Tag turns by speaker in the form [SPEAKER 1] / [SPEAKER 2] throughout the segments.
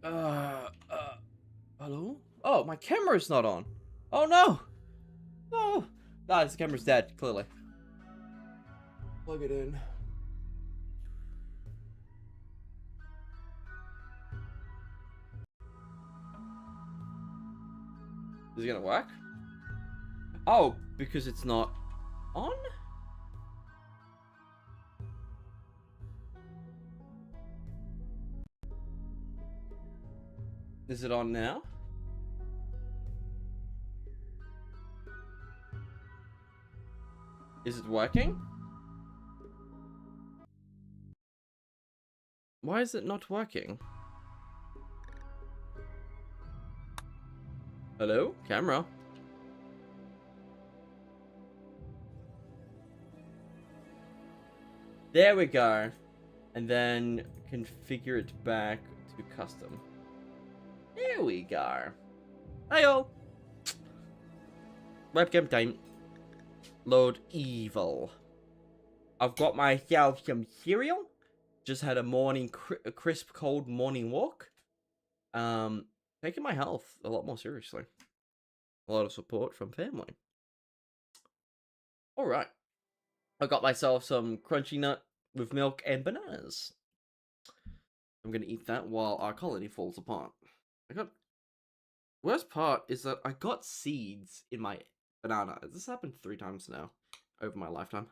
[SPEAKER 1] Hello? Oh, my camera's not on. Oh no! No! Nah, this camera's dead, clearly. Plug it in. Is it gonna work? Oh, because it's not on? Is it on now? Is it working? Why is it not working? Hello? Camera? There we go. And then configure it back to custom. There we go. Hi-yo! Webcam time. Load evil. I've got myself some cereal. Just had a crisp, cold morning walk. Taking my health a lot more seriously. A lot of support from family. Alright. I got myself some crunchy nut with milk and bananas. I'm gonna eat that while our colony falls apart. Worst part is that I got seeds in my banana. This happened 3 times now over my lifetime.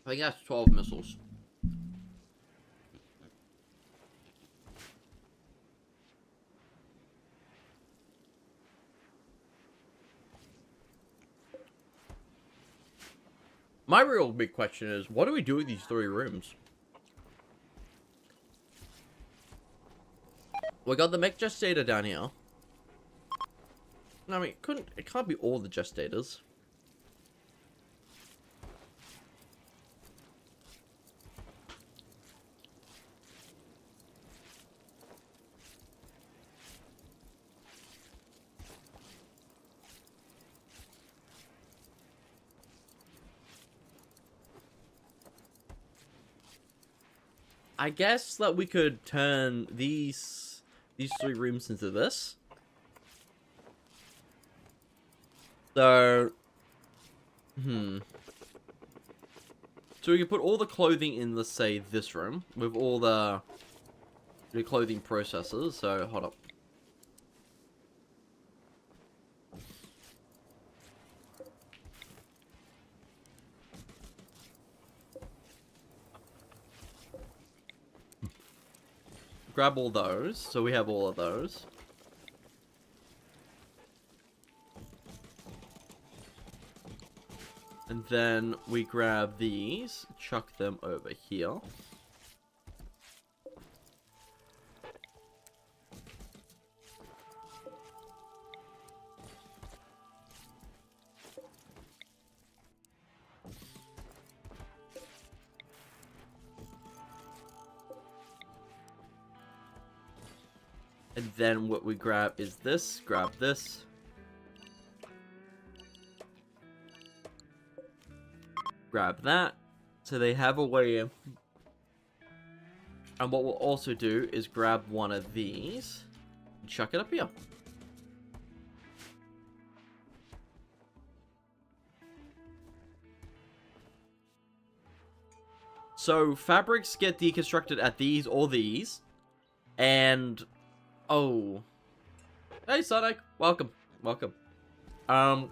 [SPEAKER 1] I think that's 12 missiles. My real big question is, what do we do with these 3 rooms? We got the mech gestator down here. I mean, it can't be all the gestators. I guess that we could turn these 3 rooms into this. So, so we can put all the clothing in, let's say, this room with all the clothing processes. So, hold up. Grab all those. So we have all of those. And then we grab these, chuck them over here. And then what we grab is this, grab this. Grab that. So they have a way in. And what we'll also do is grab one of these and chuck it up here. So fabrics get deconstructed at these or these. And... Oh. Hey, Sonic. Welcome. Welcome. And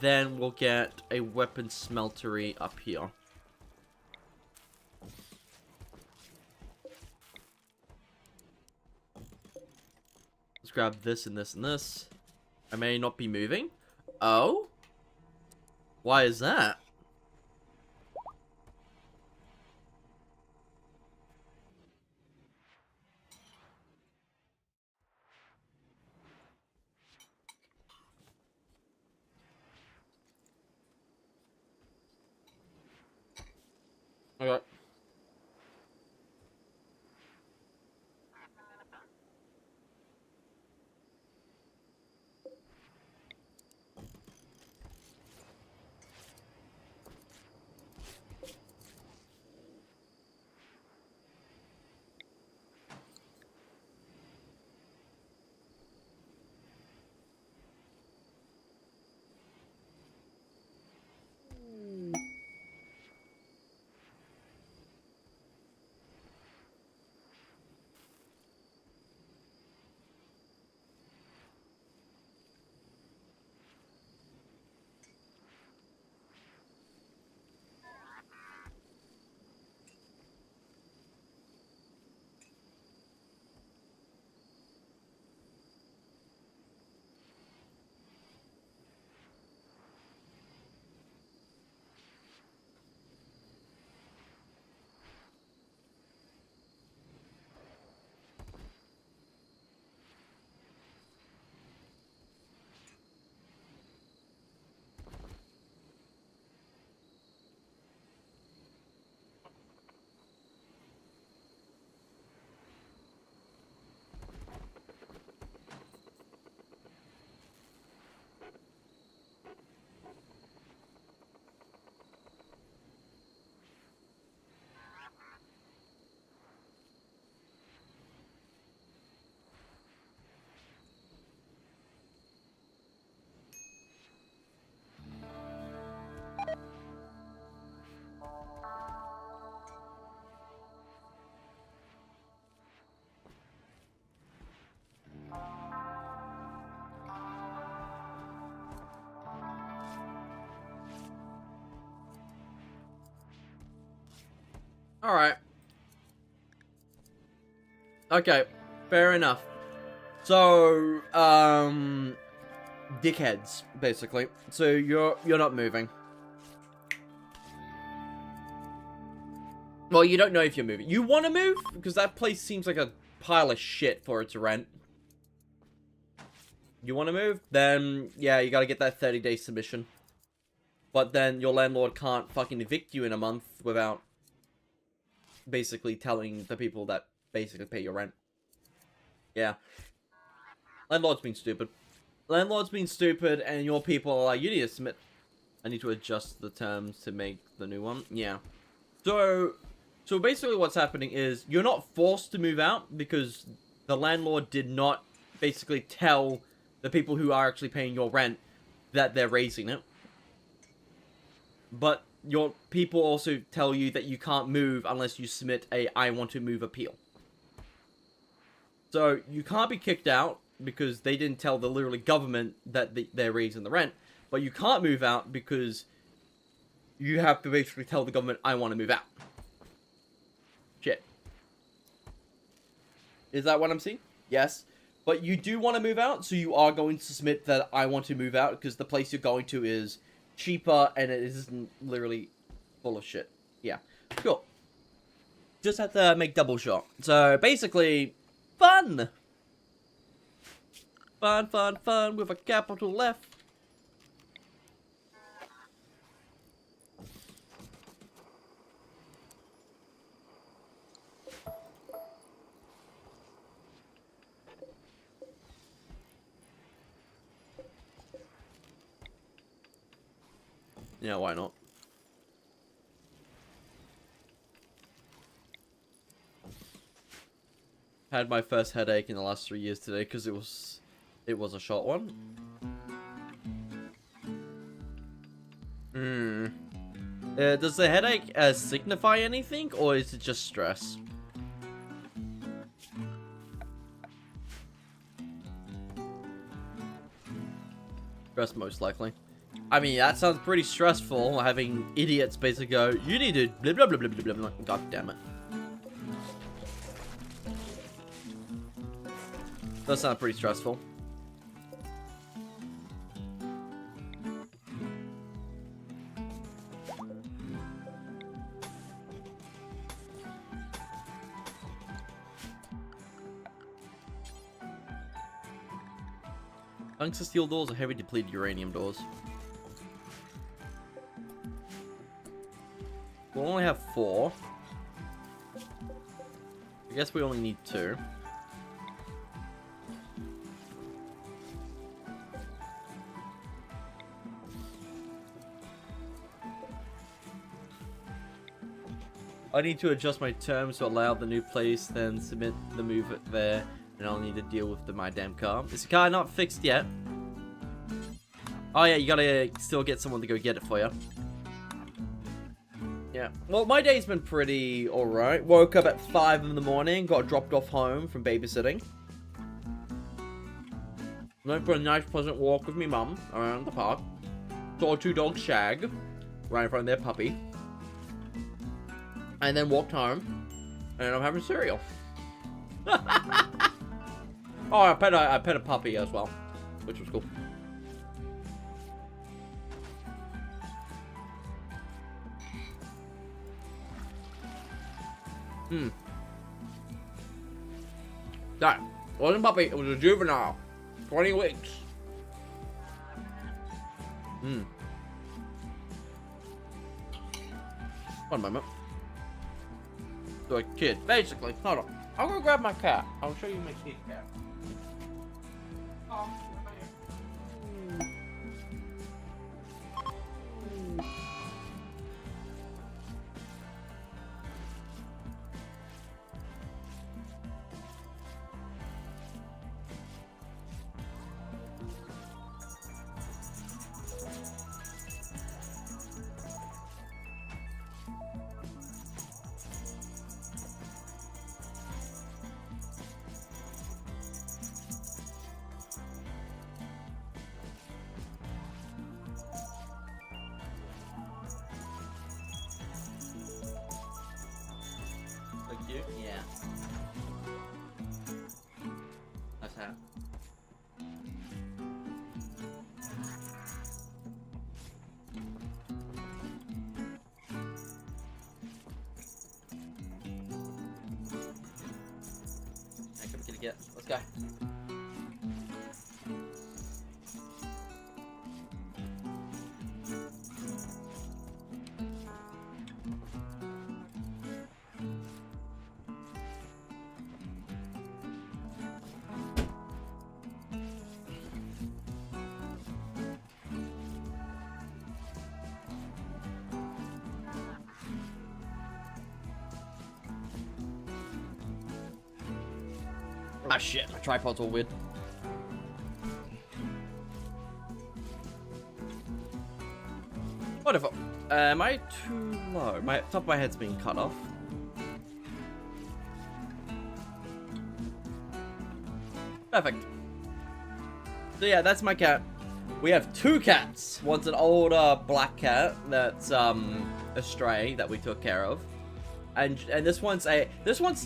[SPEAKER 1] then we'll get a weapon smeltery up here. Let's grab this and this and this. I may not be moving. Oh? Why is that? Okay. Alright. Okay, fair enough. So, dickheads, basically. So you're not moving. Well, you don't know if you're moving. You want to move? Because that place seems like a pile of shit for it to rent. You want to move? Then, yeah, you gotta get that 30-day submission. But then your landlord can't fucking evict you in a month without basically telling the people that basically pay your rent. Yeah. Landlord's been stupid. Landlord's been stupid, and your people are like, you need to submit. I need to adjust the terms to make the new one. Yeah. So basically what's happening is you're not forced to move out because the landlord did not basically tell the people who are actually paying your rent that they're raising it. But your people also tell you that you can't move unless you submit a I want to move appeal. So you can't be kicked out because they didn't tell the literally government that they're raising the rent. But you can't move out because you have to basically tell the government, I want to move out. Shit. Is that what I'm seeing? Yes. But you do want to move out, so you are going to submit that I want to move out because the place you're going to is cheaper and it isn't literally full of shit. Yeah. Cool. Just have to make double shot. So basically, fun! Fun, fun, fun with a capital F. Yeah, why not? Had my first headache in the last 3 years today because it was a short one. Does the headache signify anything, or is it just stress? Stress, most likely. I mean, that sounds pretty stressful, having idiots basically go, you need to blah blah blah blah blah blah. God damn it. Does sound pretty stressful. Tungsten steel doors or heavy depleted uranium doors? We'll only have 4. I guess we only need 2. I need to adjust my terms to allow the new place, then submit the move there, and I'll need to deal with my damn car. Is the car not fixed yet? Oh yeah, you gotta still get someone to go get it for you. Yeah, well, my day's been pretty alright. Woke up at 5 in the morning, got dropped off home from babysitting. Went for a nice pleasant walk with me mum around the park. Saw 2 dogs shag right in front of their puppy. And then walked home, and I'm having cereal. Oh, I pet a puppy as well, which was cool. That wasn't a puppy, it was a juvenile. 20 weeks. One moment. So a kid, basically. Hold on. I'm gonna grab my cat. I'll show you my kid cat. Yeah. That's how. I can get it. Let's go. Ah shit, my tripod's all weird. Whatever. Am I too low? My top of my head's being cut off. Perfect. So yeah, that's my cat. We have 2 cats. One's an older black cat that's a stray that we took care of. And this one's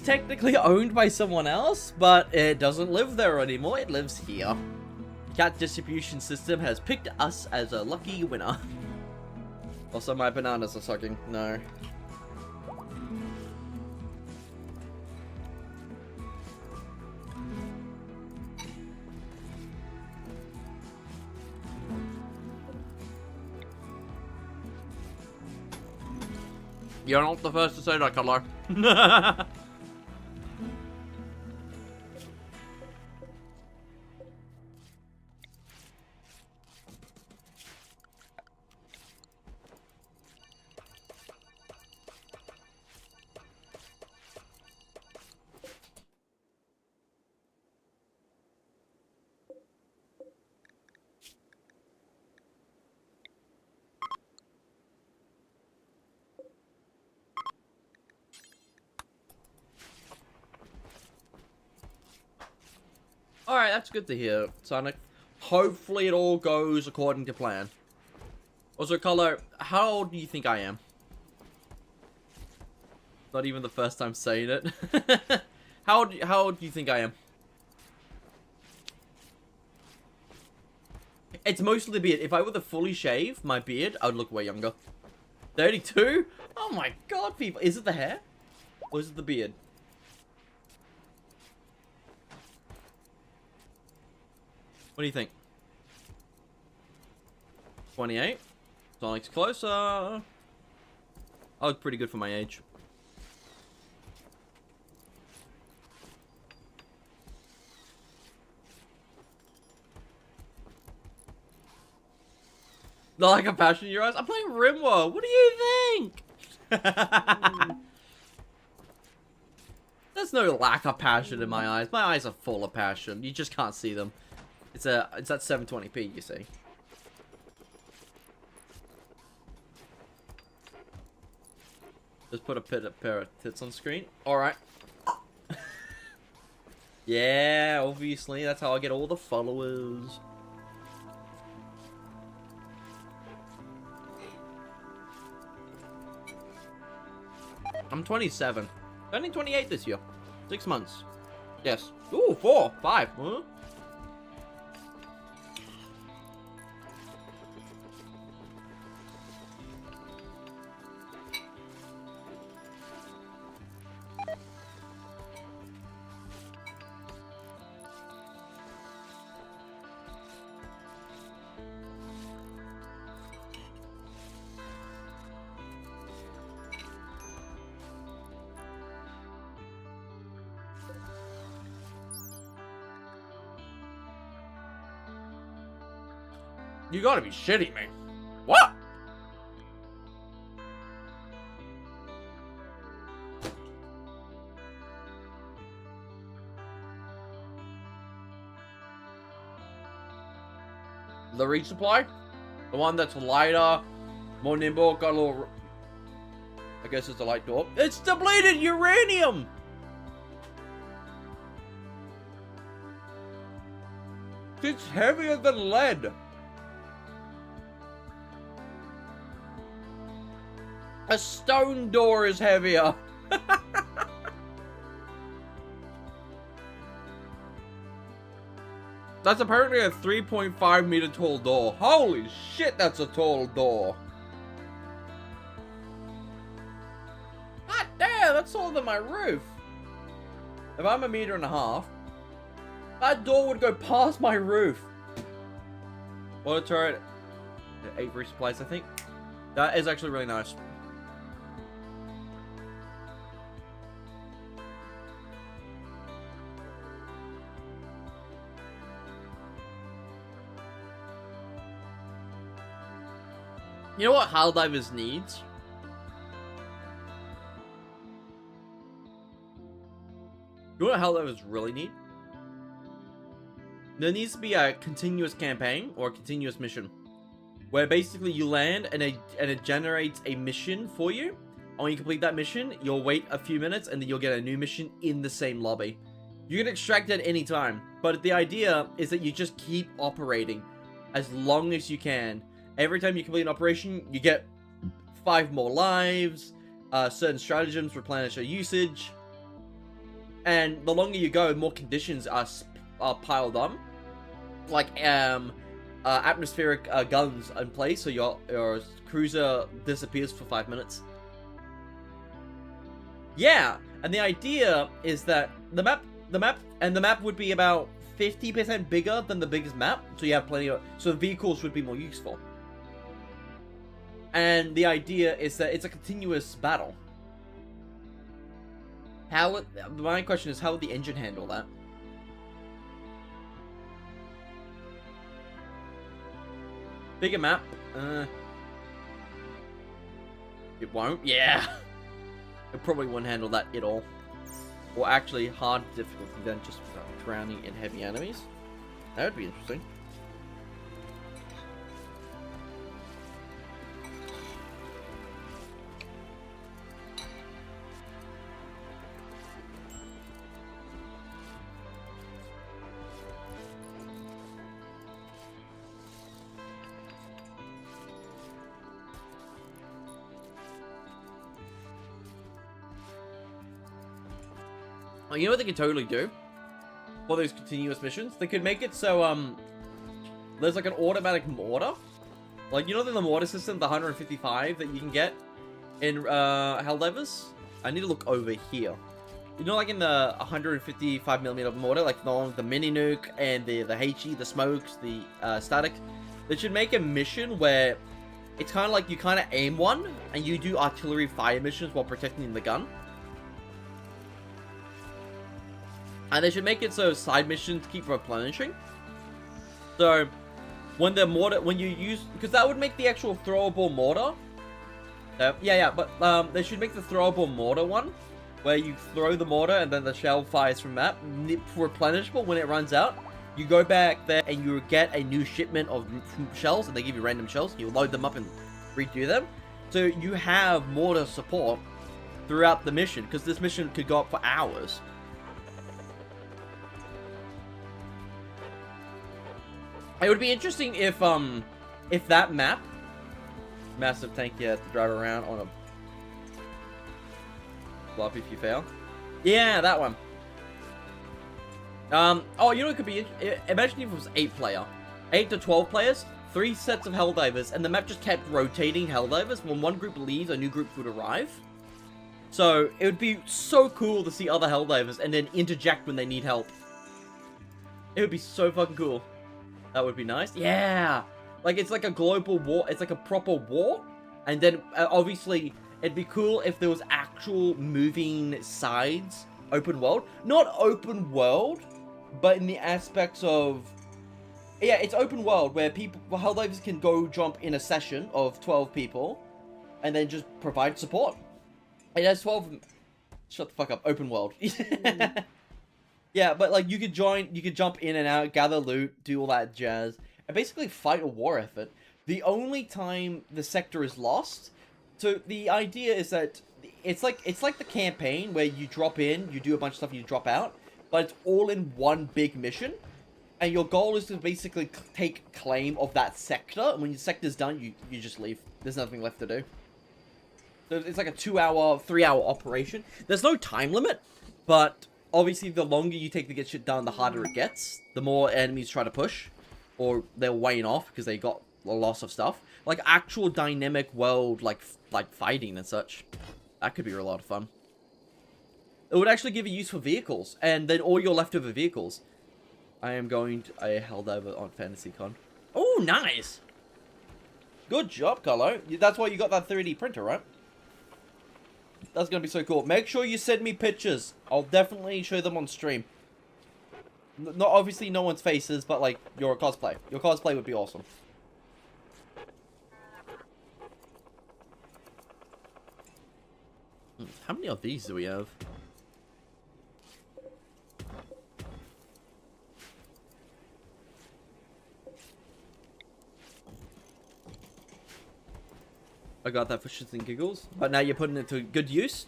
[SPEAKER 1] technically owned by someone else, but it doesn't live there anymore. It lives here. Cat distribution system has picked us as a lucky winner. Also, my bananas are sucking. No. You're not the first to say that, Cuddler. Alright, that's good to hear, Sonic. Hopefully it all goes according to plan. Also, Color, how old do you think I am? Not even the first time saying it. How old do you think I am? It's mostly the beard. If I were to fully shave my beard, I would look way younger. 32? Oh my god, people. Is it the hair? Or is it the beard? What do you think? 28? Sonic's closer. I look pretty good for my age. Not like a passion in your eyes? I'm playing RimWorld. What do you think? There's no lack of passion in my eyes. My eyes are full of passion. You just can't see them. It's at 720p, you see. Just put a pair of tits on screen. Alright. Yeah, obviously. That's how I get all the followers. I'm 27. Turning 28 this year. 6 months. Yes. Ooh, 4, 5. Huh? You gotta be shitting me. What? The resupply? The one that's lighter, more nimble, got a little... I guess it's a light door. It's depleted uranium! It's heavier than lead. A stone door is heavier. That's apparently a 3.5 meter tall door. Holy shit, that's a tall door. God damn, that's taller than my roof. If I'm 1.5 meters, that door would go past my roof. Water turret. 8 resupplies, I think. That is actually really nice. You know what Helldivers needs? You know what Helldivers really need? There needs to be a continuous campaign or a continuous mission. Where basically you land and it generates a mission for you. And when you complete that mission, you'll wait a few minutes and then you'll get a new mission in the same lobby. You can extract it at any time. But the idea is that you just keep operating as long as you can. Every time you complete an operation, you get 5 more lives, certain stratagems replenish your usage, and the longer you go, more conditions are piled on, like atmospheric guns in place, so your cruiser disappears for 5 minutes. Yeah, and the idea is that the map would be about 50% bigger than the biggest map, so you have plenty of, so the vehicles would be more useful. And the idea is that it's a continuous battle. My question is, how would the engine handle that? Bigger map? It won't? Yeah. It probably won't handle that at all. Or actually, hard difficulty than just drowning in heavy enemies. That would be interesting. Oh, you know what they could totally do for those continuous missions? They could make it so, there's like an automatic mortar. Like, you know the mortar system, the 155 that you can get in, Helldivers? I need to look over here. You know, like in the 155mm mortar, like the mini nuke and the HE, the smokes, the, static. They should make a mission where it's kind of like you kind of aim one and you do artillery fire missions while protecting the gun. And they should make it so side missions keep replenishing. So, when the mortar, when you use, because that would make the actual throwable mortar. But they should make the throwable mortar one, where you throw the mortar and then the shell fires from that. Replenishable when it runs out. You go back there and you get a new shipment of shells, and they give you random shells. You load them up and redo them. So you have mortar support throughout the mission, because this mission could go up for hours. It would be interesting if that map, massive tank you have to drive around on a flop if you fail. Yeah, that one. Oh, you know what could be, imagine if it was 8 player. 8 to 12 players, 3 sets of Helldivers, and the map just kept rotating Helldivers. When one group leaves, a new group would arrive. So, it would be so cool to see other Helldivers and then interject when they need help. It would be so fucking cool. That would be nice. Yeah! Like, it's like a global war. It's like a proper war. And then, obviously, it'd be cool if there was actual moving sides. Open world. Not open world, but in the aspects of... Yeah, it's open world where people... Helldivers can go jump in a session of 12 people. And then just provide support. It has 12... Shut the fuck up. Open world. Yeah, but like you could jump in and out, gather loot, do all that jazz, and basically fight a war effort. The only time the sector is lost, so the idea is that it's like the campaign where you drop in, you do a bunch of stuff, you drop out, but it's all in one big mission, and your goal is to basically take claim of that sector, and when your sector's done, you just leave. There's nothing left to do. So it's like a 2-hour, 3-hour operation. There's no time limit, but obviously, the longer you take to get shit done, the harder it gets. The more enemies try to push, or they're weighing off because they got a loss of stuff. Like actual dynamic world, like fighting and such. That could be a lot of fun. It would actually give you use for vehicles, and then all your leftover vehicles. I am going to a Helldiver on FantasyCon. Oh, nice! Good job, Carlo. That's why you got that 3D printer, right? That's gonna be so cool. Make sure you send me pictures. I'll definitely show them on stream. Not obviously no one's faces, but like your cosplay. Your cosplay would be awesome. How many of these do we have? I got that for shits and giggles. But now you're putting it to good use.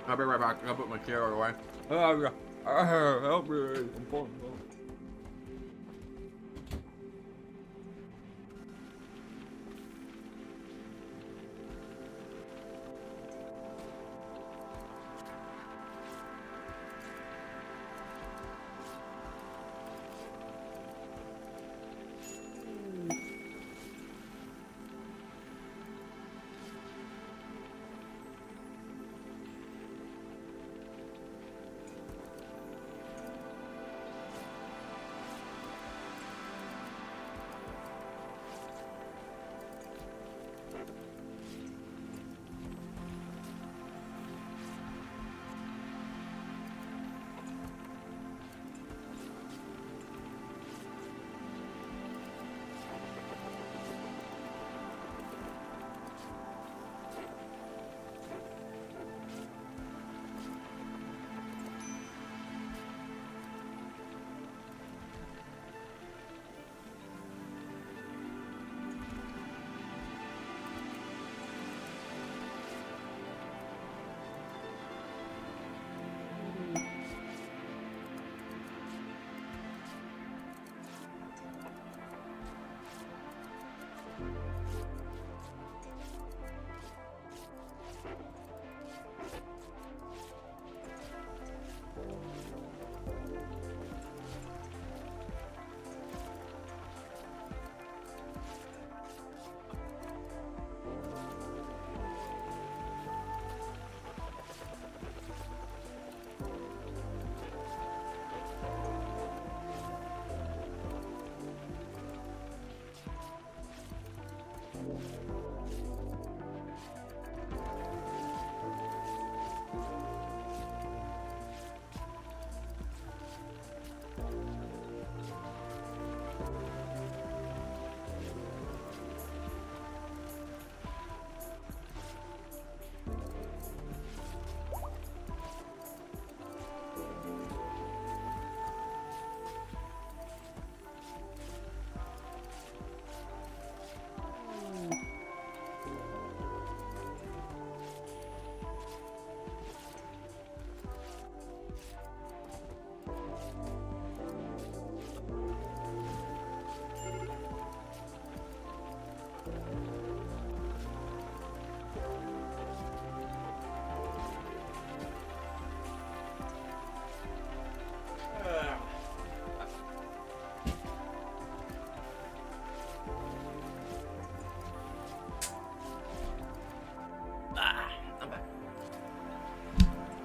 [SPEAKER 1] I'll be right back. I'll put my chair away. Help me.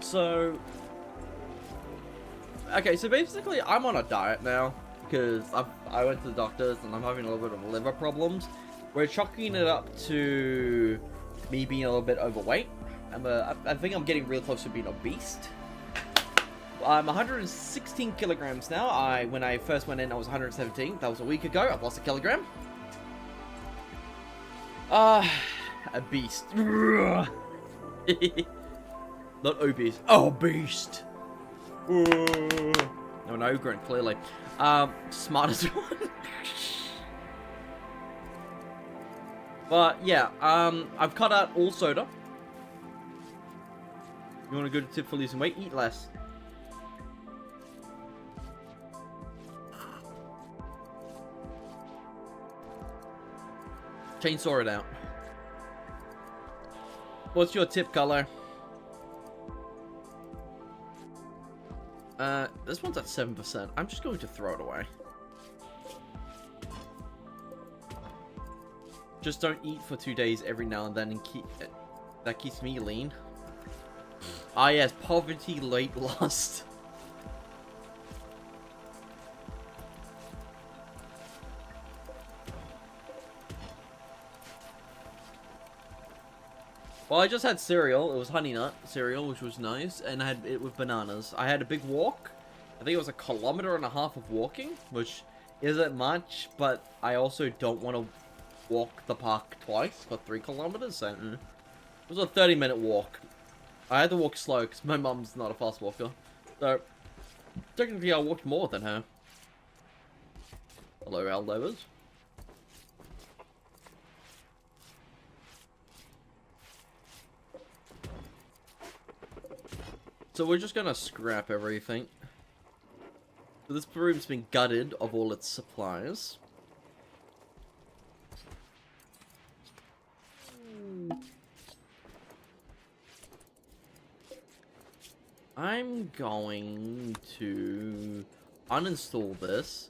[SPEAKER 1] So, okay, so basically I'm on a diet now because I went to the doctors and I'm having a little bit of liver problems. We're chalking it up to me being a little bit overweight. I think I'm getting real close to being obese. I'm 116 kilograms now. When I first went in, I was 117. That was a week ago. I've lost a kilogram. A beast. Not obese. Oh, beast. No, no, grunt, clearly. Smartest one. But, yeah, I've cut out all soda. You want a good tip for losing weight? Eat less. Chainsaw it out. What's your tip, color? This one's at 7%. I'm just going to throw it away. Just don't eat for 2 days every now and then and that keeps me lean. Ah yes, poverty weight loss. Well, I just had cereal. It was honey nut cereal, which was nice, and I had it with bananas. I had a big walk. I think it was 1.5 kilometers of walking, which isn't much, but I also don't want to walk the park twice for 3 kilometers. So it was a 30-minute walk. I had to walk slow because my mum's not a fast walker. So technically, I walked more than her. Hello, Aldovers. So we're just gonna scrap everything. So this room's been gutted of all its supplies. I'm going to uninstall this.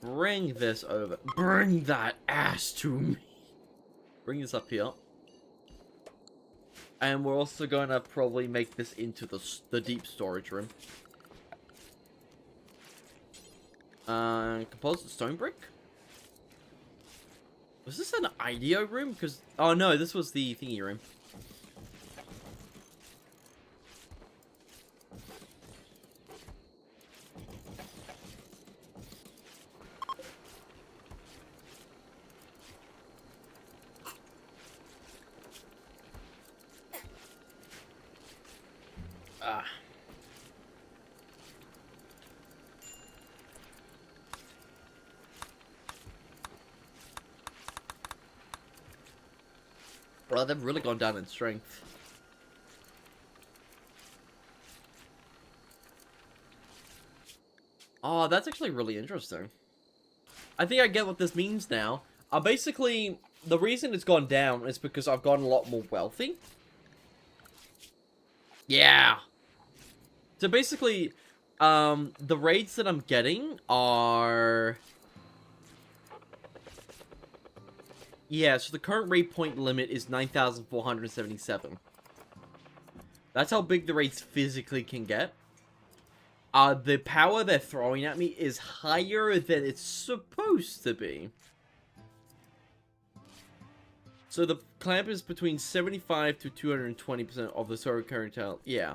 [SPEAKER 1] Bring this over. Bring that ass to me. Bring this up here. And we're also going to probably make this into the deep storage room. Composite stone brick? Was this an IDEO room? Because, oh no, this was the thingy room. Bro, they've really gone down in strength. Oh, that's actually really interesting. I think I get what this means now. Basically, the reason it's gone down is because I've gotten a lot more wealthy. Yeah. So basically, the raids that I'm getting are... Yeah, so the current raid point limit is 9,477. That's how big the raids physically can get. The power they're throwing at me is higher than it's supposed to be. So the clamp is between 75 to 220% of the total current talent. Yeah.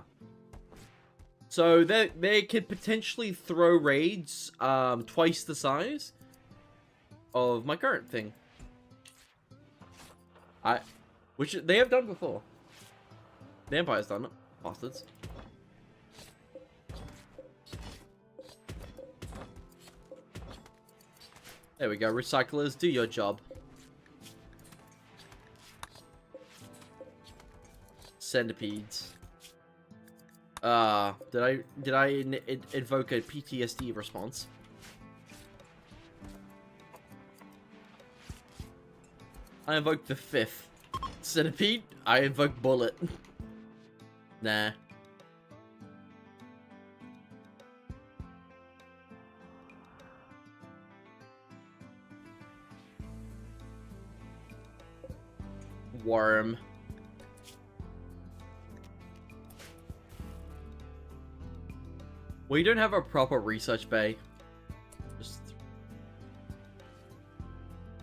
[SPEAKER 1] So they could potentially throw raids twice the size of my current thing. Which they have done before. The Empire's done it. Bastards. There we go, recyclers, do your job. Centipedes. Did I invoke a PTSD response? I invoked the 5th. Centipede, I invoke bullet. Nah. Worm. We don't have a proper research bay. Just...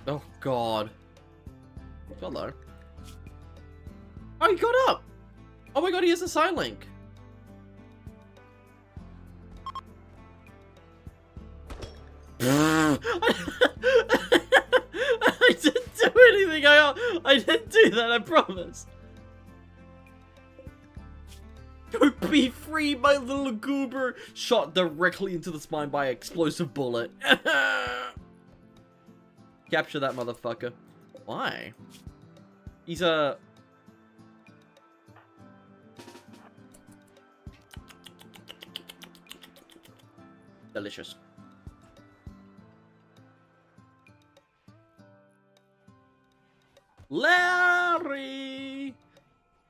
[SPEAKER 1] Oh, God. Hello. Oh, he got up! Oh my God, he has a sign link. I didn't do anything. I didn't do that, I promise. Don't be free, my little goober. Shot directly into the spine by an explosive bullet. Capture that motherfucker. Why? He's a... Delicious. Larry!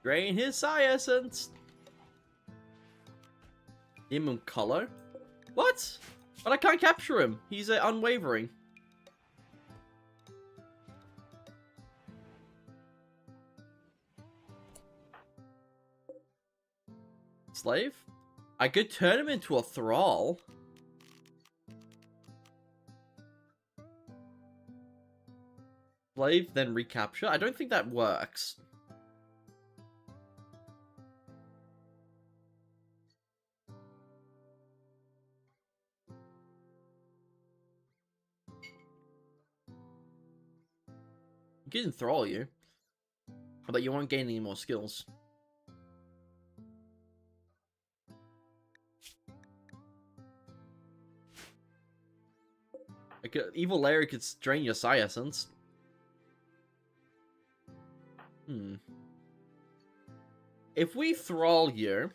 [SPEAKER 1] Drain his psi essence. Him and color? What? But I can't capture him. He's unwavering. Slave? I could turn him into a thrall. Slave, then recapture? I don't think that works. He can enthrall you, but you won't gain any more skills. Evil Larry could drain your psi essence. If we thrall you...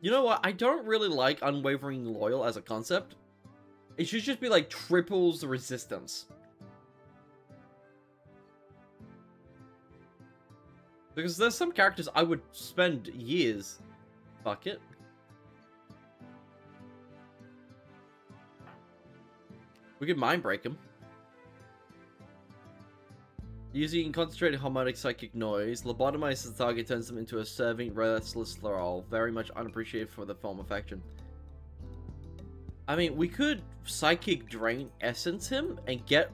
[SPEAKER 1] You know what? I don't really like Unwavering Loyal as a concept. It should just be like triples the resistance. Because there's some characters I would spend years. Fuck it. We could mind break him. Using concentrated harmonic psychic noise, lobotomizes the target, turns them into a serving, restless thrall. Very much unappreciated for the form of action. I mean, we could psychic drain essence him and get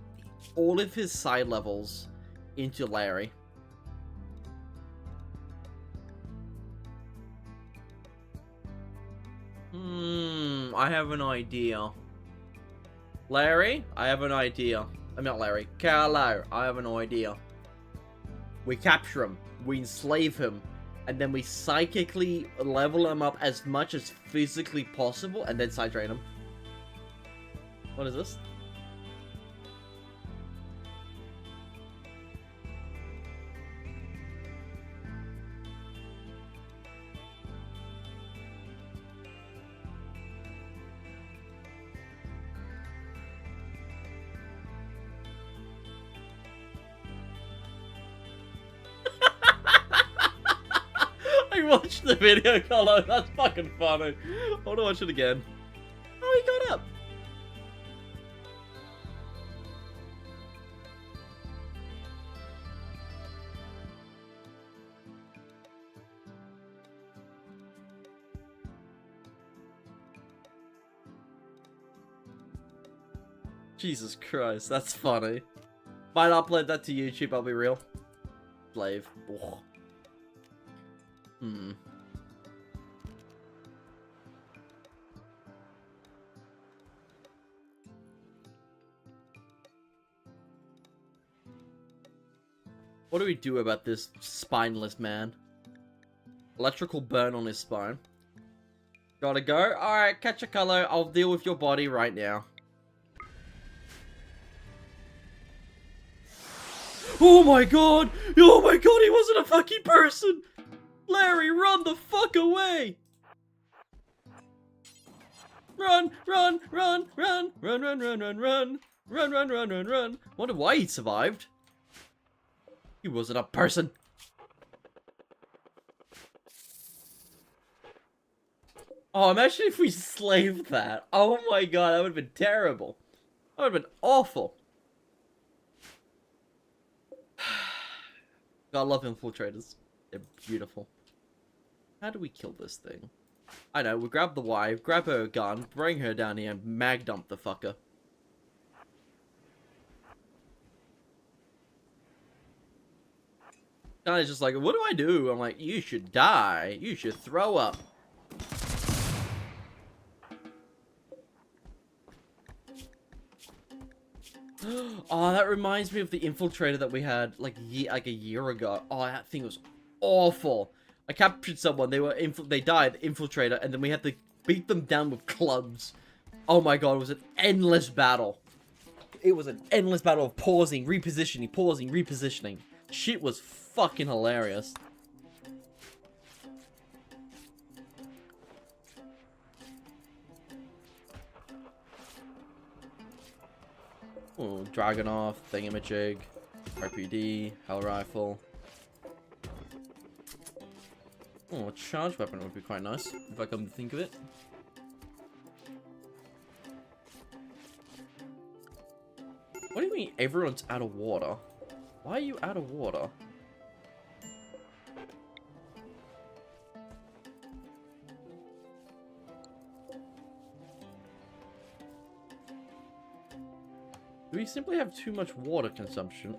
[SPEAKER 1] all of his side levels into Larry. I have an idea. Larry, I have an idea. I'm not Larry. Carlo, I have an idea. We capture him, we enslave him, and then we psychically level him up as much as physically possible, and then side drain him. What is this? I watched the video, Carlo. That's fucking funny. I want to watch it again. Oh, he got up. Jesus Christ, that's funny. Might upload that to YouTube, I'll be real. Slave. Ugh. What do we do about this spineless man? Electrical burn on his spine. Gotta go? Alright, catch a color. I'll deal with your body right now. Oh my god! Oh my god, he wasn't a fucking person! Larry, run the fuck away! Run, run, run, run, run, run, run, run, run, run, run, run, run, run. Wonder why he survived. He wasn't a person. Oh, imagine if we slaved that. Oh my god, that would have been terrible. That would have been awful. God, I love infiltrators. They're beautiful. How do we kill this thing? I know, we grab the wife, grab her gun, bring her down here, and mag dump the fucker. Kinda just like, what do I do? I'm like, you should die. You should throw up. Oh, that reminds me of the infiltrator that we had like a year ago. Oh, that thing was awful. I captured someone. They died, infiltrator, and then we had to beat them down with clubs. Oh my god, it was an endless battle. It was an endless battle of pausing, repositioning. Shit was fucking hilarious. Oh, Dragunov, Thingamajig, RPD, Hell Rifle. Oh, a charge weapon would be quite nice, if I come to think of it. What do you mean everyone's out of water? Why are you out of water? Do we simply have too much water consumption?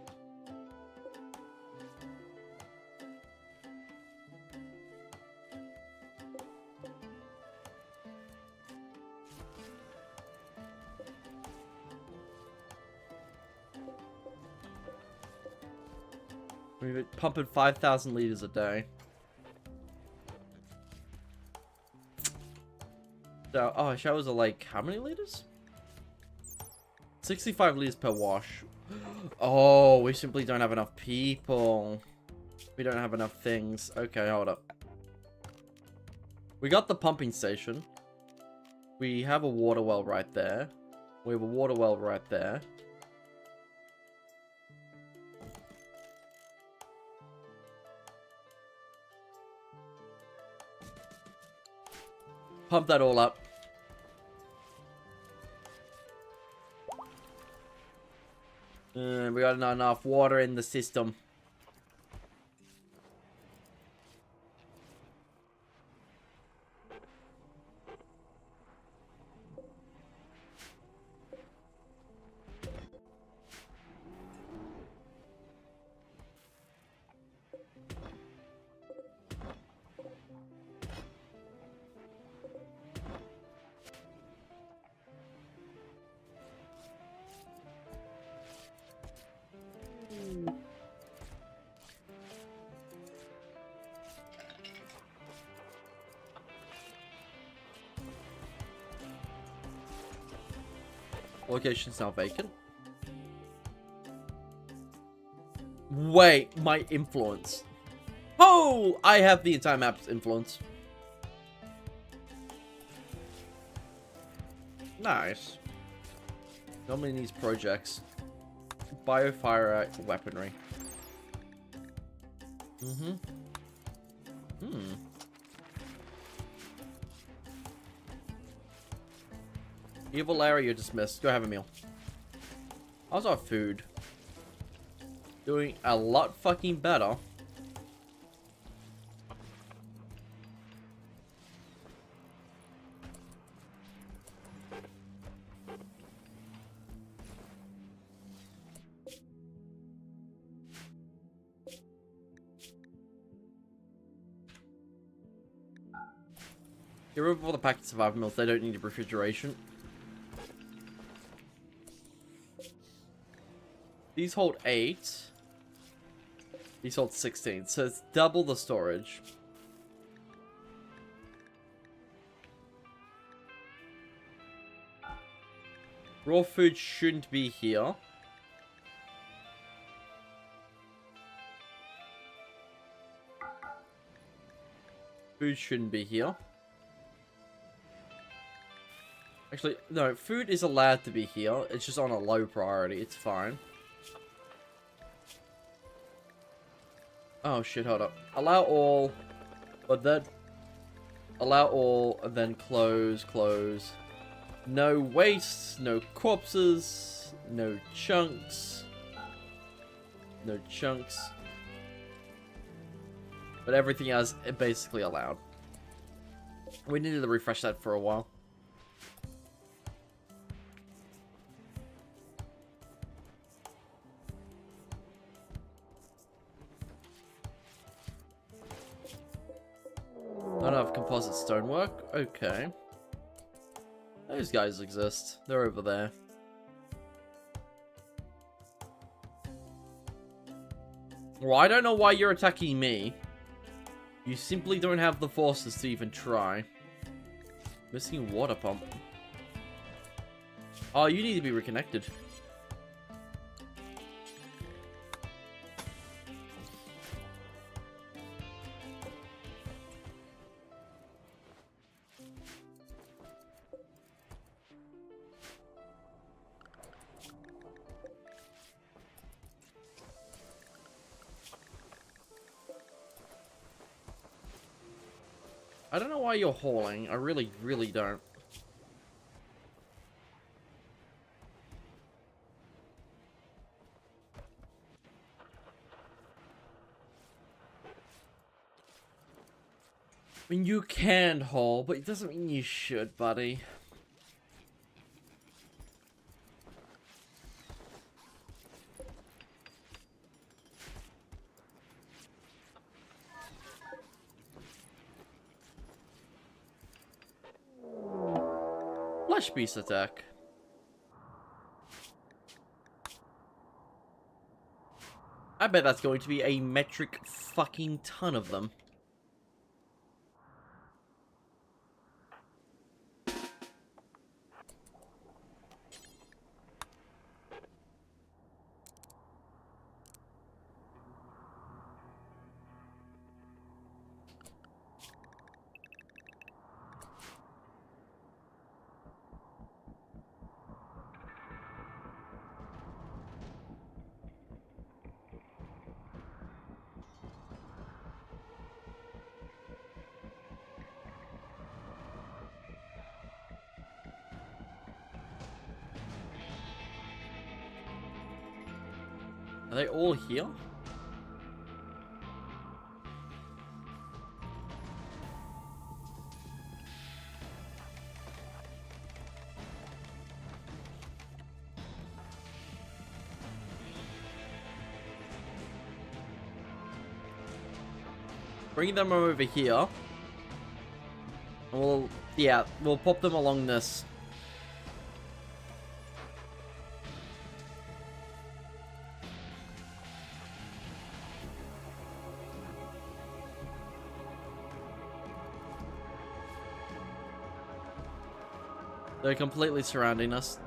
[SPEAKER 1] We've been pumping 5,000 liters a day. So, oh, showers are like, how many liters? 65 liters per wash. Oh, we simply don't have enough people. We don't have enough things. Okay, hold up. We got the pumping station. We have a water well right there. We have a water well right there. Pump that all up. We got not enough water in the system. Location's now vacant. Wait, my influence. Oh, I have the entire map's influence. Nice. Normally needs projects. Biofire weaponry. Evil area dismissed. Go have a meal. How's our food? Doing a lot fucking better. Get rid of all the packed survival meals. They don't need refrigeration. These hold 8. These hold 16. So it's double the storage. Raw food shouldn't be here. Food shouldn't be here. Actually, no, food is allowed to be here. It's just on a low priority. It's fine. Oh shit, hold up. Allow all, but then allow all, and then close, close. No waste, no corpses, no chunks. No chunks. But everything else is basically allowed. We needed to refresh that for a while. I don't have composite stonework. Okay. Those guys exist. They're over there. Well, I don't know why you're attacking me. You simply don't have the forces to even try. Missing water pump. Oh, you need to be reconnected. I don't know why you're hauling. I really, really don't. I mean, you can haul, but it doesn't mean you should, buddy. Flesh beast attack. I bet that's going to be a metric fucking ton of them. Are they all here? Bring them over here. And we'll pop them along this. They're completely surrounding us.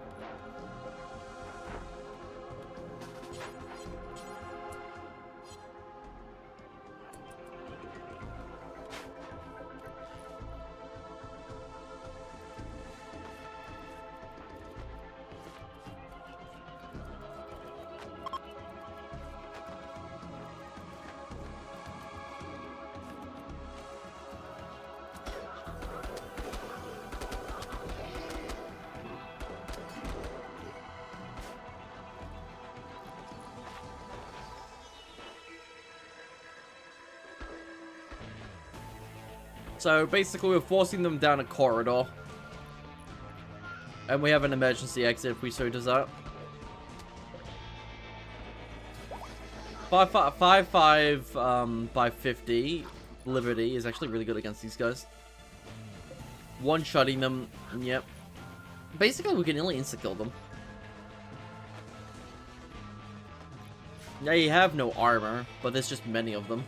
[SPEAKER 1] So basically we're forcing them down a corridor. And we have an emergency exit if we so desire. 5-5 by 50 Liberty is actually really good against these guys. One-shotting them, yep. Basically we can only insta-kill them. They have no armor, but there's just many of them.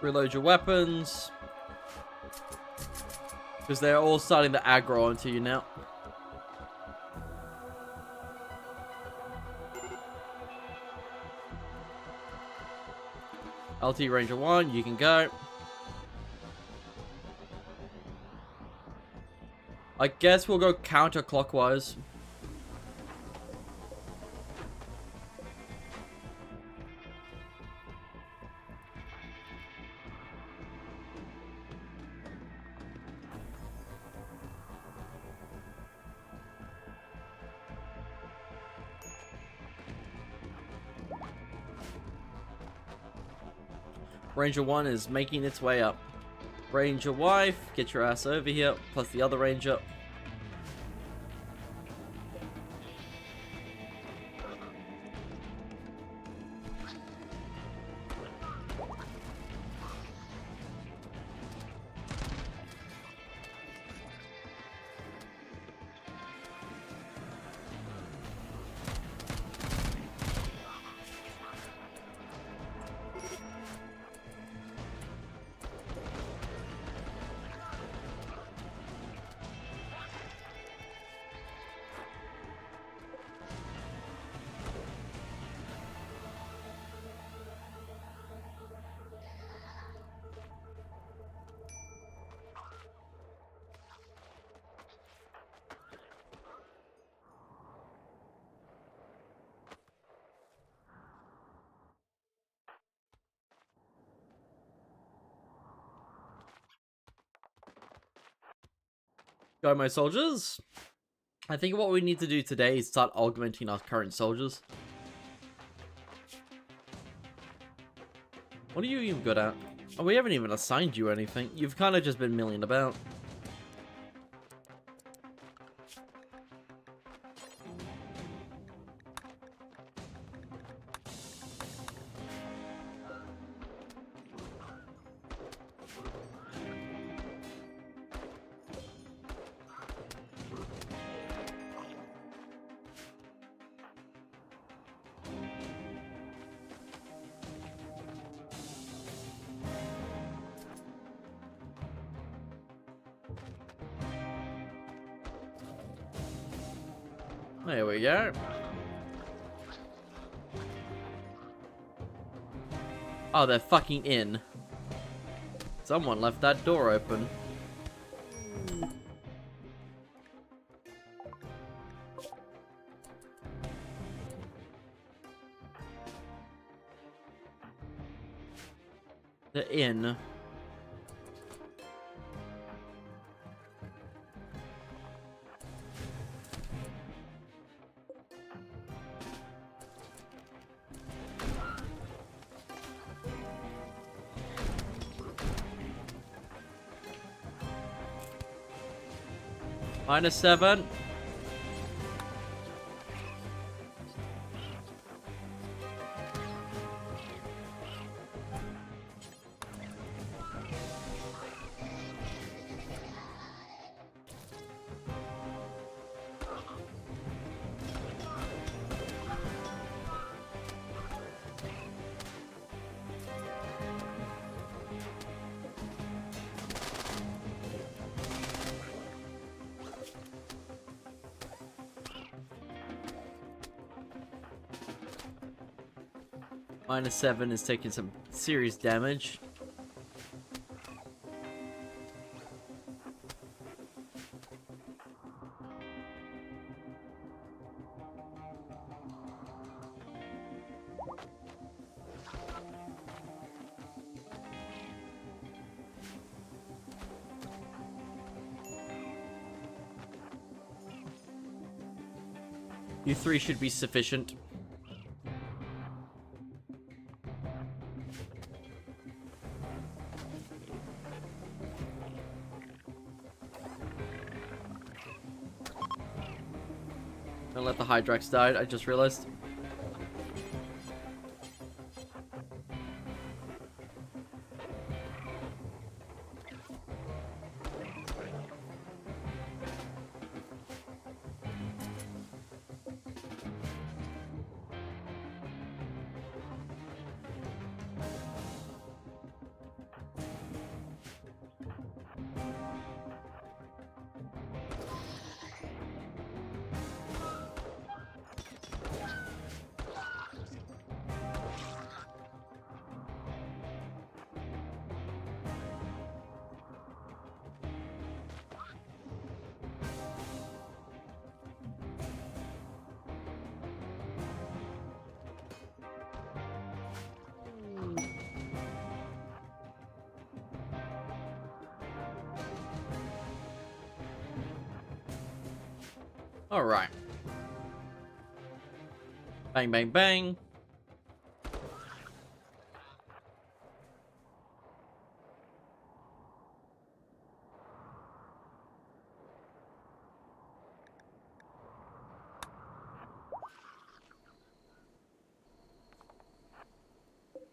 [SPEAKER 1] Reload your weapons. Because they're all starting to aggro onto you now. LT Ranger 1, you can go. I guess we'll go counterclockwise. Ranger 1 is making its way up. Ranger wife, get your ass over here, plus the other ranger. Go, my soldiers. I think what we need to do today is start augmenting our current soldiers. What are you even good at? Oh, we haven't even assigned you anything. You've kind of just been milling about. There we go. Oh, they're fucking in. Someone left that door open. They're in. -7. -7 is taking some serious damage. You 3 should be sufficient. Don't let the Hydrax die, I just realized. Alright. Bang, bang, bang.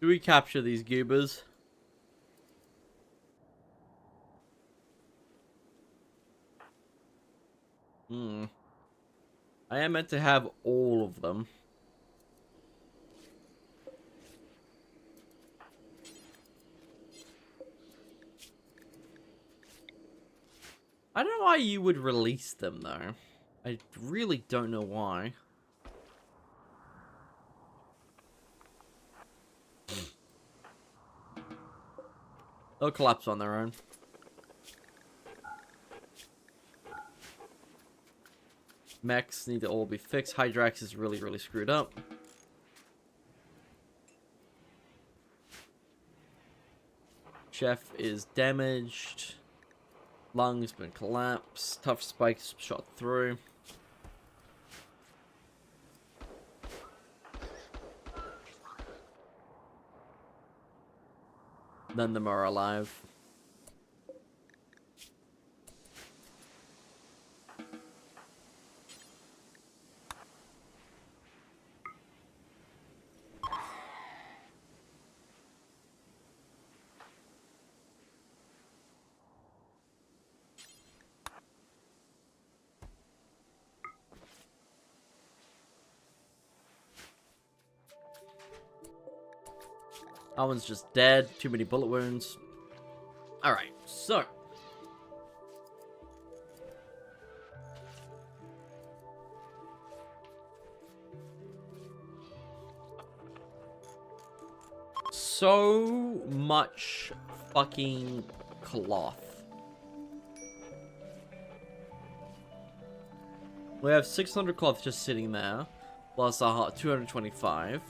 [SPEAKER 1] Do we capture these goobers? I am meant to have all of them. I don't know why you would release them, though. I really don't know why. They'll collapse on their own. Mechs need to all be fixed. Hydrax is really, really screwed up. Chef is damaged. Lungs been collapsed. Tough spikes shot through. None of them are alive. That one's just dead. Too many bullet wounds. Alright, so. So much fucking cloth. We have 600 cloth just sitting there. Plus 225.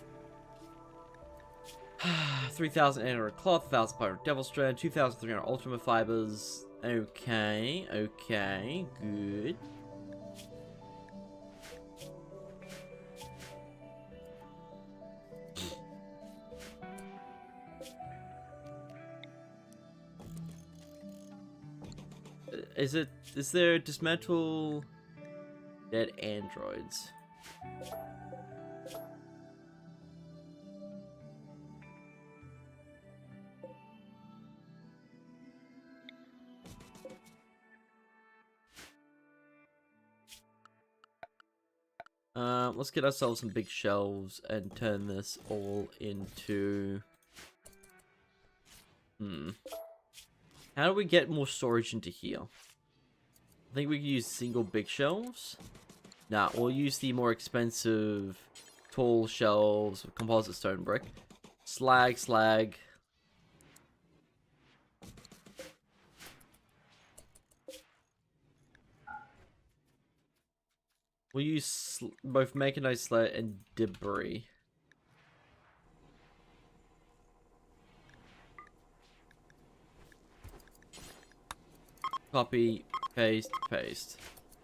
[SPEAKER 1] 3,800 cloth, 1,500 devil strand, 2,300 ultimate fibers. Okay, okay, good. Is there dismantle dead androids? Let's get ourselves some big shelves and turn this all into... How do we get more storage into here? I think we can use single big shelves. Nah, we'll use the more expensive tall shelves with composite stone brick. Slag, slag. We'll use both mechanized sled and debris. Copy, paste, paste.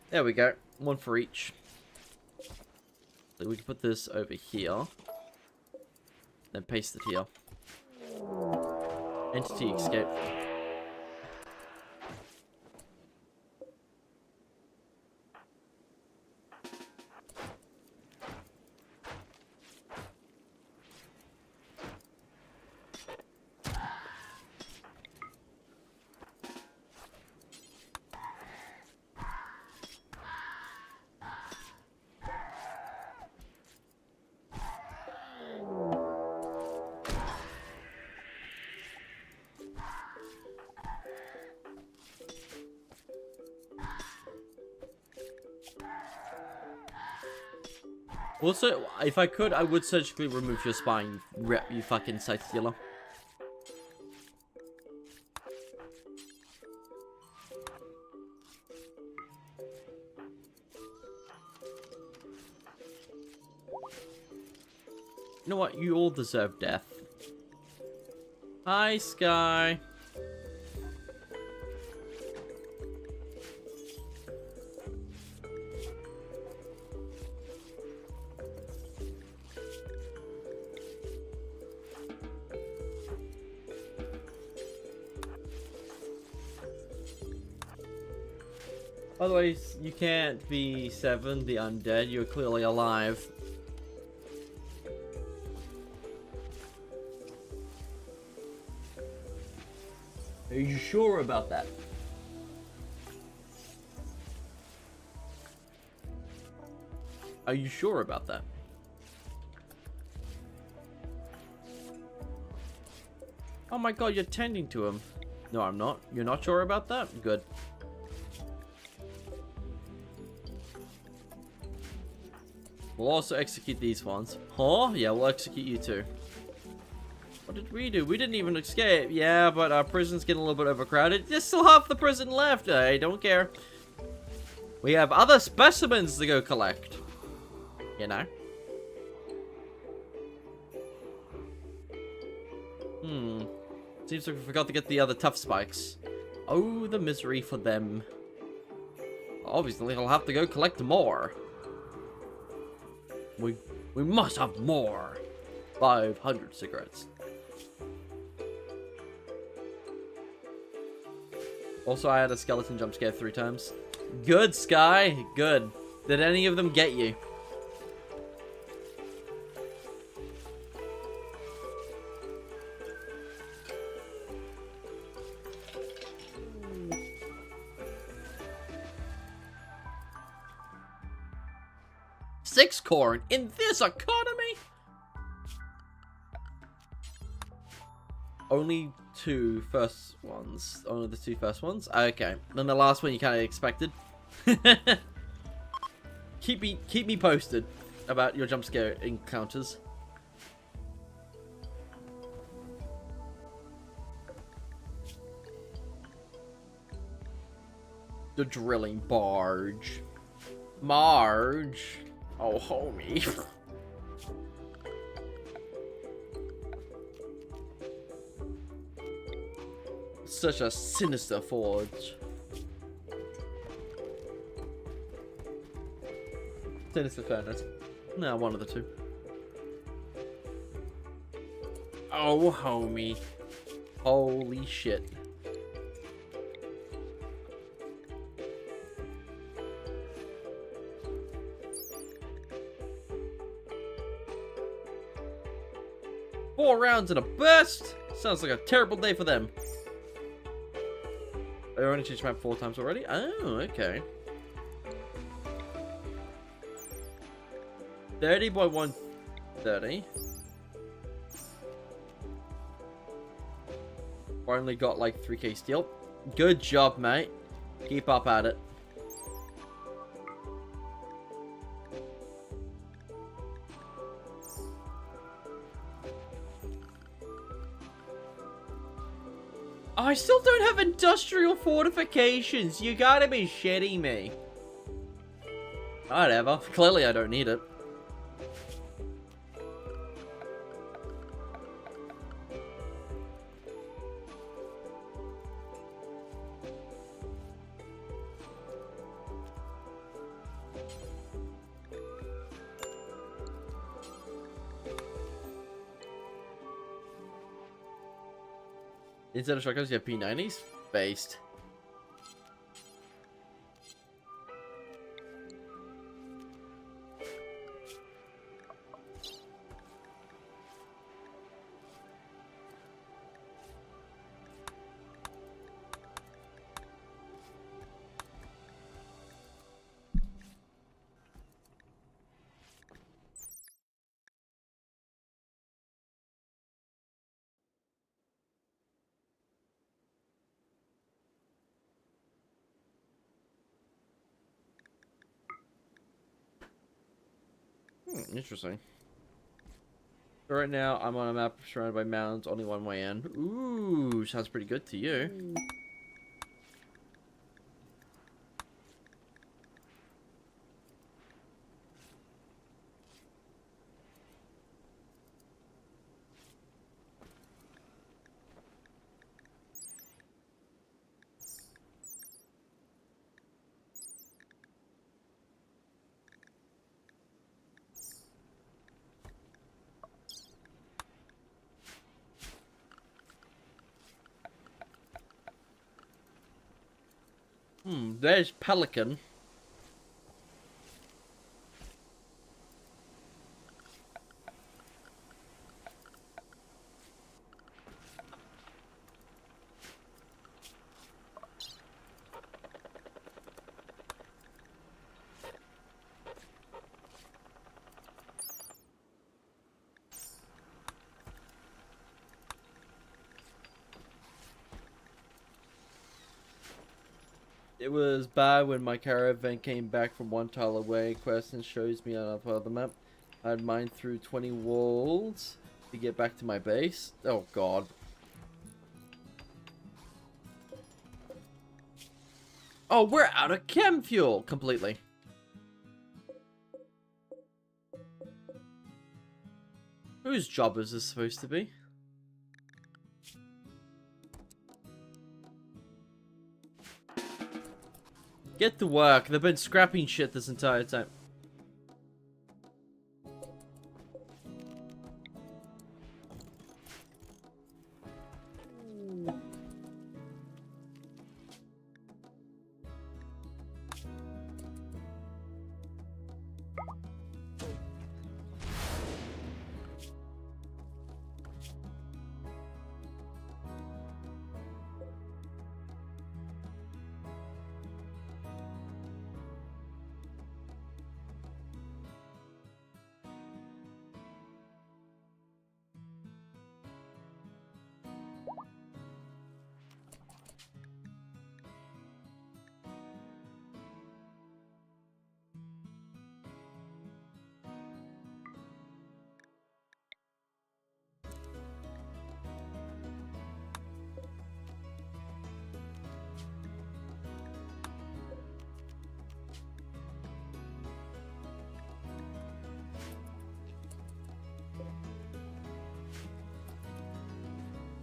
[SPEAKER 1] There we go. One for each. So we can put this over here. Then paste it here. Entity escape. Also, if I could, I would surgically remove your spine, you fucking sight stealer. You know what? You all deserve death. Hi, Sky. By the way, you can't be Seven, the undead. You're clearly alive. Are you sure about that? Are you sure about that? Oh my god, you're tending to him. No, I'm not. You're not sure about that? Good. We'll also execute these ones. Huh? Yeah, we'll execute you too. What did we do? We didn't even escape. Yeah, but our prison's getting a little bit overcrowded. There's still half the prison left. I don't care. We have other specimens to go collect. You know? Seems like we forgot to get the other tough spikes. Oh, the misery for them. Obviously, I'll have to go collect more. We must have more. 500 cigarettes. Also, I had a skeleton jump scare 3 times. Good, Sky. Good. Did any of them get you? Six corn in this economy? Only two first ones. Only the 2 first ones? Okay. Then the last one you kind of expected. Keep me posted about your jump scare encounters. The drilling barge. Marge. Oh, homie. Such a sinister forge. Sinister furnace. No, one of the 2. Oh, homie. Holy shit. Four rounds in a burst? Sounds like a terrible day for them. I already changed map 4 times already? Oh, okay. 30 by 130. Finally got like 3k steel. Good job, mate. Keep up at it. I still don't have industrial fortifications. You gotta be shitting me. Whatever. Clearly I don't need it. Instead of shotguns, you have P90s? Based. Interesting. So right now, I'm on a map surrounded by mountains, only one way in. Ooh, sounds pretty good to you. There's Pelican. It was bad when my caravan came back from one tile away. Question shows me on the map. I had mined through 20 walls to get back to my base. Oh god. Oh, we're out of chem fuel completely. Whose job is this supposed to be? Get to work. They've been scrapping shit this entire time.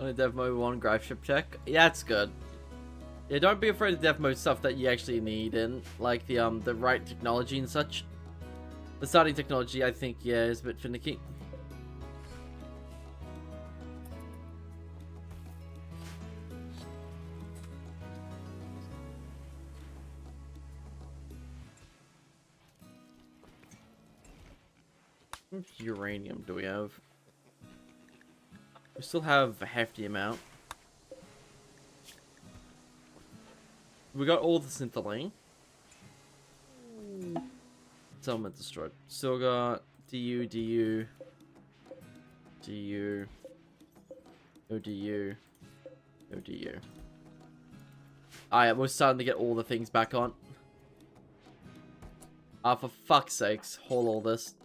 [SPEAKER 1] Only dev mode 1 gripe ship check. Yeah, that's good. Yeah, don't be afraid of dev mode stuff that you actually need in, like the right technology and such. The starting technology, I think, yeah, is a bit finicky. How much uranium do we have? We still have a hefty amount. We got all the synthylene. Settlement destroyed. Still got DU, DU, DU, no DU, no DU. Alright, we're starting to get all the things back on. For fuck's sakes, haul all this.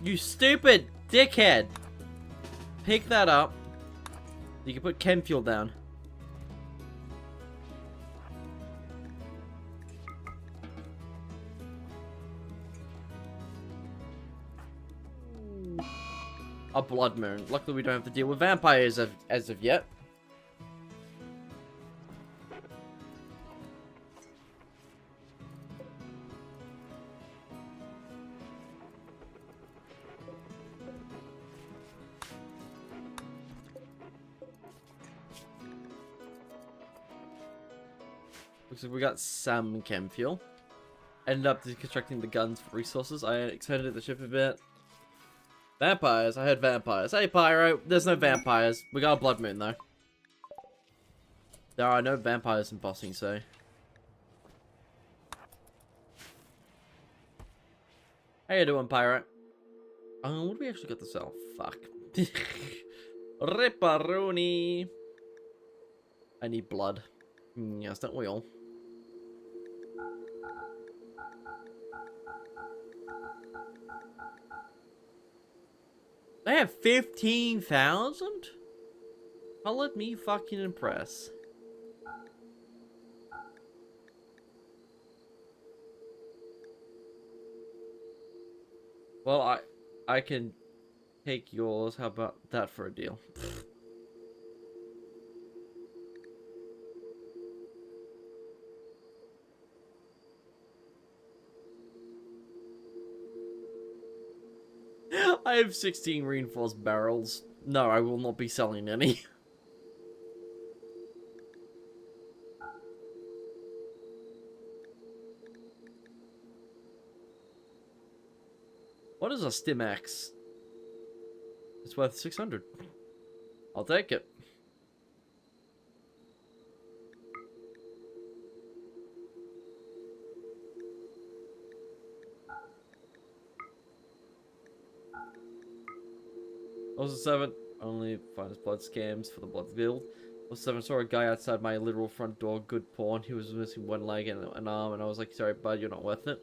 [SPEAKER 1] You stupid dickhead! Pick that up. You can put chem fuel down. A blood moon. Luckily we don't have to deal with vampires as of yet. Looks like we got some chem fuel. Ended up deconstructing the guns for resources. I expanded the ship a bit. Vampires. I heard vampires. Hey, Pyro. There's no vampires. We got a blood moon, though. There are no vampires in Bossing, so... How you doing, Pyro? What do we actually got to sell? Fuck. Ripperoni. I need blood. Yes, don't we all? They have 15,000? I'll let me fucking impress. Well, I can take yours. How about that for a deal? I have 16 reinforced barrels. No, I will not be selling any. What is a Stim-X? It's worth 600. I'll take it. Also 7, only finds blood scams for the blood guild. Also 7, saw a guy outside my literal front door, good porn. He was missing one leg and an arm, and I was like, sorry, bud, you're not worth it.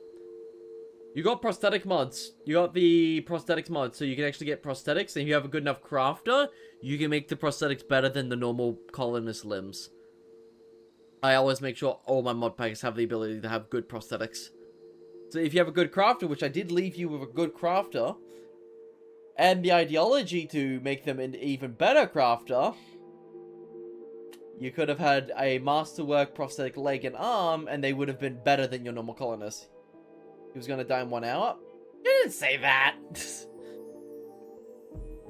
[SPEAKER 1] You got prosthetic mods. You got the prosthetics mod, so you can actually get prosthetics, and if you have a good enough crafter, you can make the prosthetics better than the normal colonist limbs. I always make sure all my mod packs have the ability to have good prosthetics. So if you have a good crafter, which I did leave you with a good crafter, and the ideology to make them an even better crafter, you could have had a masterwork prosthetic leg and arm, and they would have been better than your normal colonist. He was gonna die in 1 hour? You didn't say that!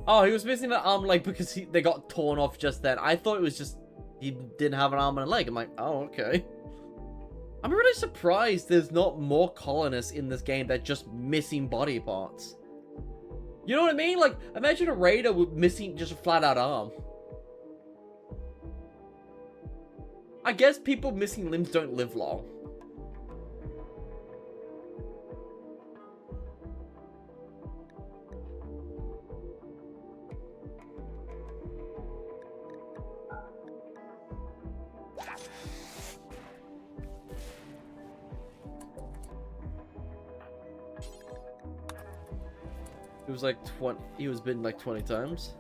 [SPEAKER 1] Oh, he was missing an arm and leg because they got torn off just then. I thought it was just he didn't have an arm and a leg. I'm like, oh, okay. I'm really surprised there's not more colonists in this game that just missing body parts. You know what I mean? Like, imagine a raider with missing just a flat-out arm. I guess people missing limbs don't live long. It was like 20, he was bitten like 20 times.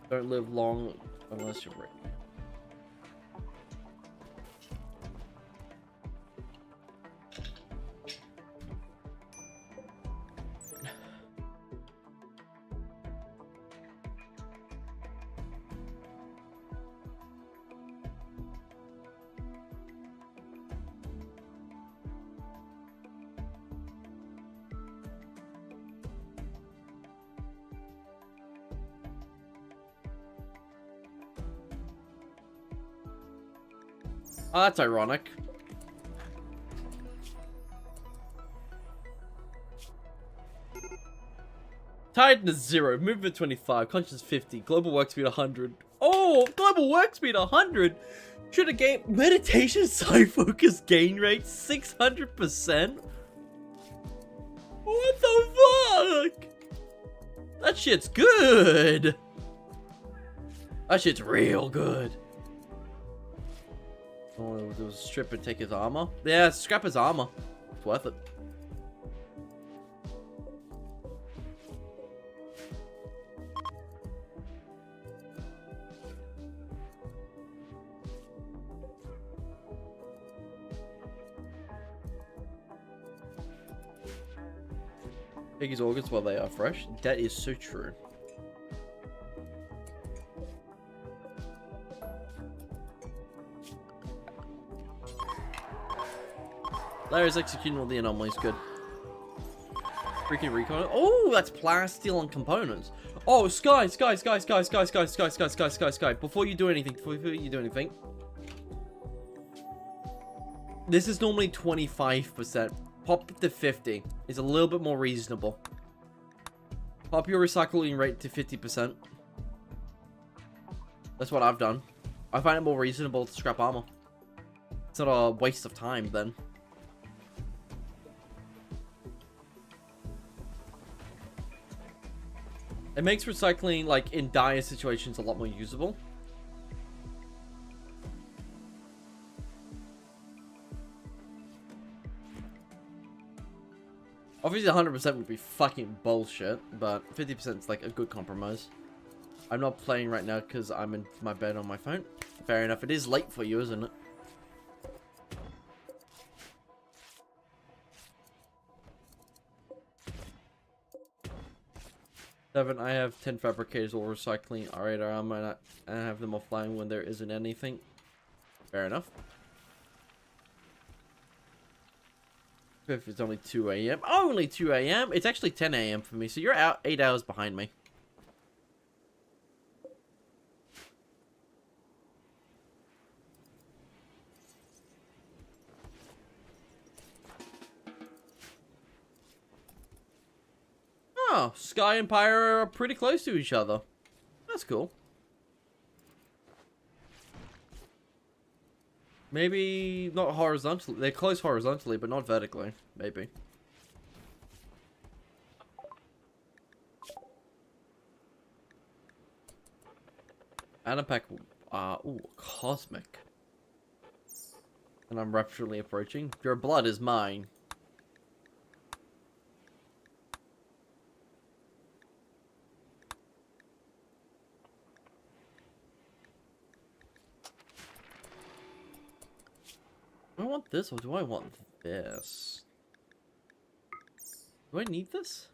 [SPEAKER 1] Don't live long unless you're rich. Oh, that's ironic. Titan is 0, movement 25, conscience 50, global work speed 100. Oh, global work speed 100? Should a game meditation side focus gain rate 600%? What the fuck? That shit's good. That shit's real good. Oh, there was a strip and take his armor. Yeah, scrap his armor. It's worth it. Take his organs while they are fresh. That is so true. Larry's executing all the anomalies, good. Freaking recon. Oh, that's plasteel and components. Oh, Sky. Before you do anything, this is normally 25%. Pop it to 50. It's a little bit more reasonable. Pop your recycling rate to 50%. That's what I've done. I find it more reasonable to scrap armor. It's not a waste of time then. It makes recycling, like, in dire situations a lot more usable. Obviously, 100% would be fucking bullshit, but 50% is, like, a good compromise. I'm not playing right now because I'm in my bed on my phone. Fair enough. It is late for you, isn't it? Seven, I have 10 fabricators all recycling radar armor, and I have them offline when there isn't anything. Fair enough. If it's only 2 a.m. Only 2 a.m.? It's actually 10 a.m. for me, so you're out 8 hours behind me. Oh, Sky and Pyre are pretty close to each other. That's cool. Maybe not horizontally. They're close horizontally, but not vertically. Maybe. Anapac. Ooh, cosmic. And I'm rapidly approaching. Your blood is mine. Do I want this or do I want this? Do I need this?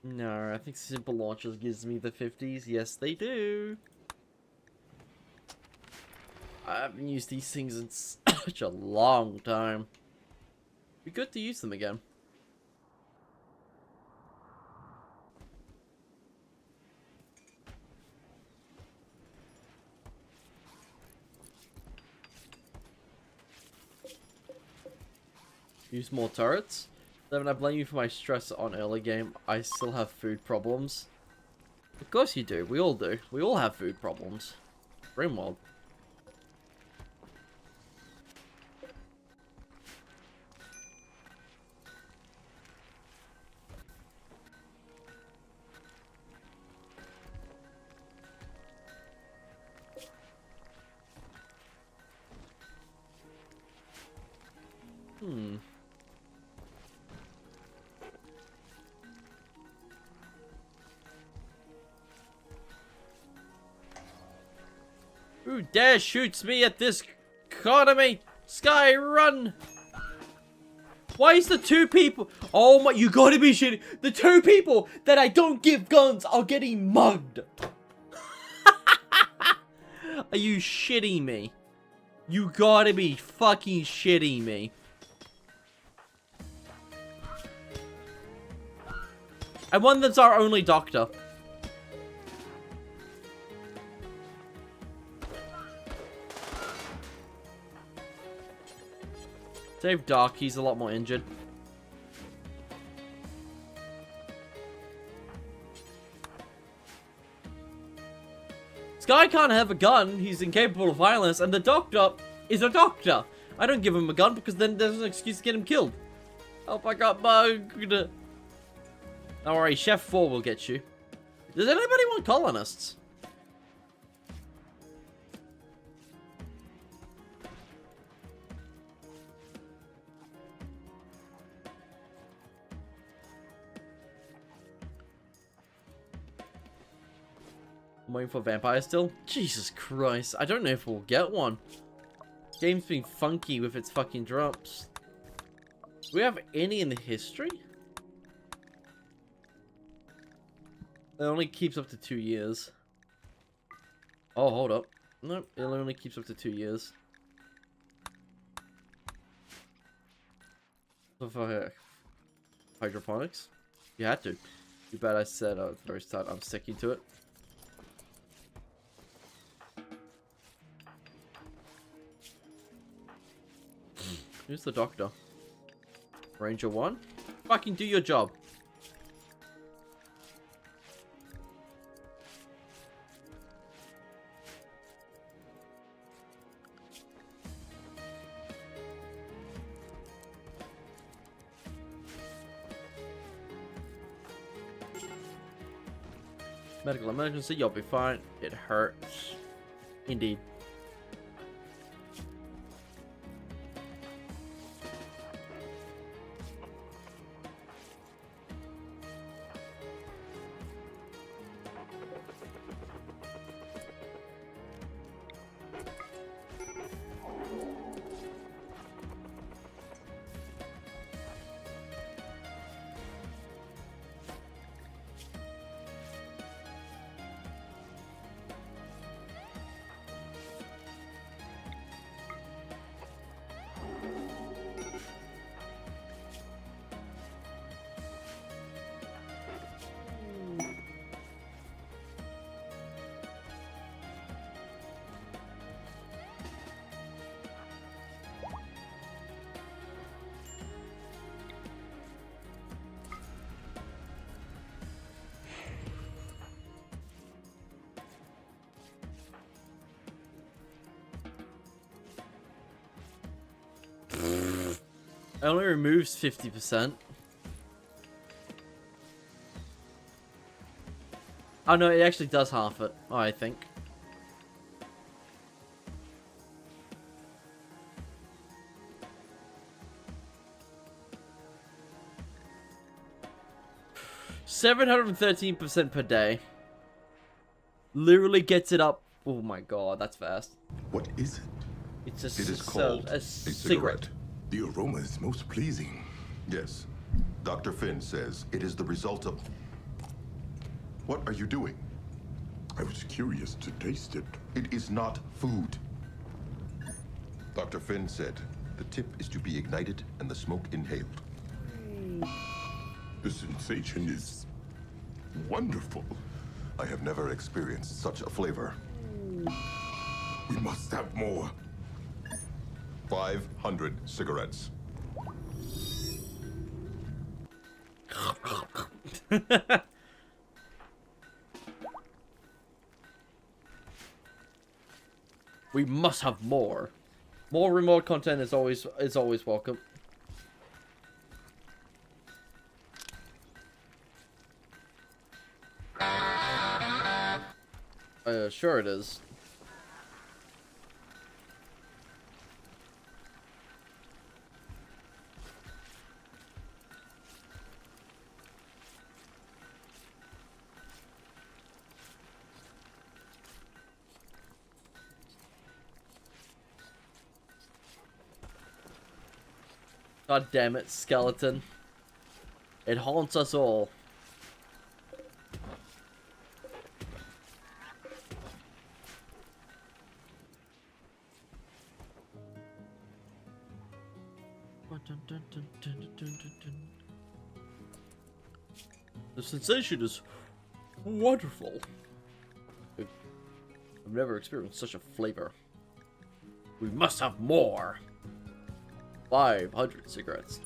[SPEAKER 1] No, I think simple launches gives me the 50s. Yes, they do. I haven't used these things in such a long time. Be good to use them again. Use more turrets? Devin, I blame you for my stress on early game. I still have food problems. Of course you do. We all do. We all have food problems. Grimwald. Who dare shoots me at this economy? Sky, run! Why is the two people... Oh my... You gotta be shitting. The two people that I don't give guns are getting mugged. Are you shitting me? You gotta be fucking shitting me. And one that's our only doctor. Save Doc, he's a lot more injured. Sky can't have a gun, he's incapable of violence, and the doctor is a doctor. I don't give him a gun because then there's an excuse to get him killed. Oh, I got bugged. Don't worry, Chef 4 will get you. Does anybody want colonists? I'm waiting for vampires still? Jesus Christ, I don't know if we'll get one. This game's been funky with its fucking drops. Do we have any in the history? It only keeps up to 2 years. Oh, hold up. Nope, it only keeps up to 2 years. So for hydroponics? You had to. Too bad I said at the very start I'm sticking to it. Who's the doctor? Ranger 1? Fucking do your job. Medical emergency, you'll be fine. It hurts. Indeed. It only removes 50%. Oh no, it actually does half it, I think. $713% per day. Literally gets it up. Oh my god, that's fast.
[SPEAKER 2] What is it?
[SPEAKER 1] It's a,
[SPEAKER 2] It is called
[SPEAKER 1] a cigarette.
[SPEAKER 2] The aroma is most pleasing. Yes. Dr. Finn says it is the result of... What are you doing? I was curious to taste it. It is not food. Dr. Finn said the tip is to be ignited and the smoke inhaled. The sensation is wonderful. I have never experienced such a flavor. We must have more. 500 cigarettes.
[SPEAKER 1] We must have more. More remote content is always welcome. Sure it is. God damn it, skeleton. It haunts us all. The sensation is wonderful. I've never experienced such a flavor. We must have more. 500 cigarettes.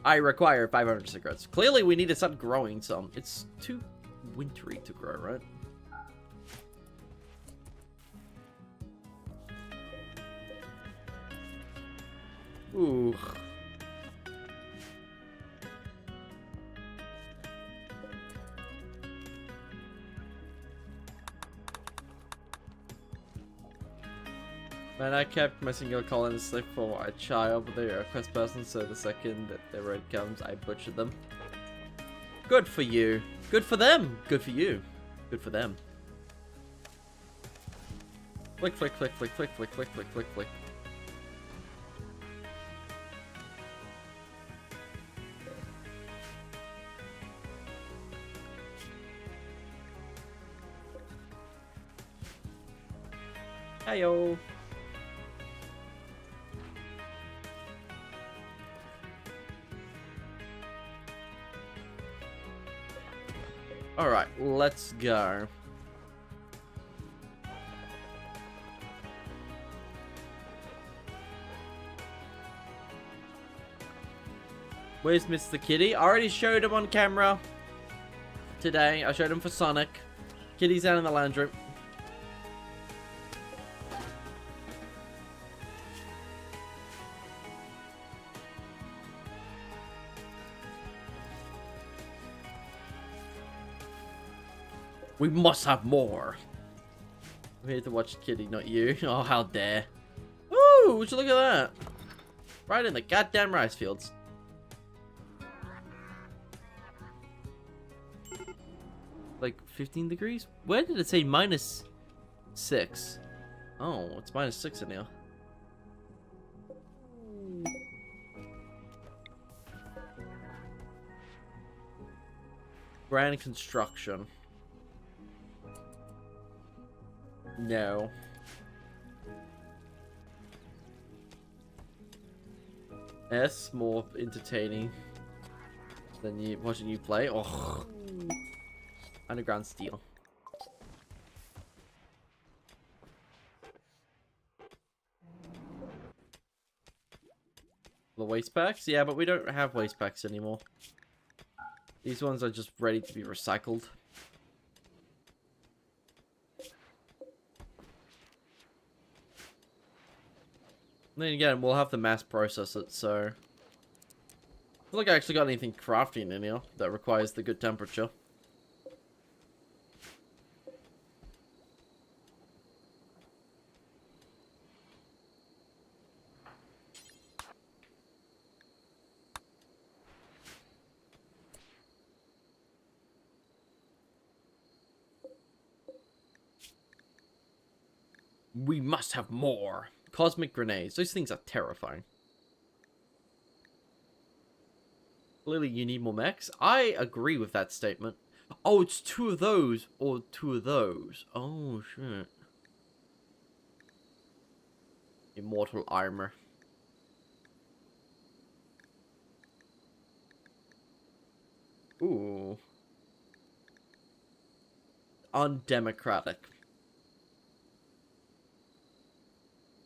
[SPEAKER 1] I require 500 cigarettes. Clearly, we need to start growing some. It's too wintry to grow, right? Ooh. Man, I kept my single colon slip for a child, but they are a quest person, so the second that the raid comes, I butcher them. Good for you. Good for them. Good for you. Good for them. Flick, flick, flick, flick, flick, flick, flick, flick, flick, flick. Heyo. Alright, let's go. Where's Mr. Kitty? I already showed him on camera today. I showed him for Sonic. Kitty's down in the lounge room. We must have more. I'm here to watch Kitty, not you. Oh, how dare. Ooh, would you look at that? Right in the goddamn rice fields. Like 15 degrees? Where did it say -6? Oh, it's -6 in here. Grand construction. No. S, more entertaining than you watching you play. Oh, underground steel. The waste packs? Yeah, but we don't have waste packs anymore. These ones are just ready to be recycled. Then again, we'll have to mass process it, so... I feel like I actually got anything crafting in here that requires the good temperature. We must have more. Cosmic grenades. Those things are terrifying. Clearly you need more mechs. I agree with that statement. Oh, it's 2 of those or 2 of those. Oh, shit. Immortal armor. Ooh. Undemocratic.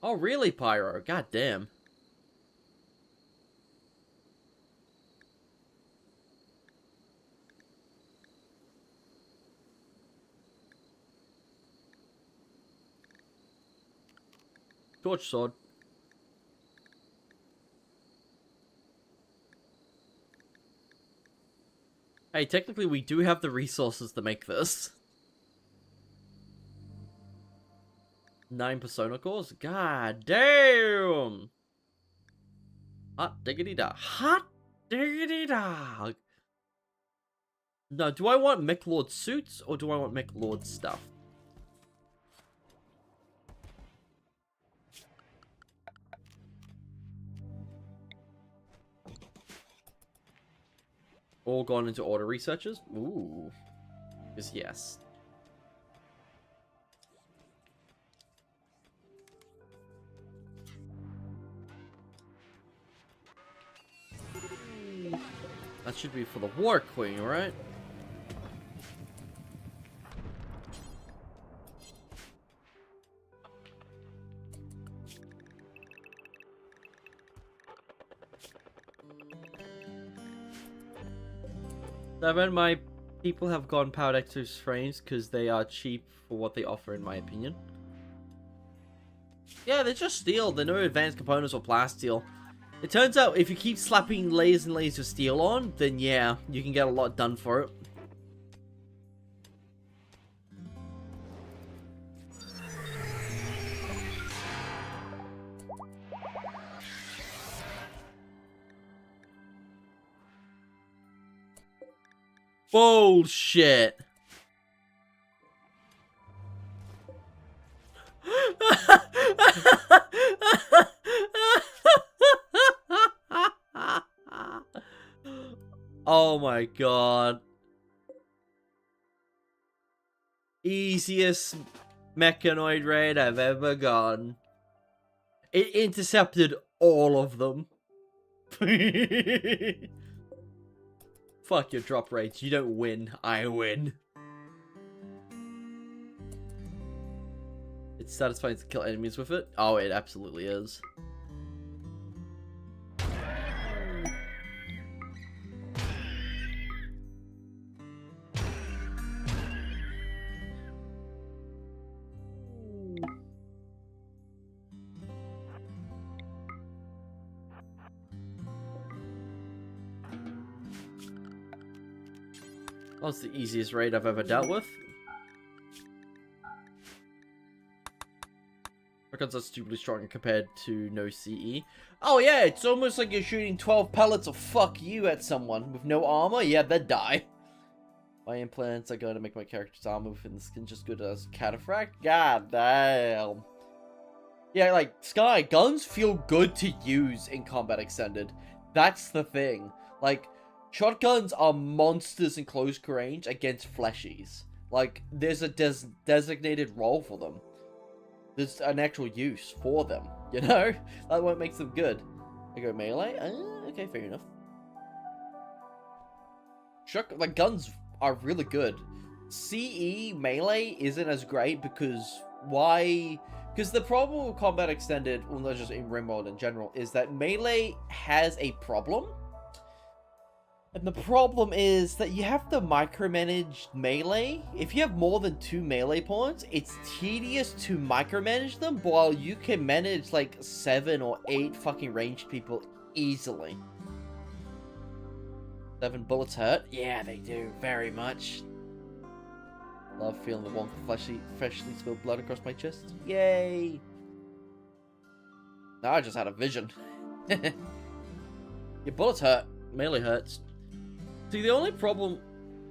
[SPEAKER 1] Oh, really, Pyro? God damn. Torch sword. Hey, technically we do have the resources to make this. 9 persona cores? God damn! Hot diggity dog. Hot diggity dog! No, do I want MechLord suits or do I want MechLord stuff? All gone into auto researches? Ooh. Because yes. That should be for the War Queen, right? I bet my people have gone powered Exos frames because they are cheap for what they offer, in my opinion. Yeah, they're just steel. They're no advanced components or plasteel. It turns out if you keep slapping layers and layers of steel on, then yeah, you can get a lot done for it. Bullshit. Oh my god. Easiest mechanoid raid I've ever gone. It intercepted all of them. Fuck your drop rates. You don't win. I win. It's satisfying to kill enemies with it. Oh, it absolutely is. That's the easiest raid I've ever dealt with. Because that's stupidly strong compared to no CE. Oh yeah, it's almost like you're shooting 12 pellets of fuck you at someone with no armor. Yeah, they'd die. My implants are going to make my character's armor within the skin just good as cataphract. God damn. Yeah, like, Sky, guns feel good to use in Combat Extended. That's the thing. Like, shotguns are monsters in close range against fleshies. Like, there's a designated role for them. There's an actual use for them, you know? That's what makes them good. I go melee? Okay, fair enough. Like, guns are really good. CE melee isn't as great because why? Because the problem with Combat Extended, well, not just in RimWorld in general, is that melee has a problem. And the problem is that you have to micromanage melee. If you have more than 2 melee pawns, it's tedious to micromanage them, while you can manage like 7 or 8 fucking ranged people easily. 7 bullets hurt? Yeah, they do, very much. Love feeling the warm, freshly spilled blood across my chest. Yay! Now I just had a vision. Your bullets hurt. Melee hurts. See, the only problem...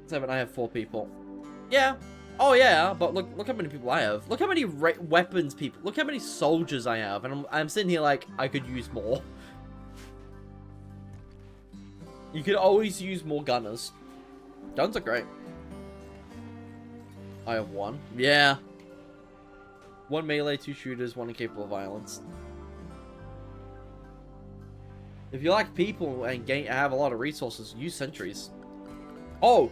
[SPEAKER 1] 7, I have 4 people. Yeah. Oh, yeah, but look how many people I have. Look how many weapons people... Look how many soldiers I have. And I'm sitting here like, I could use more. You could always use more gunners. Guns are great. I have 1. Yeah. 1 melee, 2 shooters, 1 incapable of violence. If you like people and have a lot of resources, use sentries. Oh,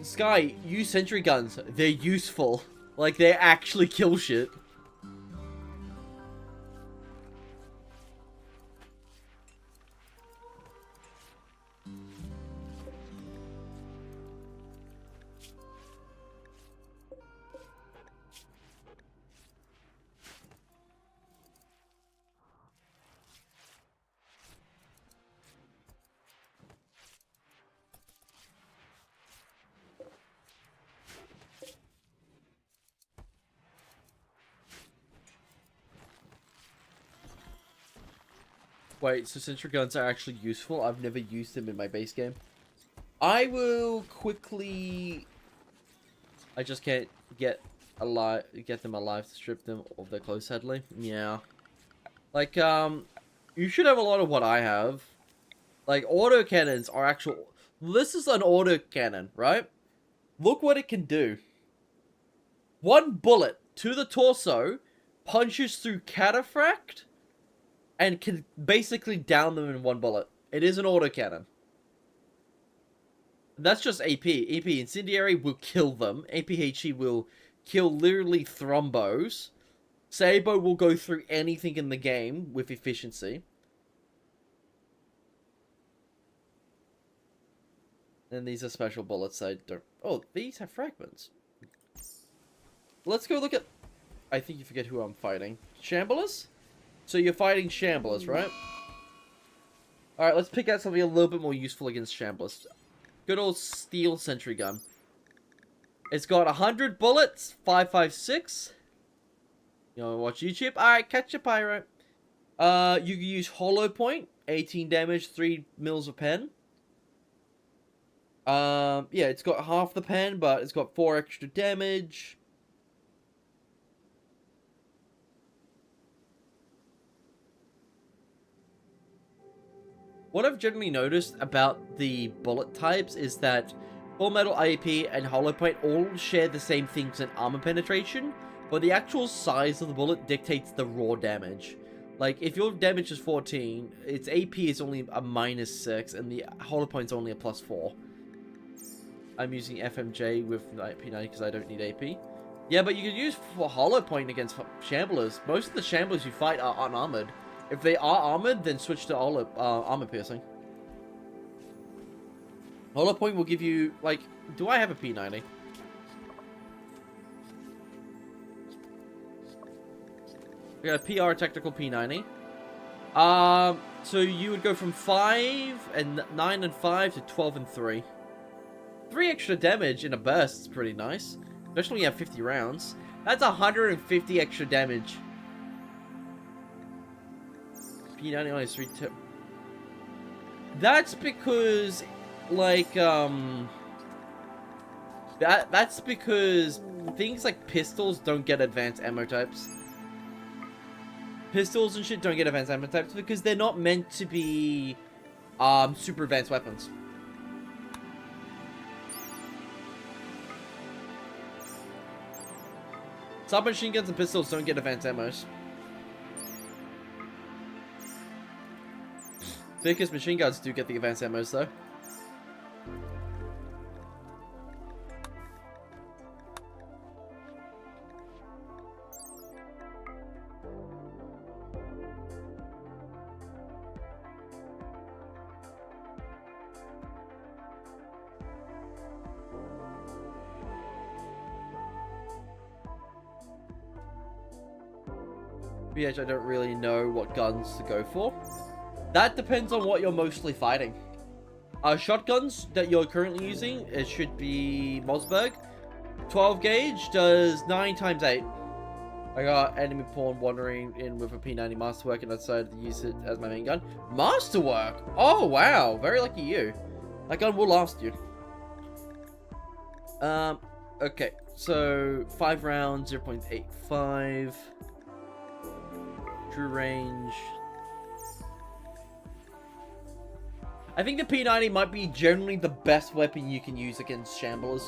[SPEAKER 1] Sky, use sentry guns. They're useful. Like, they actually kill shit. Wait, so sentry guns are actually useful? I've never used them in my base game. I will quickly... I just can't get them alive to strip them of their clothes, sadly. Yeah. Like, you should have a lot of what I have. Like, autocannons are actual... This is an autocannon, right? Look what it can do. 1 bullet to the torso punches through cataphract and can basically down them in 1 bullet. It is an autocannon. That's just AP. AP Incendiary will kill them. APHE will kill literally Thrombos. Sabo will go through anything in the game with efficiency. And these are special bullets. I don't... Oh, these have fragments. Let's go look at... I think you forget who I'm fighting. Shamblers? So you're fighting Shamblers, right? Alright, let's pick out something a little bit more useful against Shamblers. Good old steel sentry gun. It's got 100 bullets, 5.56. You wanna watch YouTube? Alright, catch a pyro. You can use hollow point, 18 damage, 3 mils of pen. Yeah, it's got half the pen, but it's got 4 extra damage. What I've generally noticed about the bullet types is that Full Metal IAP and Hollow Point all share the same things in armor penetration, but the actual size of the bullet dictates the raw damage. Like, if your damage is 14, its AP is only a -6, and the Hollow Point's only a +4. I'm using FMJ with P90 because I don't need AP. Yeah, but you can use for Hollow Point against Shamblers. Most of the Shamblers you fight are unarmored. If they are armored, then switch to armor piercing. Hollow Point will give you, like... Do I have a P90? We got a PR Technical P90. So you would go from 5 and 9 and 5 to 12 and 3. 3 extra damage in a burst is pretty nice. Especially when you have 50 rounds. That's 150 extra damage. P90 only has 3 tip. That's because, like, that's because things like pistols don't get advanced ammo types. Pistols and shit don't get advanced ammo types because they're not meant to be, super advanced weapons. Submachine guns and pistols don't get advanced ammos. Because machine guns do get the advanced ammos, though. PH, I don't really know what guns to go for. That depends on what you're mostly fighting. Shotguns that you're currently using, it should be Mossberg. 12 gauge does 9 times 8. I got enemy pawn wandering in with a P90 Masterwork and I decided to use it as my main gun. Masterwork? Oh, wow. Very lucky you. That gun will last you. Okay. So, 5 rounds, 0.85. True range. I think the P90 might be generally the best weapon you can use against Shamblers.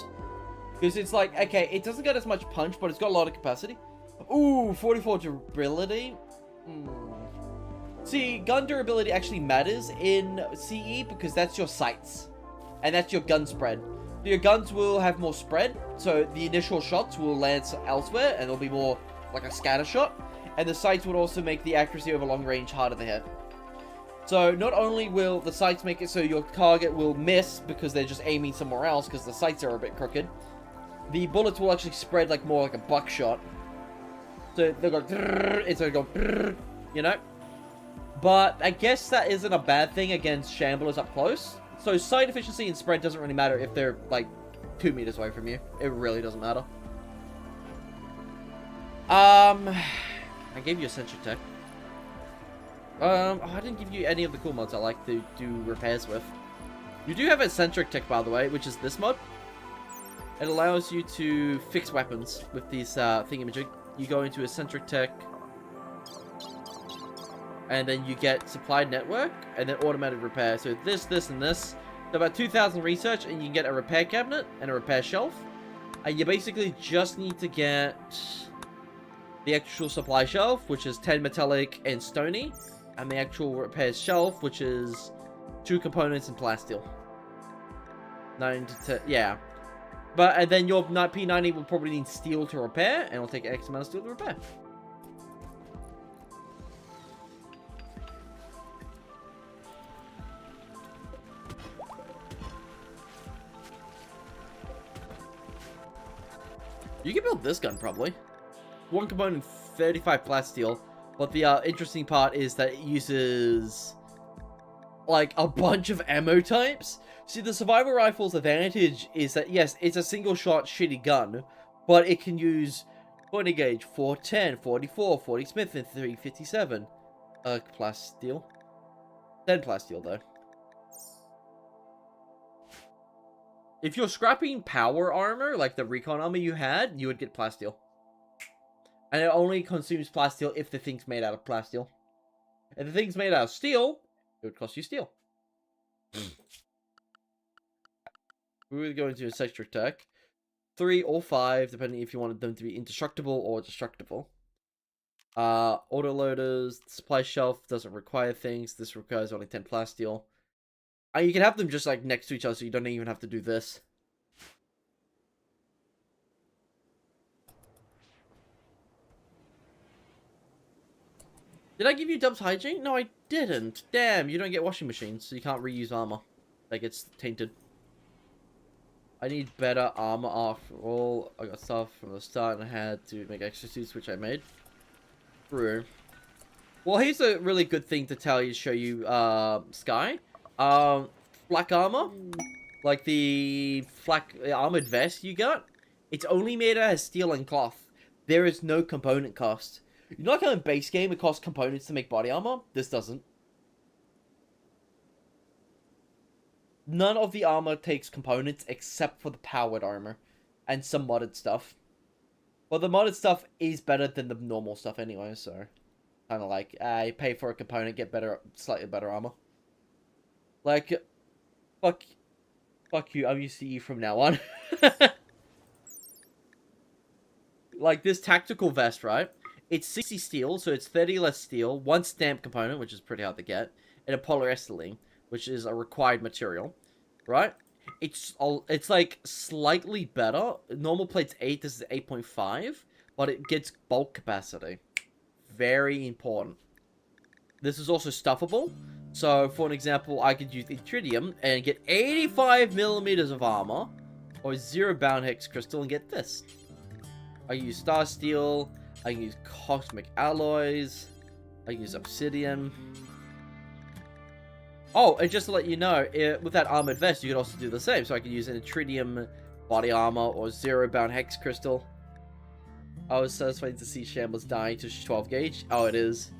[SPEAKER 1] Because it's like, okay, it doesn't get as much punch, but it's got a lot of capacity. Ooh, 44 durability. See, gun durability actually matters in CE because that's your sights. And that's your gun spread. Your guns will have more spread, so the initial shots will land elsewhere, and it'll be more like a scatter shot. And the sights would also make the accuracy over long range harder to hit. So not only will the sights make it so your target will miss because they're just aiming somewhere else because the sights are a bit crooked, the bullets will actually spread like more like a buckshot. So they'll go instead of go, you know? But I guess that isn't a bad thing against Shamblers up close. So sight efficiency and spread doesn't really matter if they're like 2 meters away from you. It really doesn't matter. I gave you a sentry tech. I didn't give you any of the cool mods I like to do repairs with. You do have a eccentric tech, by the way, which is this mod. It allows you to fix weapons with these thingamajig. You go into eccentric tech, and then you get supplied network, and then automatic repair. So this, and this. So about 2,000 research, and you can get a repair cabinet and a repair shelf. And you basically just need to get the actual supply shelf, which is 10 metallic and stony, and the actual repair shelf, which is 2 components and plasteel. 9 to 10, yeah. But, and then your P90 will probably need steel to repair, and it'll take X amount of steel to repair. You can build this gun, probably. 1 component, 35 plasteel. But the interesting part is that it uses like a bunch of ammo types. See, the survival rifle's advantage is that, yes, it's a single shot shitty gun, but it can use 20 gauge, 410, 44, 40 Smith, and 357. Plasteel. 10 plasteel, though. If you're scrapping power armor, like the recon armor you had, you would get plasteel. And it only consumes plasteel if the thing's made out of plasteel. If the thing's made out of steel, it would cost you steel. We would go into a sector tech. 3 or 5, depending if you wanted them to be indestructible or destructible. Autoloaders, supply shelf doesn't require things. This requires only 10 plasteel. You can have them just like next to each other, so you don't even have to do this. Did I give you Dub's hygiene? No, I didn't. Damn, you don't get washing machines, so you can't reuse armor. Like, it's tainted. I need better armor after all. I got stuff from the start and I had to make extra suits, which I made. True. Well, here's a really good thing to tell you, show you, Sky. Flak armor. Like the flak armored vest you got. It's only made out of steel and cloth. There is no component cost. You know, like how in base game it costs components to make body armor? This doesn't. None of the armor takes components except for the powered armor. And some modded stuff. Well, the modded stuff is better than the normal stuff anyway, so... Kind of like, you pay for a component, get better, slightly better armor. Like, fuck you, I'm used to you from now on. Like, this tactical vest, right? It's 60 steel, so it's 30 less steel, 1 stamp component, which is pretty hard to get, and a polyester, which is a required material, right? It's like slightly better. Normal plate's 8, this is 8.5, but it gets bulk capacity. Very important. This is also stuffable. So, for an example, I could use Yttrium and get 85 millimeters of armor, or 0 bound hex crystal and get this. I use Star Steel. I can use cosmic alloys. I can use obsidian. Oh, and just to let you know, with that armored vest, you can also do the same. So I can use an Tritium body armor or zero-bound hex crystal. I was satisfied to see Shambles dying to 12 gauge. Oh, it is.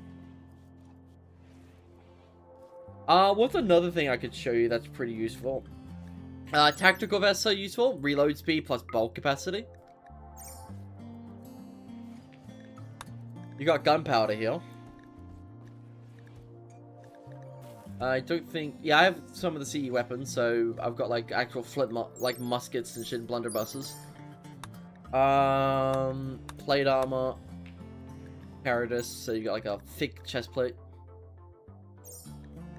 [SPEAKER 1] What's another thing I could show you that's pretty useful? Tactical vests are useful. Reload speed plus bulk capacity. You got gunpowder here. I don't think... Yeah, I have some of the CE weapons, so I've got, like, actual flint, like, muskets and shit and blunderbusses. Plate armor. Paradis, so you got, like, a thick chest plate.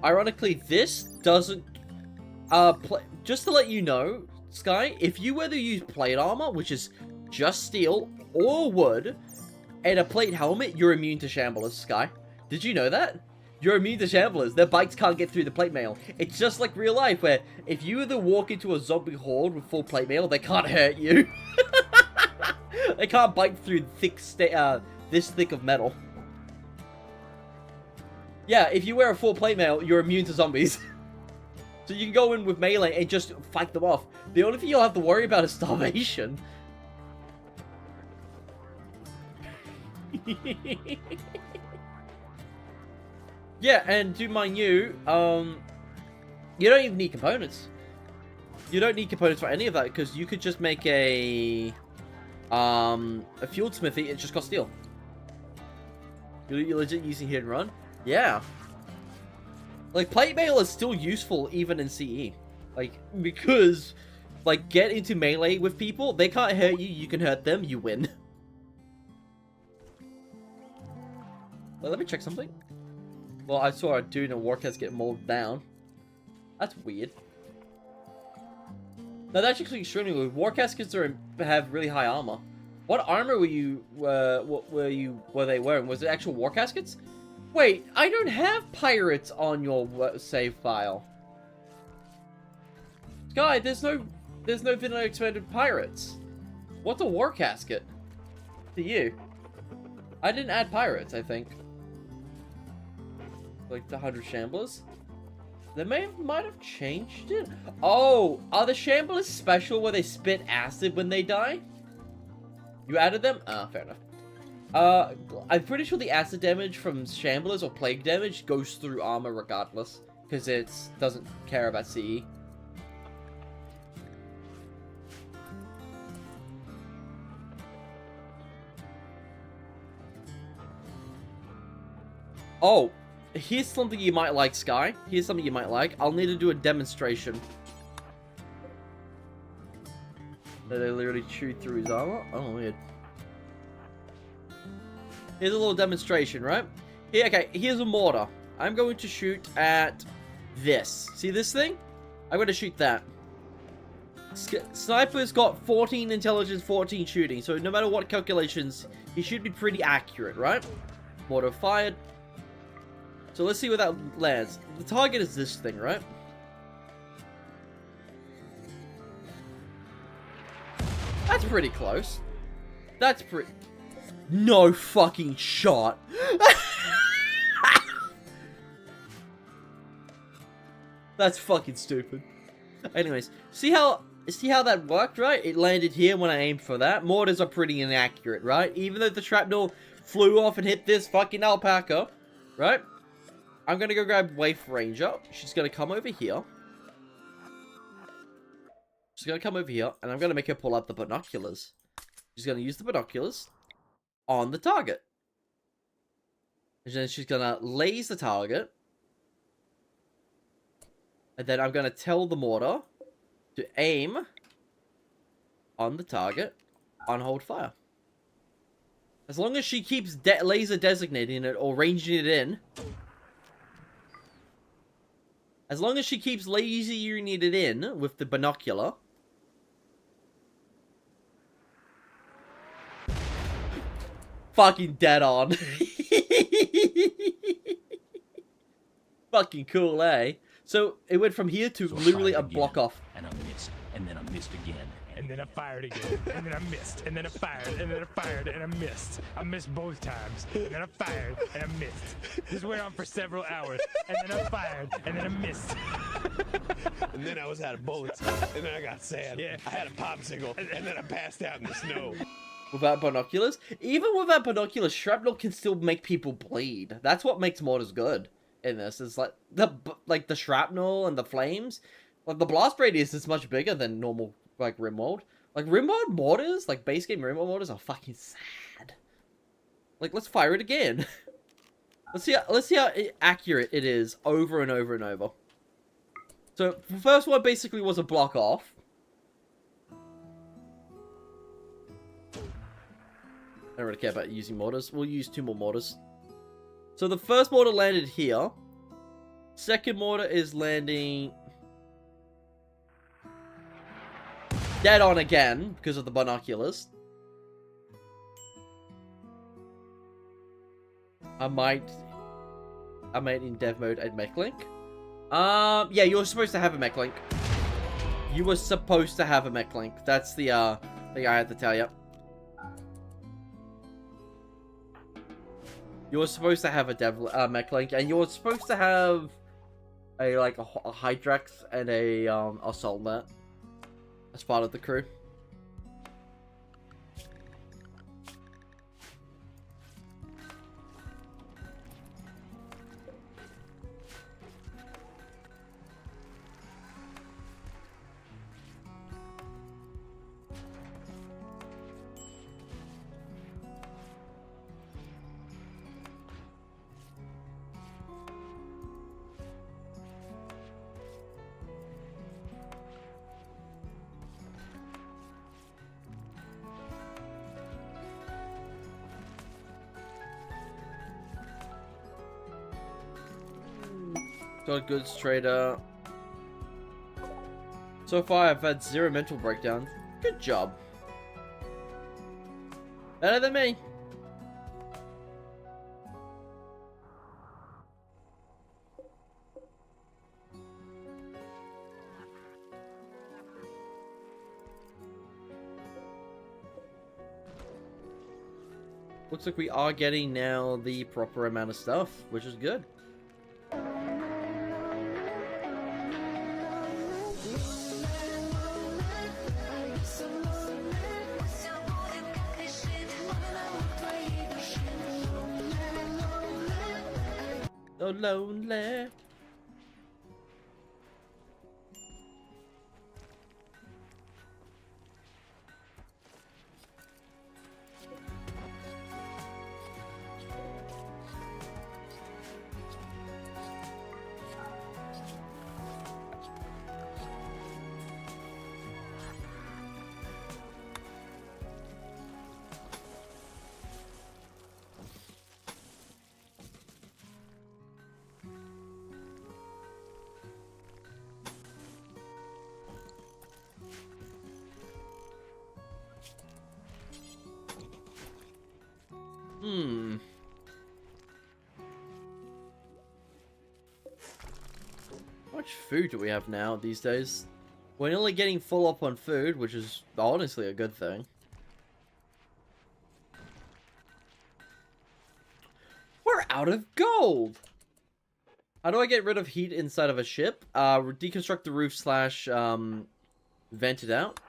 [SPEAKER 1] Ironically, this doesn't... just to let you know, Sky, if you were to use plate armor, which is just steel or wood, and a plate helmet, you're immune to Shamblers, Sky. Did you know that? You're immune to Shamblers. Their bikes can't get through the plate mail. It's just like real life, where if you were to walk into a zombie horde with full plate mail, they can't hurt you. They can't bite through thick, this thick of metal. Yeah, if you wear a full plate mail, you're immune to zombies. So you can go in with melee and just fight them off. The only thing you'll have to worry about is starvation. Yeah, and to mind you, you don't even need components. You don't need components for any of that, because you could just make a field smithy. It just costs steel. You're legit using hit and run. Yeah. Like, plate mail is still useful even in CE. Like, because, like, get into melee with people, they can't hurt you, you can hurt them, you win. Well, let me check something. Well, I saw a dude in a Warcast get mauled down. That's weird. No, that's actually extremely weird. Warcaskets have really high armor. What armor were they wearing? Was it actual Warcaskets? Wait, I don't have pirates on your save file. Sky, there's no Vanilla Expanded pirates. What's a Warcasket to you? I didn't add pirates, I think. Like the 100 Shamblers. They might have changed it. Oh, are the Shamblers special where they spit acid when they die? You added them? Ah, fair enough. I'm pretty sure the acid damage from Shamblers or plague damage goes through armor regardless, because it doesn't care about CE. Oh, here's something you might like, Sky. Here's something you might like. I'll need to do a demonstration. They literally chewed through his armor? Oh, weird. Here's a little demonstration, right? Here, okay, here's a mortar. I'm going to shoot at this. See this thing? I'm going to shoot that. Sniper's got 14 intelligence, 14 shooting. So no matter what calculations, he should be pretty accurate, right? Mortar fired. So let's see where that lands. The target is this thing, right? That's pretty close. That's pretty... No fucking shot. That's fucking stupid. Anyways, see how that worked, right? It landed here when I aimed for that. Mortars are pretty inaccurate, right? Even though the shrapnel flew off and hit this fucking alpaca, right? I'm gonna go grab Waif Ranger. She's gonna come over here. She's gonna come over here, and I'm gonna make her pull out the binoculars. She's gonna use the binoculars on the target. And then she's gonna laze the target. And then I'm gonna tell the mortar to aim on the target on hold fire. As long as she keeps laser designating it or ranging it in. As long as she keeps lasering it in with the binocular. Fucking dead on. Fucking cool, eh? So it went from here to literally a block off.
[SPEAKER 3] And I missed, and then I missed again, and then I fired again, and then I missed, and then I fired, and then I fired, and I missed. I missed both times, and then I fired, and I missed. This went on for several hours, and then I fired, and then I missed.
[SPEAKER 4] And then I was out of bullets, and then I got sad.
[SPEAKER 3] Yeah.
[SPEAKER 4] I had a popsicle, and then I passed out in the snow.
[SPEAKER 1] Without binoculars? Even without binoculars, shrapnel can still make people bleed. That's what makes mortars good in this. Is like the shrapnel and the flames. Like the blast radius is much bigger than normal like Rimworld. Like Rimworld mortars, like base game Rimworld mortars are fucking sad. Like let's fire it again. let's see how accurate it is over and over and over. So the first one basically was a block off. I don't really care about using mortars. We'll use 2 more mortars. So the first mortar landed here. Second mortar is landing dead on again because of the binoculars. I might in dev mode add mech link. Yeah, you were supposed to have a mech link. You were supposed to have a mech link. That's the thing I had to tell you. You were supposed to have a mech link, and you were supposed to have a Hydrax and a Assault Net as part of the crew. Got goods trader. So far, I've had 0 mental breakdowns. Good job. Better than me. Looks like we are getting now the proper amount of stuff, which is good. So lonely. How much food do we have now these days? We're nearly getting full up on food, which is honestly a good thing. We're out of gold! How do I get rid of heat inside of a ship? Deconstruct the roof slash vent it out.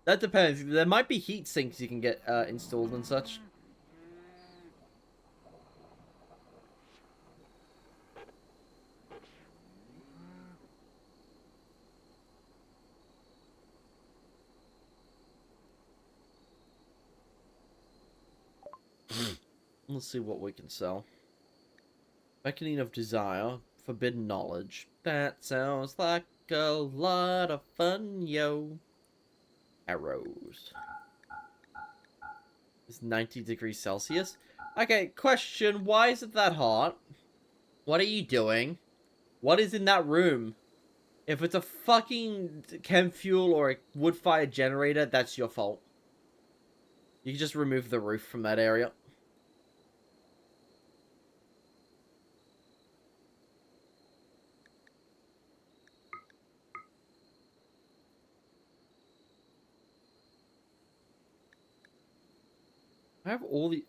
[SPEAKER 1] That depends. There might be heat sinks you can get installed and such. Let's see what we can sell. Beckoning of Desire. Forbidden Knowledge. That sounds like a lot of fun, yo. Arrows. It's 90 degrees Celsius. Okay, question. Why is it that hot? What are you doing? What is in that room? If it's a fucking chem fuel or a wood fire generator, that's your fault. You can just remove the roof from that area. I have all the...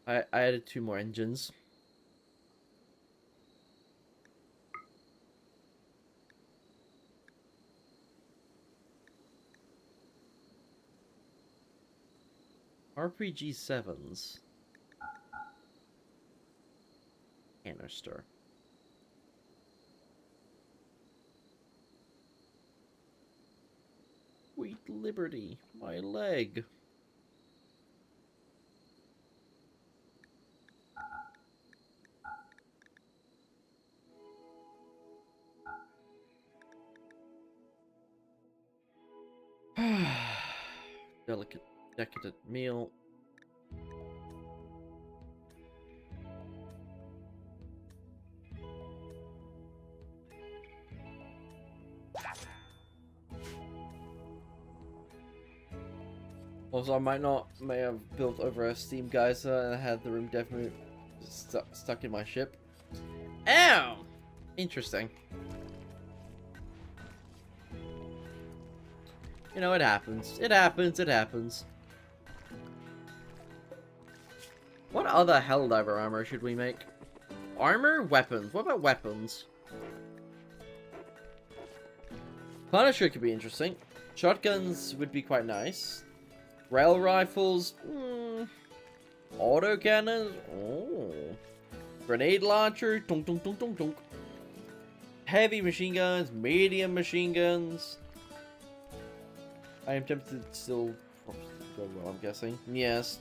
[SPEAKER 1] I added 2 more engines. RPG 7s. Canister. Sweet Liberty, my leg. Delicate, decadent meal. Also, I may have built over a steam geyser and I had the room definitely stuck in my ship. Ow! Interesting. You know, it happens. It happens. It happens. What other Helldiver armor should we make? Armor? Weapons. What about weapons? Punisher could be interesting. Shotguns would be quite nice. Rail rifles? Autocannons? Oh. Grenade launcher? Tunk, tunk, tunk, tunk, tunk. Heavy machine guns? Medium machine guns? I am tempted to still go well, I'm guessing. Yes.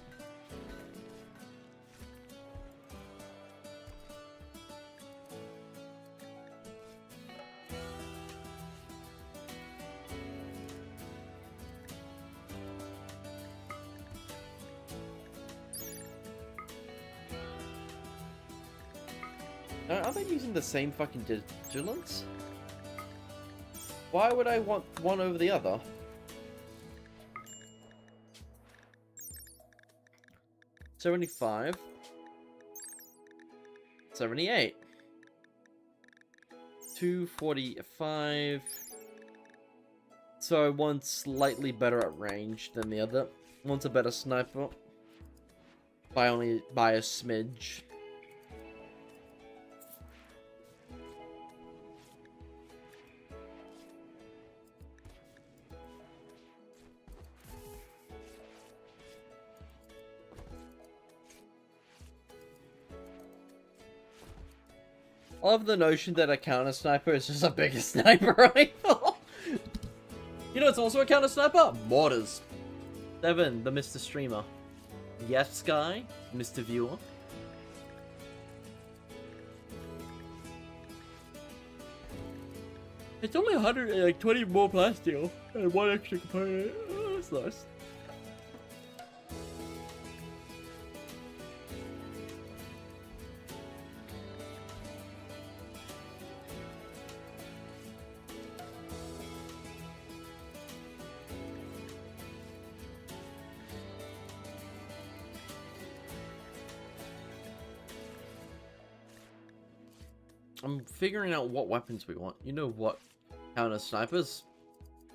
[SPEAKER 1] Are they using the same fucking vigilance? Why would I want one over the other? $75. $78. $245. So one's slightly better at range than the other. One's a better sniper. By a smidge. I love the notion that a counter sniper is just a bigger sniper rifle. You know, it's also a counter sniper. Mortars. Devin, the Mr. Streamer. Yes, Sky, Mr. Viewer. It's only 120 more plasteel and 1 extra component. Oh, that's nice. I'm figuring out what weapons we want. You know what? Counter snipers?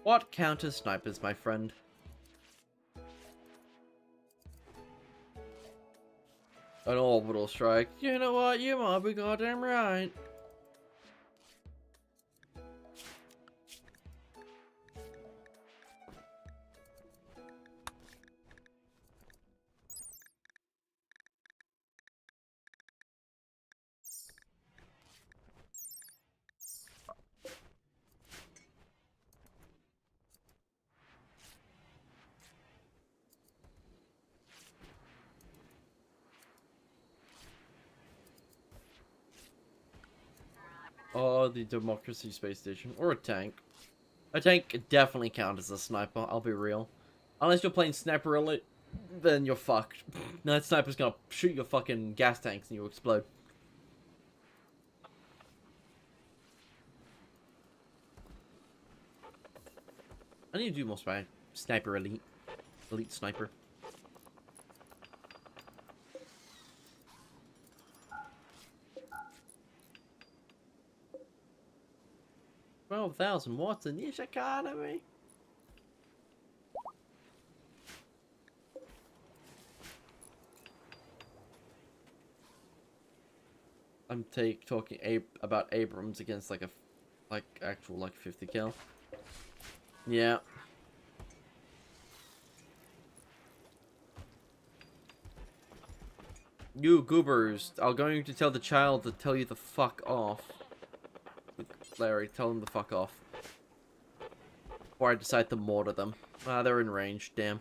[SPEAKER 1] What counter snipers, my friend? An orbital strike. You know what? You might be goddamn right. Oh, the Democracy Space Station. Or a tank. A tank definitely counts as a sniper, I'll be real. Unless you're playing Sniper Elite, then you're fucked. That sniper's gonna shoot your fucking gas tanks and you explode. I need to do more Sniper Elite. Elite Sniper. $12,000 watts in this economy. I'm talking about Abrams against like a actual like 50 cal. Yeah. You goobers are going to tell the child to tell you the fuck off. Larry, tell them to fuck off. Before I decide to mortar them. Ah, they're in range, damn.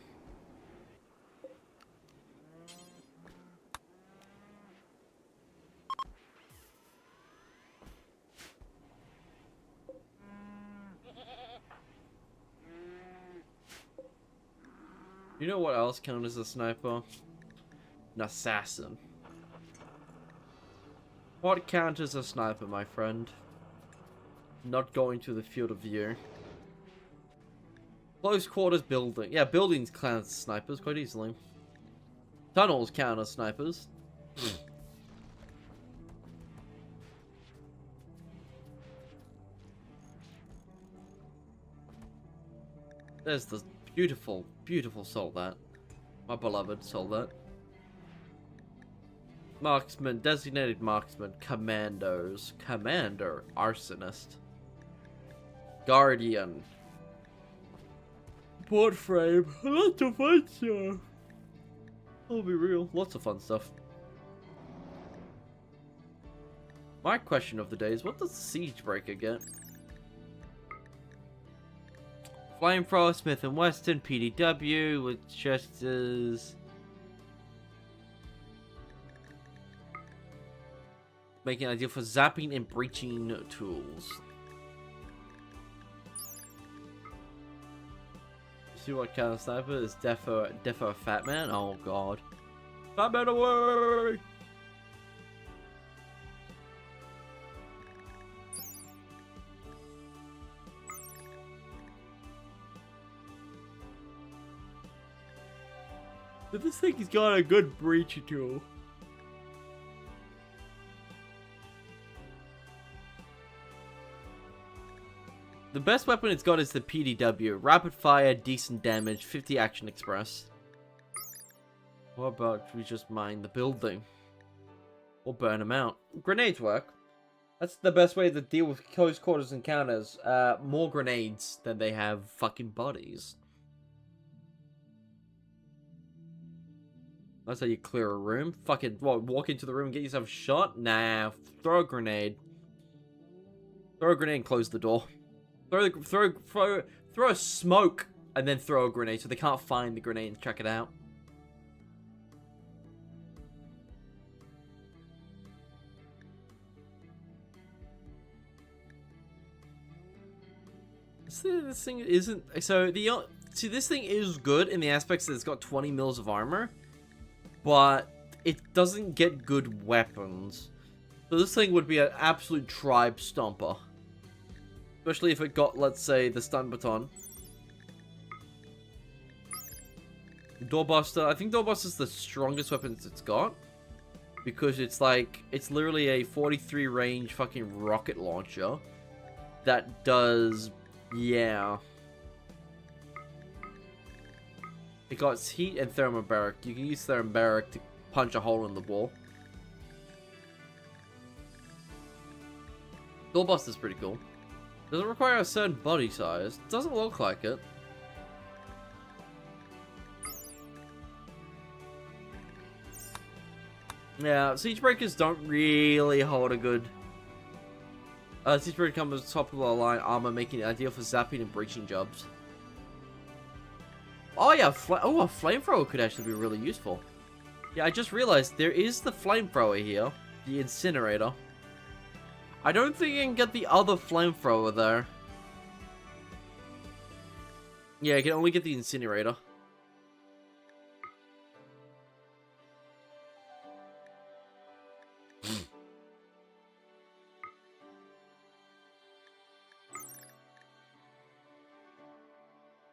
[SPEAKER 1] You know what else counts as a sniper? An assassin. What counts as a sniper, my friend? Not going to the field of view. Close quarters building. Yeah, buildings count as snipers quite easily. Tunnels count as snipers. There's the beautiful, beautiful soldat. My beloved soldat. Marksman, designated marksman, commandos, commander, arsonist, guardian, port frame, lots of fun stuff. I'll be real, lots of fun stuff. My question of the day is, what does Siege Breaker get? Flamethrower, Smith & Wesson, PDW, with just is... making an ideal for zapping and breaching tools. See what kind of sniper is defo Fat Man? Oh god. Fat Man away! But this thing has got a good breaching tool. The best weapon it's got is the PDW. Rapid fire, decent damage, 50 action express. What about we just mine the building? Or burn them out? Grenades work. That's the best way to deal with close quarters encounters. More grenades than they have fucking bodies. That's how you clear a room. Fucking, what, walk into the room and get yourself shot? Nah, throw a grenade. Throw a grenade and close the door. Throw a smoke and then throw a grenade so they can't find the grenade and check it out. This thing isn't so this thing is good in the aspects that it's got 20 mils of armor, but it doesn't get good weapons. So this thing would be an absolute tribe stomper. Especially if it got, let's say, the stun baton. Doorbuster. I think Doorbuster's the strongest weapon it's got. Because it's like, it's literally a 43 range fucking rocket launcher. That does, yeah. It got heat and thermobaric. You can use thermobaric to punch a hole in the wall. Doorbuster's pretty cool. Does it require a certain body size? Doesn't look like it. Yeah, Siege Breakers don't really hold a good... Siege Breaker comes with top of the line armor, making it ideal for zapping and breaching jobs. Oh yeah, a flamethrower could actually be really useful. Yeah, I just realized there is the flamethrower here. The incinerator. I don't think you can get the other flamethrower there. Yeah, you can only get the incinerator.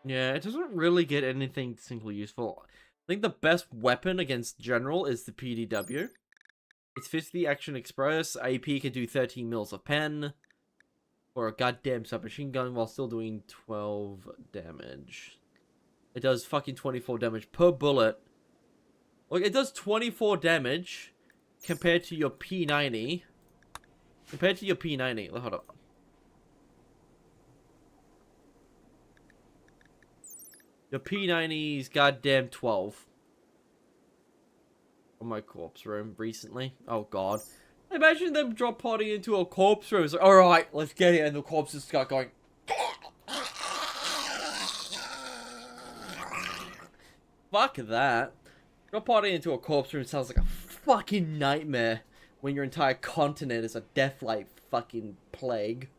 [SPEAKER 1] Yeah, it doesn't really get anything single useful. I think the best weapon against General is the PDW. It's 50 action express. AP can do 13 mils of pen. Or a goddamn submachine gun while still doing 12 damage. It does fucking 24 damage per bullet. Like, it does 24 damage compared to your P90. Compared to your P90. Hold up. Your P90's goddamn 12. On my corpse room recently. Oh god. Imagine them drop potting into a corpse room. It's like, alright, let's get it. And the corpses start going. Fuck that. Drop potting into a corpse room sounds like a fucking nightmare when your entire continent is a death-like fucking plague.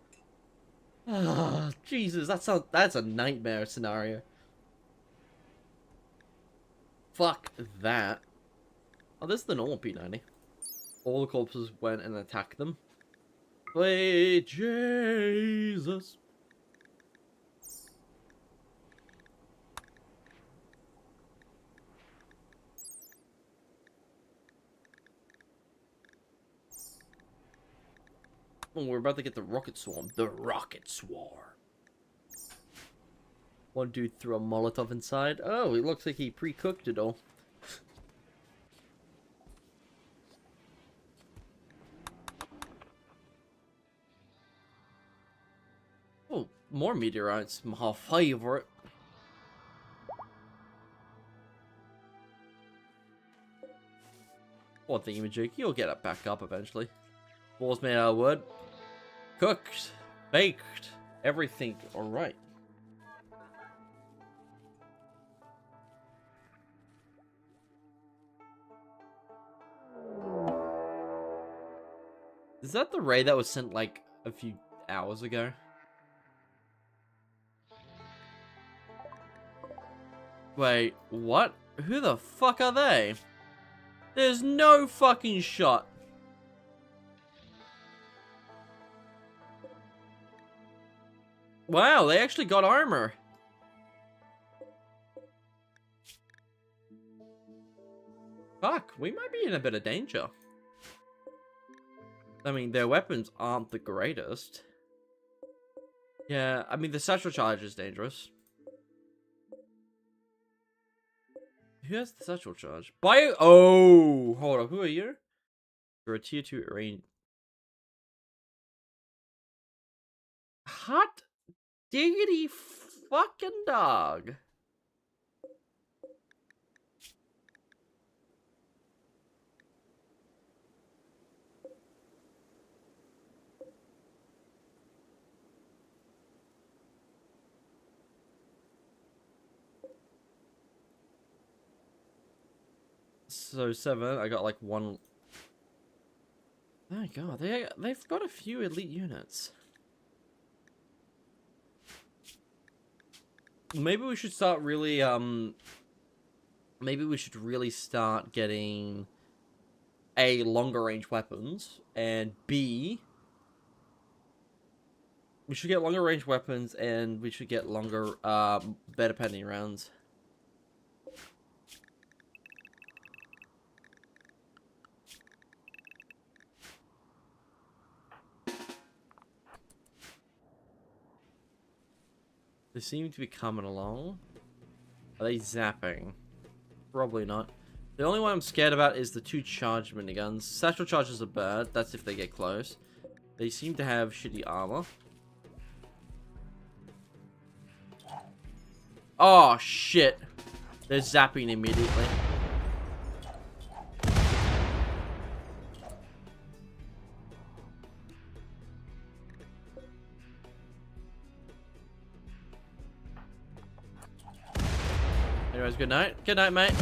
[SPEAKER 1] Ah, Jesus, that's a nightmare scenario. Fuck that. Oh, this is the normal P90. All the corpses went and attacked them. Wait, Jesus. Oh, we're about to get the rocket swarm. The rocket swarm. One dude threw a Molotov inside. Oh, it looks like he pre-cooked it all. Oh, more meteorites. My favorite. Poor thingamajig. You'll get it back up eventually. Walls made out of wood. Cooked. Baked. Everything alright. Is that the raid that was sent like a few hours ago? Wait, what? Who the fuck are they? There's no fucking shot. Wow, they actually got armor. Fuck, we might be in a bit of danger. I mean, their weapons aren't the greatest. Yeah, I mean, the satchel charge is dangerous. Who has the satchel charge? Bio. Oh, hold up. Who are you? You're a tier 2 range. Hot diggity fucking dog. So 7, I got like 1. Oh my god, they've got a few elite units. Maybe we should start really maybe we should really start getting A, longer range weapons, and B, we should get longer range weapons, and we should get longer better penny rounds. They seem to be coming along. Are they zapping? Probably not. The only one I'm scared about is the 2 charged miniguns. Satchel charges are bad. That's if they get close. They seem to have shitty armor. Oh, shit. They're zapping immediately. Anyways, good night. Good night, mate.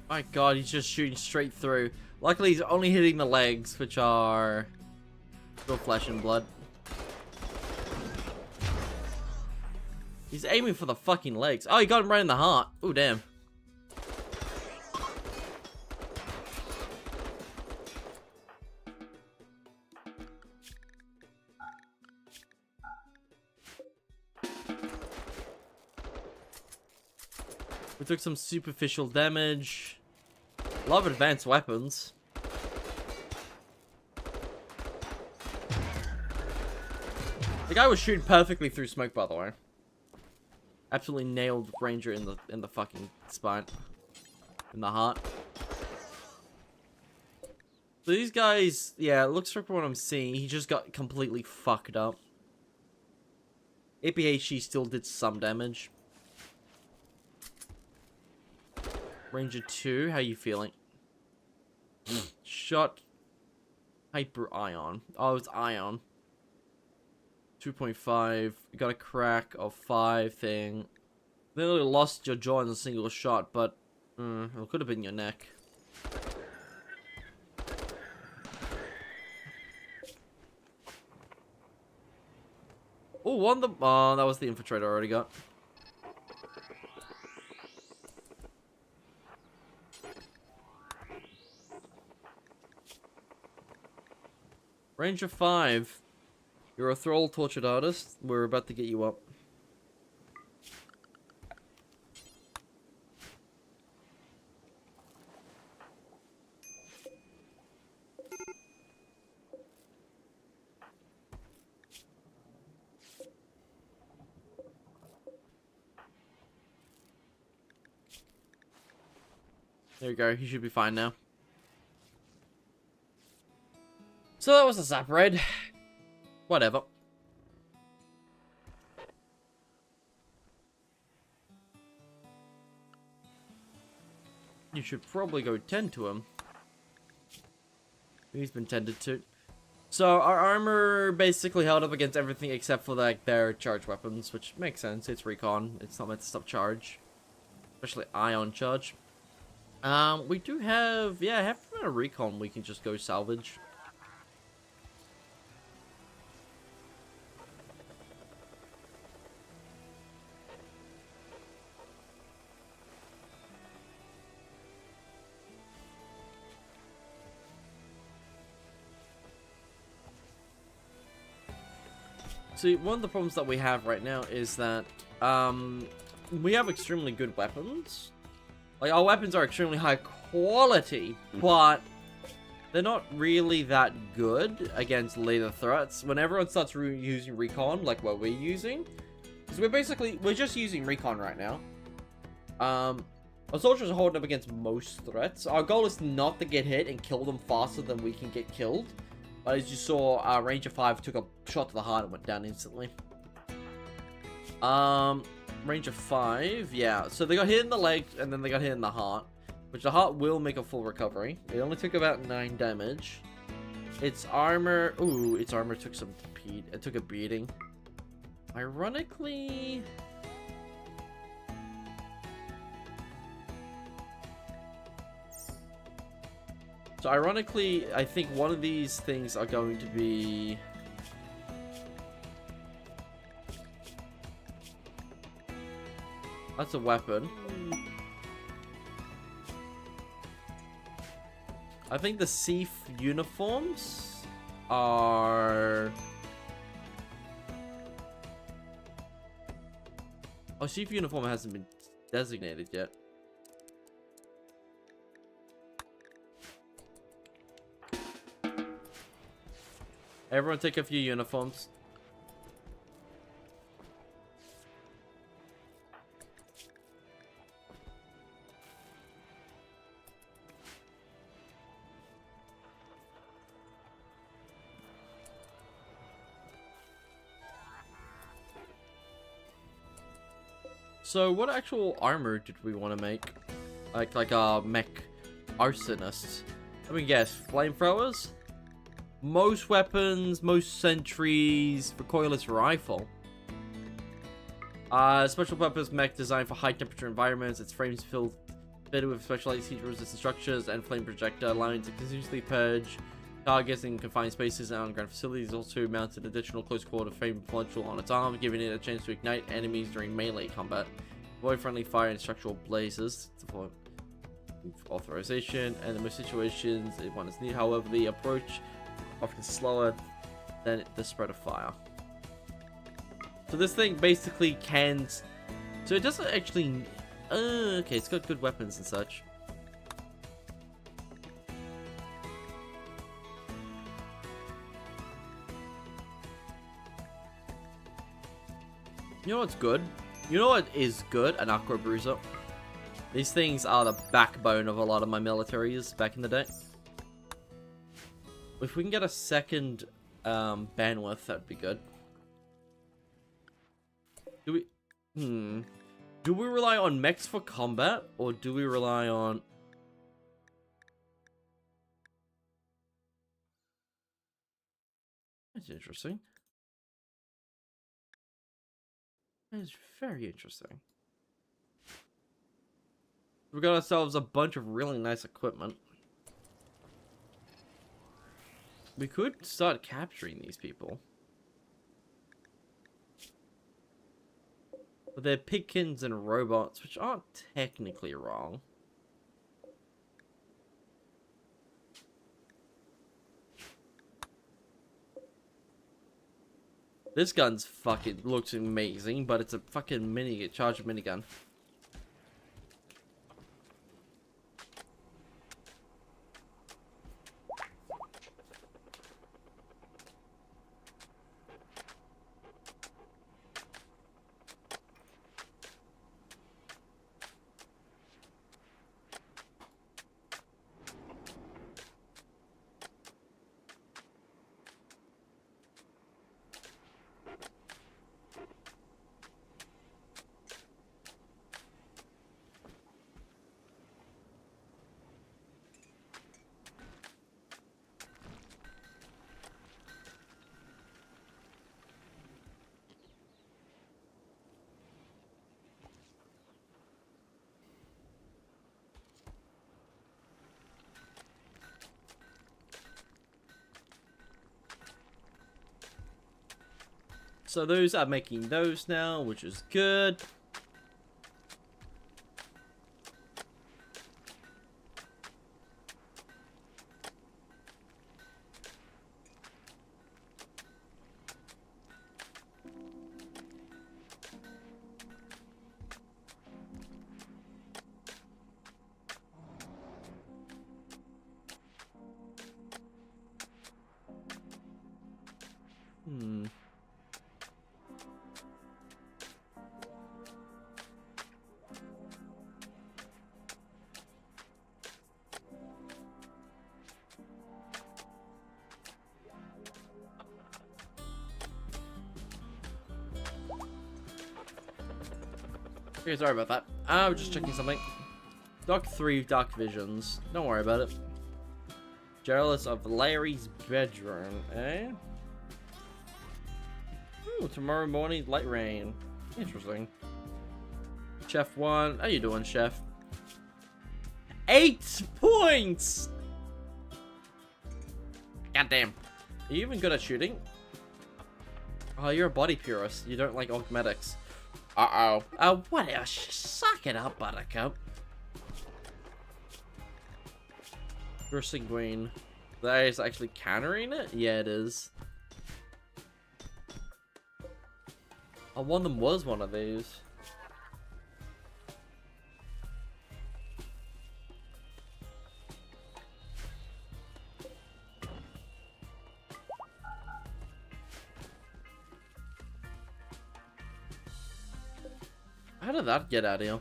[SPEAKER 1] My god, he's just shooting straight through. Luckily, he's only hitting the legs, which are still flesh and blood. He's aiming for the fucking legs. Oh, he got him right in the heart. Oh, damn. We took some superficial damage. Love advanced weapons. The guy was shooting perfectly through smoke, by the way. Absolutely nailed Ranger in the fucking spine. In the heart. So these guys, yeah, it looks like what I'm seeing, he just got completely fucked up. APHC still did some damage. Ranger 2, how you feeling? Shot Hyper Ion. Oh, it's Ion. 2.5. You got a crack of 5 thing. Nearly lost your jaw in a single shot, but it could have been your neck. Oh, one the that was the infiltrator I already got. Ranger 5. You're a thrall tortured artist. We're about to get you up. There you go. He should be fine now. So that was a zap raid. Whatever. You should probably go tend to him. He's been tended to. So our armor basically held up against everything except for like their charge weapons, which makes sense. It's recon. It's not meant to stop charge, especially ion charge. We do have half a recon we can just go salvage. See, one of the problems that we have right now is that we have extremely good weapons. Like, our weapons are extremely high quality, but they're not really that good against later threats. When everyone starts using recon, like what we're using, because we're just using recon right now. Our soldiers are holding up against most threats. Our goal is not to get hit and kill them faster than we can get killed. But as you saw, Ranger 5 took a shot to the heart and went down instantly. Ranger 5, yeah. So they got hit in the leg, and then they got hit in the heart. Which the heart will make a full recovery. It only took about 9 damage. Its armor... Ooh, its armor took it took a beating. Ironically... So ironically, I think one of these things are going to be... That's a weapon. I think the Seaf uniforms are... Oh, Seaf uniform hasn't been designated yet. Everyone take a few uniforms. So what actual armor did we want to make? Like a mech arsonist. Let me guess, flamethrowers? Most weapons, most sentries, recoilless rifle. Special purpose mech designed for high temperature environments. Its frames filled fitted with specialized heat-resistant structures and flame projector, allowing it to continuously purge targets in confined spaces and underground facilities. Also mounted additional close-quarter flame potential on its arm, giving it a chance to ignite enemies during melee combat. Avoid friendly fire and structural blazes. Authorization, and in most situations, if one is needed. However, the approach often slower than the spread of fire. So this thing basically can. So it doesn't actually. Okay, it's got good weapons and such. You know what's good? You know what is good? An Aqua Bruiser. These things are the backbone of a lot of my militaries back in the day. If we can get a second bandwidth, that'd be good. Do we... Do we rely on mechs for combat, or do we rely on... That's interesting. That is very interesting. We got ourselves a bunch of really nice equipment. We could start capturing these people. But they're pigkins and robots, which aren't technically wrong. This gun's fucking looks amazing, but it's a fucking charged minigun. So those are making those now, which is good. Okay, sorry about that. I was just checking something. Doc 3 Dark Visions. Don't worry about it. Jealous of Larry's bedroom, eh? Ooh, tomorrow morning, light rain. Interesting. Chef 1. How you doing, Chef? 8 points! Goddamn. Are you even good at shooting? Oh, you're a body purist. You don't like augmetics. Uh-oh. What else? Suck it up, Buttercup. Dressing Queen. That is actually countering it? Yeah, it is. Oh, one of them was one of these. How did that get out of here?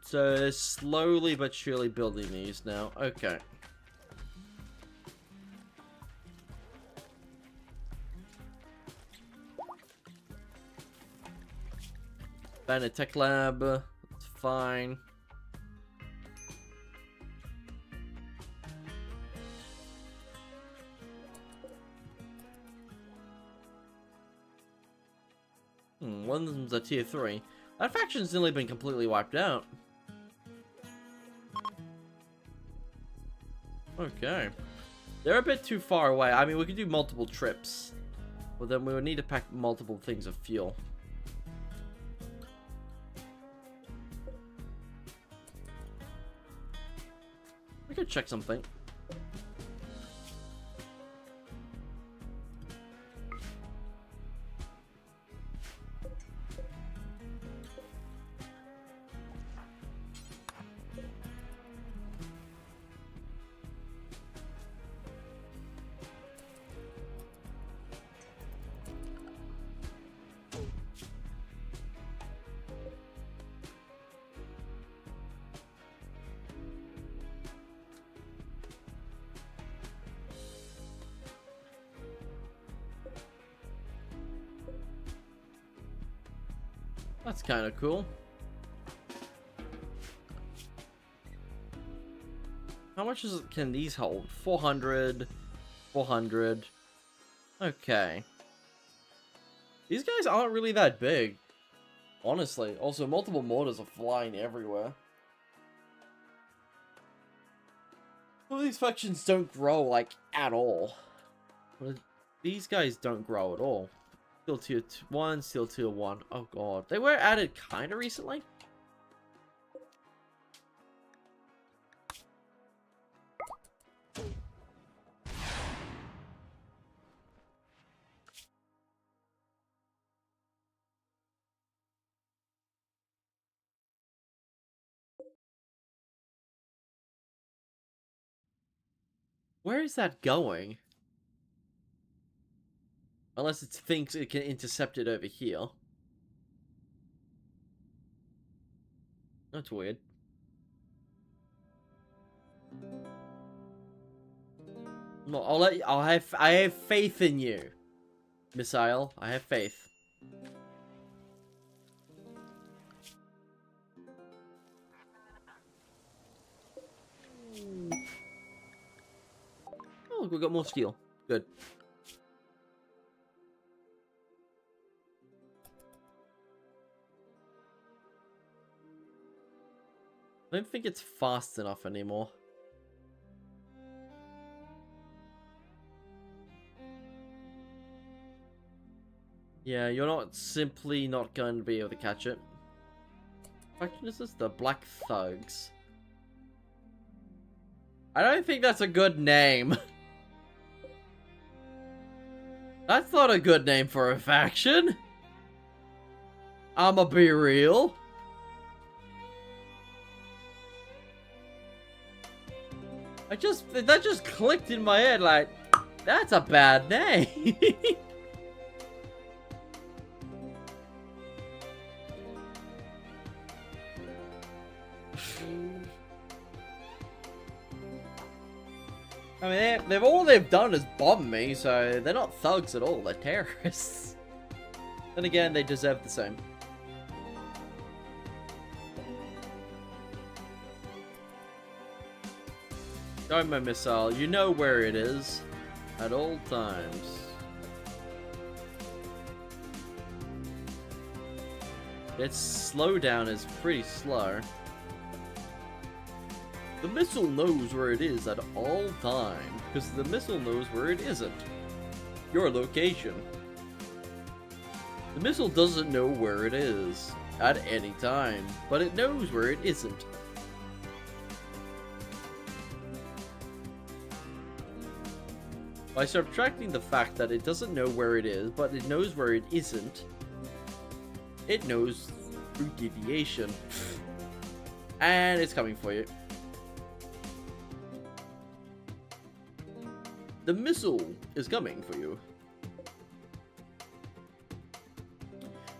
[SPEAKER 1] So they're slowly but surely building these now. Okay. Bandit Tech Lab. That's fine. One of them's a tier 3. That faction's nearly been completely wiped out. Okay. They're a bit too far away. I mean, we could do multiple trips. But then we would need to pack multiple things of fuel. We could check something. That's kind of cool. How much can these hold? 400, 400. Okay. These guys aren't really that big, honestly. Also, multiple mortars are flying everywhere. Well, these factions don't grow, like, at all. These guys don't grow at all. Steel tier 1, steel tier 1. Oh god. They were added kind of recently. Where is that going? Unless it thinks it can intercept it over here. That's weird. Well, I have faith in you, missile. I have faith. Oh, look, we got more steel. Good. I don't think it's fast enough anymore. Yeah, you're not simply not going to be able to catch it. What faction is this? The Black Thugs. I don't think that's a good name. That's not a good name for a faction. I'ma be real. That just clicked in my head like, that's a bad name. I mean, all they've done is bomb me, so they're not thugs at all, they're terrorists. Then again, they deserve the same. Go, my missile, you know where it is at all times. Its slowdown is pretty slow. The missile knows where it is at all times, because the missile knows where it isn't. Your location. The missile doesn't know where it is at any time, but it knows where it isn't. By subtracting the fact that it doesn't know where it is, but it knows where it isn't, it knows through deviation. And it's coming for you. The missile is coming for you.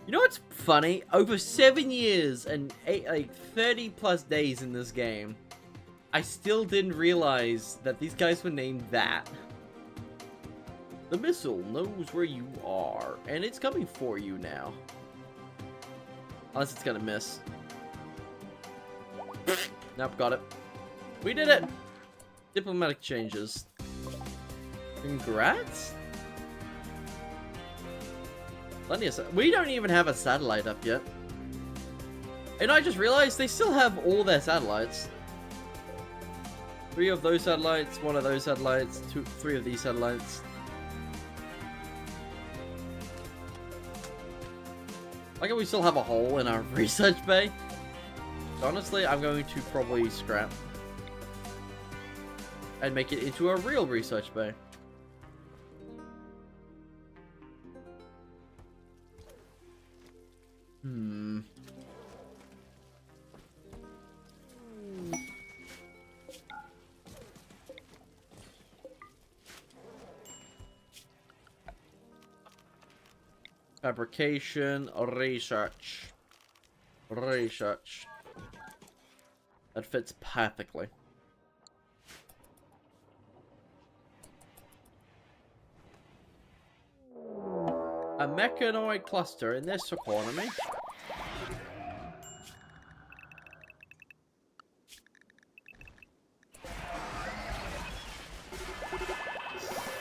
[SPEAKER 1] You know what's funny? Over 7 years and 30 plus days in this game, I still didn't realize that these guys were named that. The missile knows where you are, and it's coming for you now. Unless it's gonna miss. Nope, got it. We did it! Diplomatic changes. Congrats? Plenty of we don't even have a satellite up yet. And I just realized they still have all their satellites. 3 of those satellites, 1 of those satellites, 3 of these satellites. Like, we still have a hole in our research bay. So honestly, I'm going to probably scrap. And make it into a real research bay. Fabrication, research. Research. That fits perfectly. A mechanoid cluster in this economy.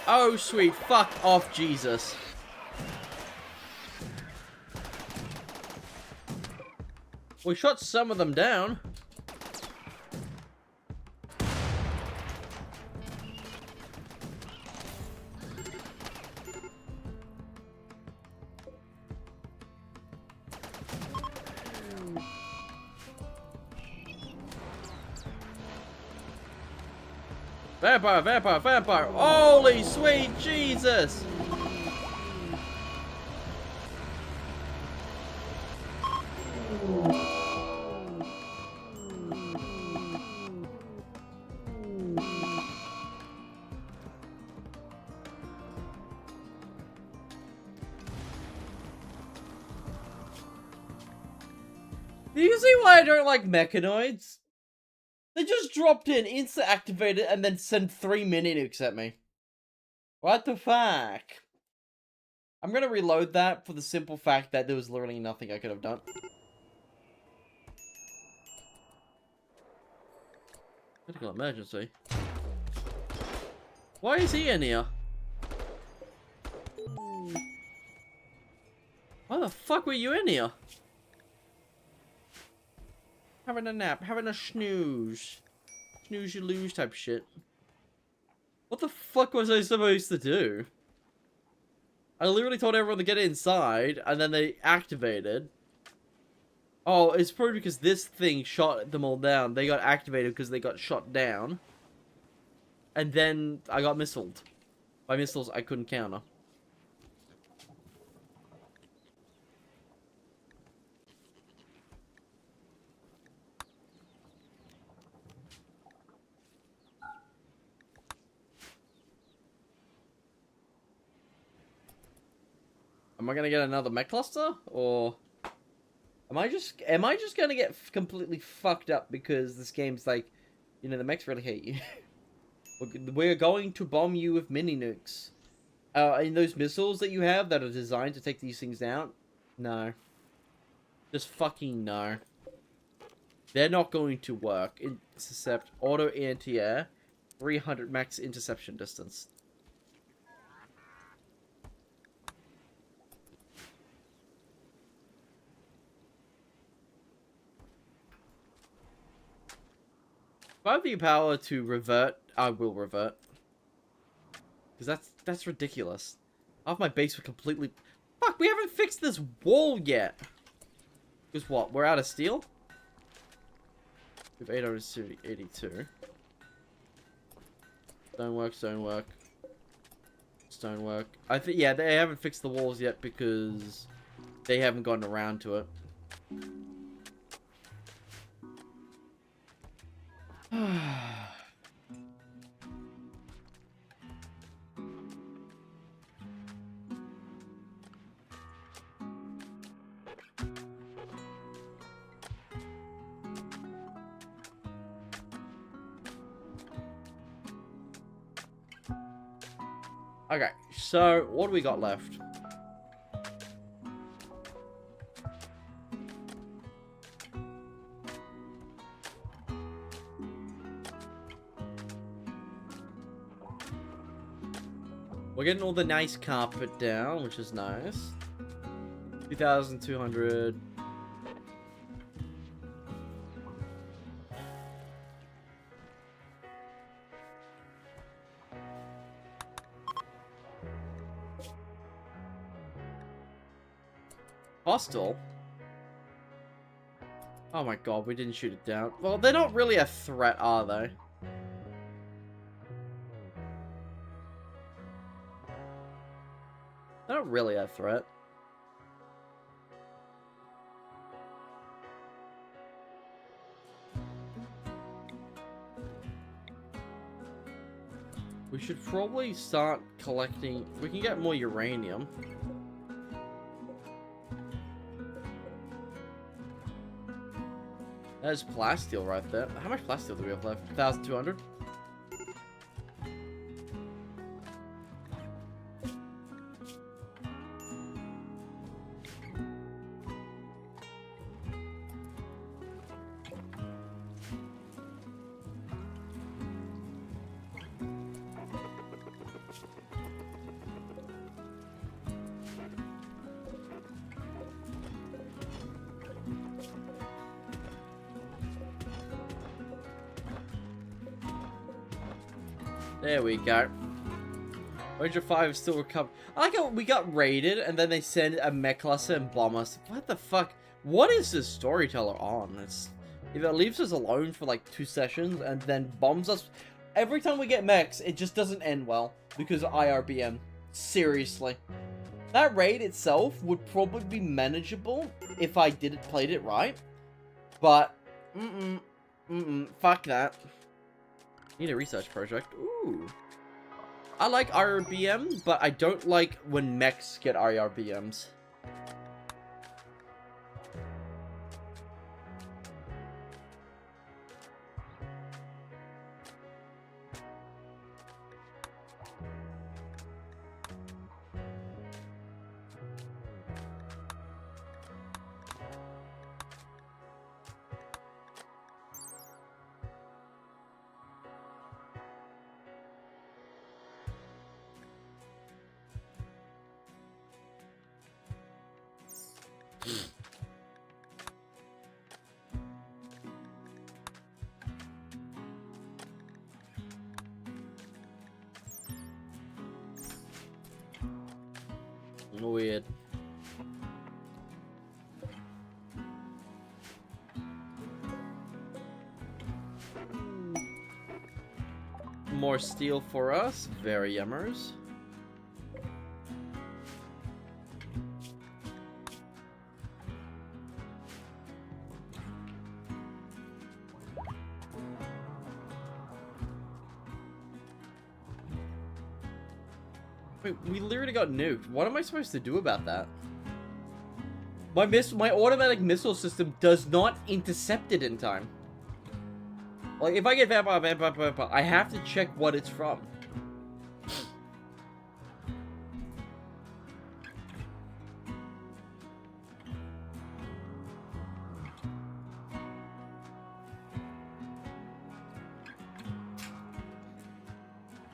[SPEAKER 1] Oh, sweet. Fuck off, Jesus. We shot some of them down. Vampire, vampire, vampire. Holy sweet Jesus. Do you see why I don't like mechanoids? They just dropped in, insta-activated, and then sent 3 mini-nukes at me. What the fuck? I'm gonna reload that for the simple fact that there was literally nothing I could have done. Critical emergency. Why is he in here? Why the fuck were you in here? Having a nap, having a snooze. Snooze you lose type shit. What the fuck was I supposed to do? I literally told everyone to get inside, and then they activated. Oh, it's probably because this thing shot them all down. They got activated because they got shot down. And then I got missiled. By missiles I couldn't counter. Am I gonna get another mech cluster, or am I just gonna get completely fucked up because this game's like, you know, the mechs really hate you. We're going to bomb you with mini nukes. And those missiles that you have that are designed to take these things out, no, just fucking no. They're not going to work. Intercept auto anti-air, 300 max interception distance. If I have the power to revert, I will revert. Because that's ridiculous. Half my base were completely... Fuck, we haven't fixed this wall yet. Because what, we're out of steel? We have 882. Stonework, stonework. Stonework. I think, yeah, they haven't fixed the walls yet because they haven't gotten around to it. Okay, so what do we got left? We're getting all the nice carpet down, which is nice. 2,200. Hostile? Oh my god, we didn't shoot it down. Well, they're not really a threat, are they? They're not really a threat. We should probably start collecting... We can get more uranium. There's plasteel right there. How much plasteel do we have left? 1,200? There we go. Ranger 5 is still recovered. I like how we got raided and then they send a mech cluster and bomb us. What the fuck? What is this storyteller on? It's either leaves us alone for like 2 sessions and then bombs us. Every time we get mechs, it just doesn't end well because of IRBM. Seriously. That raid itself would probably be manageable if I played it right. But, fuck that. Need a research project. Ooh. I like IRBM, but I don't like when mechs get IRBMs. Weird. More steel for us. Very yummers. Wait, we literally got nuked. What am I supposed to do about that? My automatic missile system does not intercept it in time. Like, if I get vampire, I have to check what it's from.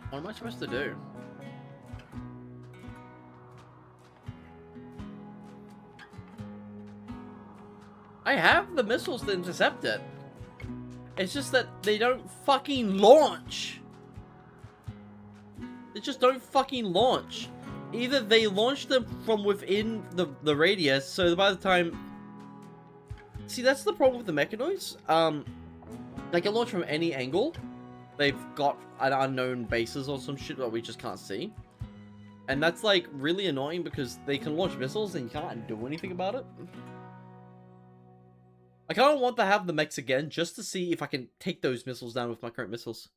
[SPEAKER 1] What am I supposed to do? I have the missiles to intercept it. It's just that they don't fucking launch. They just don't fucking launch. Either they launch them from within the radius, so by the time... See, that's the problem with the mechanoids. They can launch from any angle. They've got an unknown bases or some shit that we just can't see. And that's, like, really annoying because they can launch missiles and you can't do anything about it. I kind of want to have the mechs again, just to see if I can take those missiles down with my current missiles.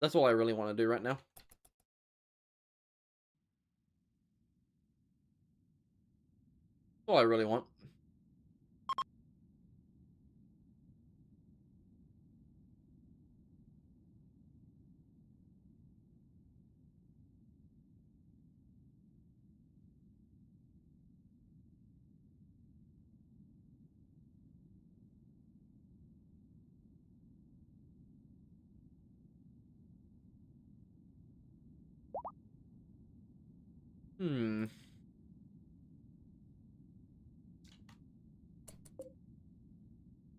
[SPEAKER 1] That's all I really want to do right now. That's all I really want.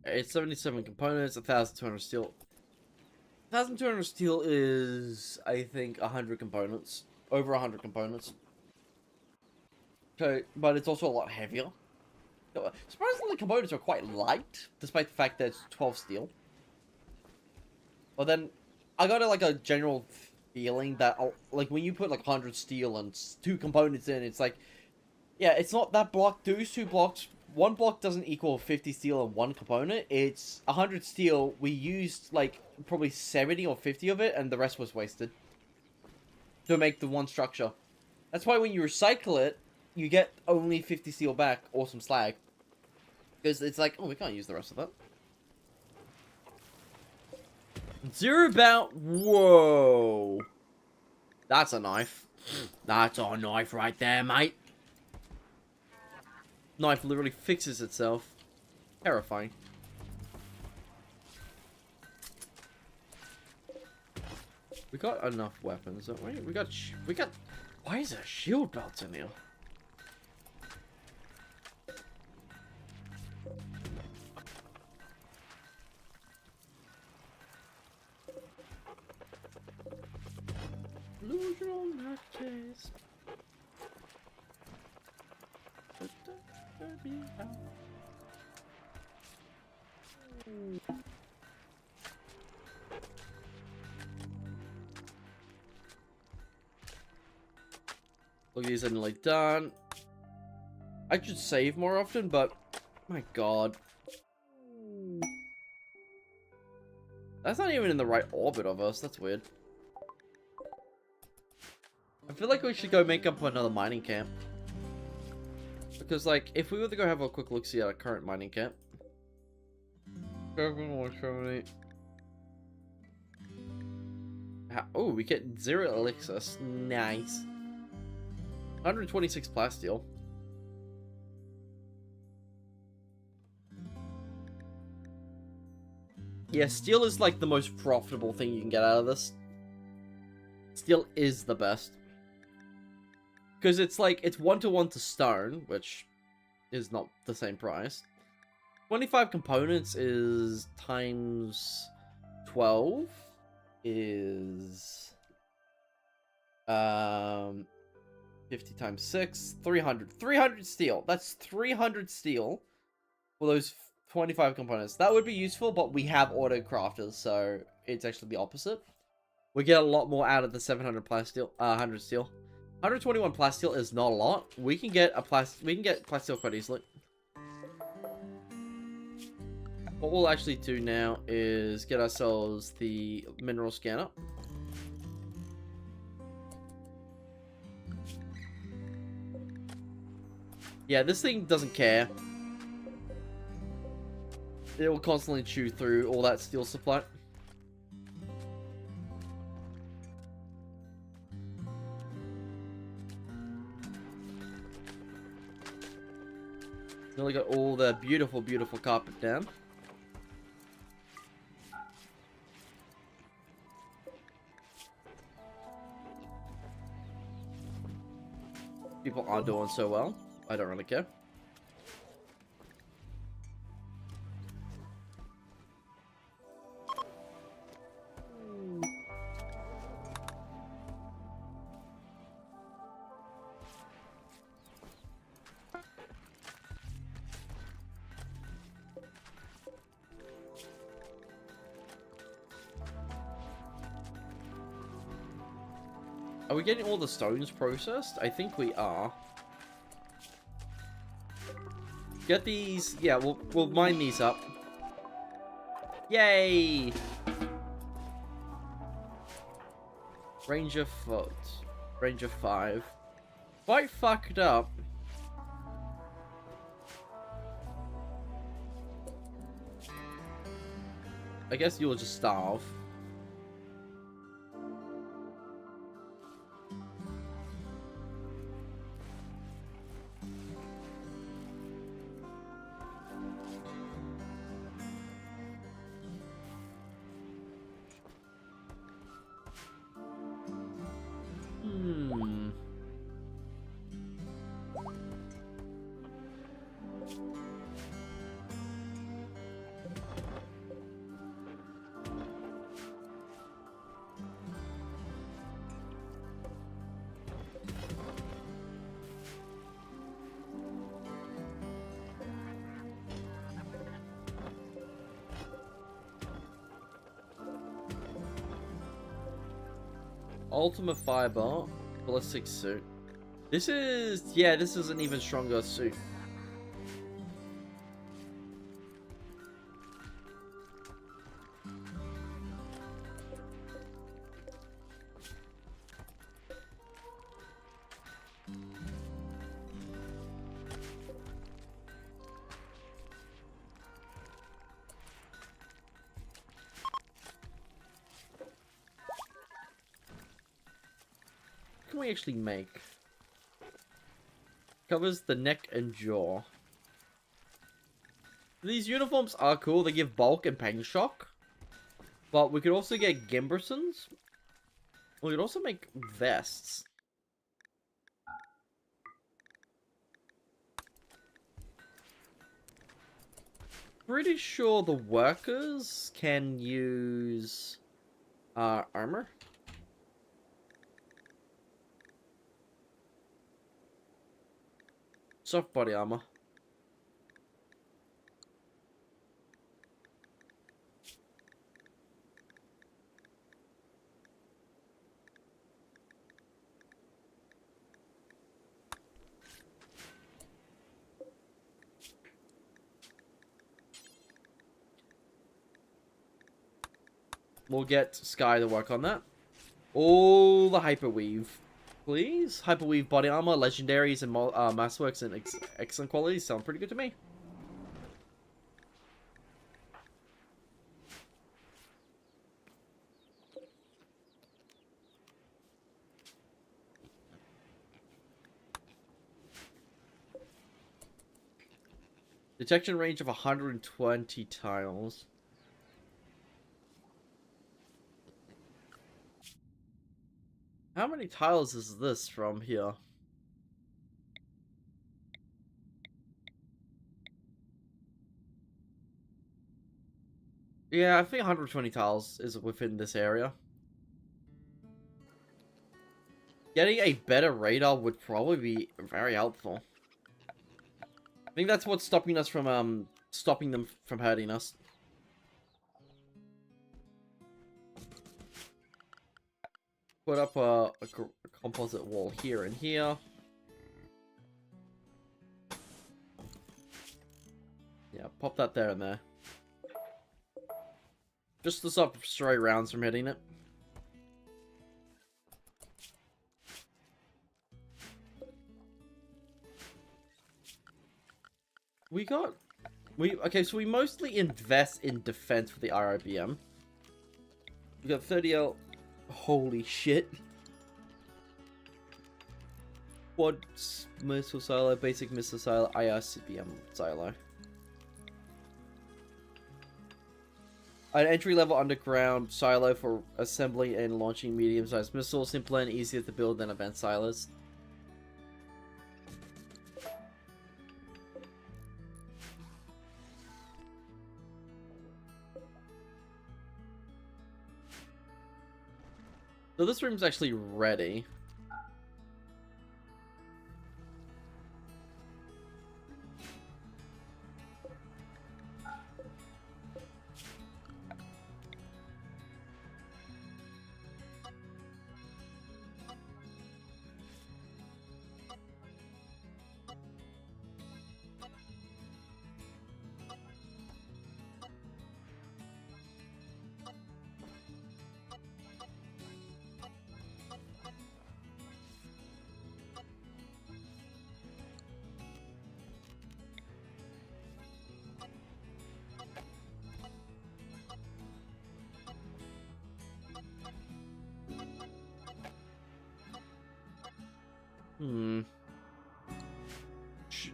[SPEAKER 1] It's 77 components, 1,200 steel. 1,200 steel is, I think, 100 components. Over 100 components. Okay, but it's also a lot heavier. Surprisingly, components are quite light, despite the fact that it's 12 steel. But then, I got like a general feeling that, like, when you put like 100 steel and 2 components in, it's like, yeah, it's not that block. Those 2 blocks, 1 block doesn't equal 50 steel and 1 component. It's 100 steel. We used like probably 70 or 50 of it, and the rest was wasted to make the 1 structure. That's why when you recycle it, you get only 50 steel back or some slag. Because it's like, oh, we can't use the rest of that. Zero bout. Whoa. That's a knife. That's a knife right there, mate. Knife literally fixes itself. Terrifying. We got enough weapons, don't we? We got. Why is there shield belts in here? Illusional matches. Look, these are nearly done. I should save more often, but my god. That's not even in the right orbit of us. That's weird. I feel like we should go make up another mining camp. Because, like, if we were to go have a quick look-see at our current mining camp. Oh, we get 0 elixirs. Nice. 126 plasteel. Yeah, steel is, like, the most profitable thing you can get out of this. Steel is the best. Because it's like, it's 1-to-1 to stone, which is not the same price. 25 components is times 12 is 50 times 6, 300. 300 steel. That's 300 steel for those 25 components. That would be useful, but we have auto crafters, so it's actually the opposite. We get a lot more out of the 700 plasteel, 100 steel. 121 plasteel is not a lot. We can get plasteel quite easily. What we'll actually do now is get ourselves the mineral scanner. Yeah, this thing doesn't care. It will constantly chew through all that steel supply. Nearly got all the beautiful, beautiful carpet down. People aren't doing so well. I don't really care. Are we getting all the stones processed? I think we are. Get these. Yeah, we'll mine these up. Yay! Range of 5. Quite fucked up. I guess you'll just starve. Ultimate Fiber, ballistic suit. This is, yeah, this is an even stronger suit. What can we actually make? Covers the neck and jaw. These uniforms are cool. They give bulk and pain shock. But we could also get Gimbersons. We could also make vests. Pretty sure the workers can use armor. Soft body armor. We'll get Sky to work on that. All the Hyperweave. Please? Hyperweave body armor, legendaries, and masterworks and excellent qualities sound pretty good to me. Detection range of 120 tiles. How many tiles is this from here? Yeah, I think 120 tiles is within this area. Getting a better radar would probably be very helpful. I think that's what's stopping us from, stopping them from hurting us. Put up a composite wall here and here. Yeah, pop that there and there. Just to stop stray rounds from hitting it. Okay, so we mostly invest in defense for the IRBM. We got 30L. Holy shit. Quad missile silo, basic missile silo, IRCBM silo. An entry-level underground silo for assembling and launching medium-sized missiles, simpler and easier to build than advanced silos. So this room's actually ready.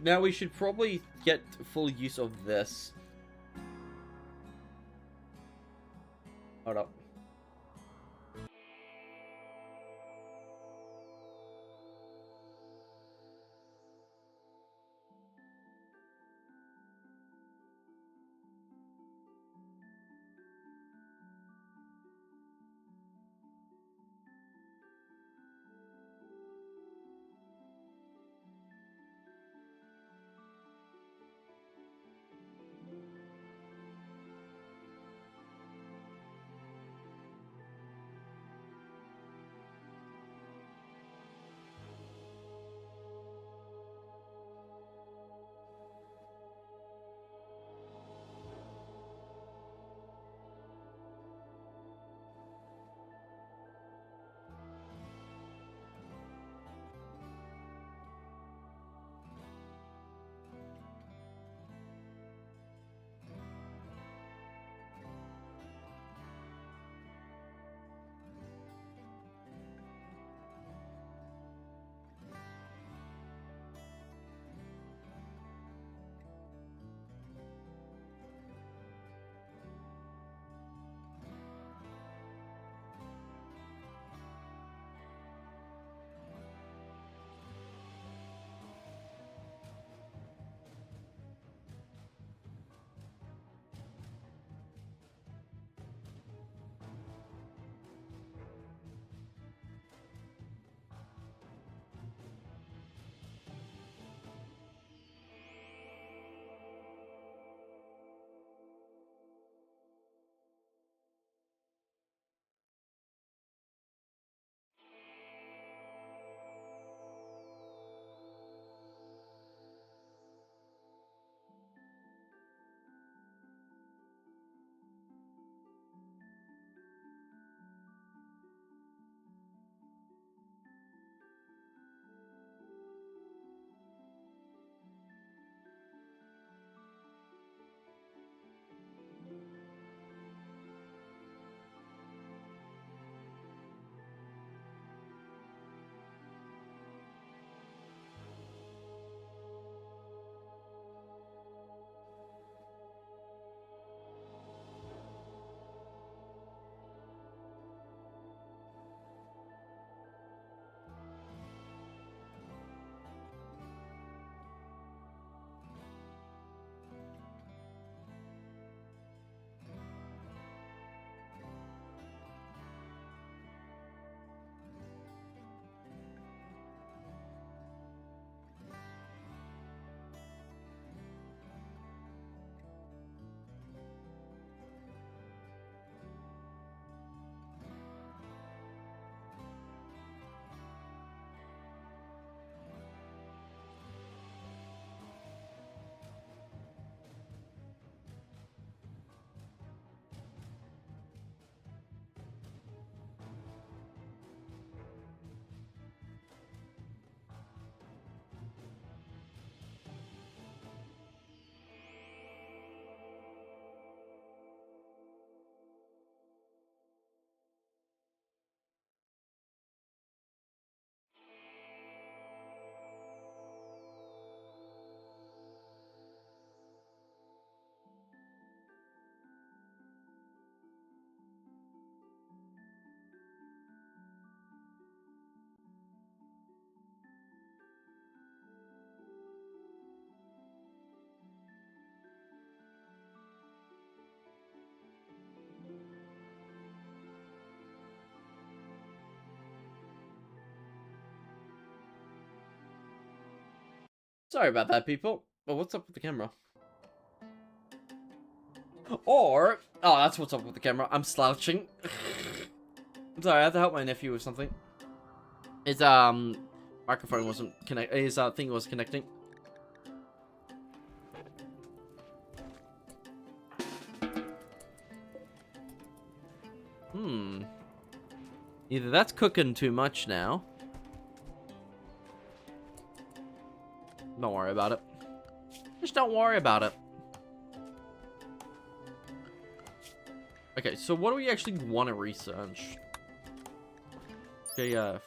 [SPEAKER 1] Now we should probably get full use of this. Hold up. Sorry about that, people. But what's up with the camera? Or, oh, that's what's up with the camera. I'm slouching. I'm sorry, I have to help my nephew with something. His microphone wasn't connect. His thing was connecting. Either that's cooking too much now. Don't worry about it. Just don't worry about it. Okay, so what do we actually want to research? Okay,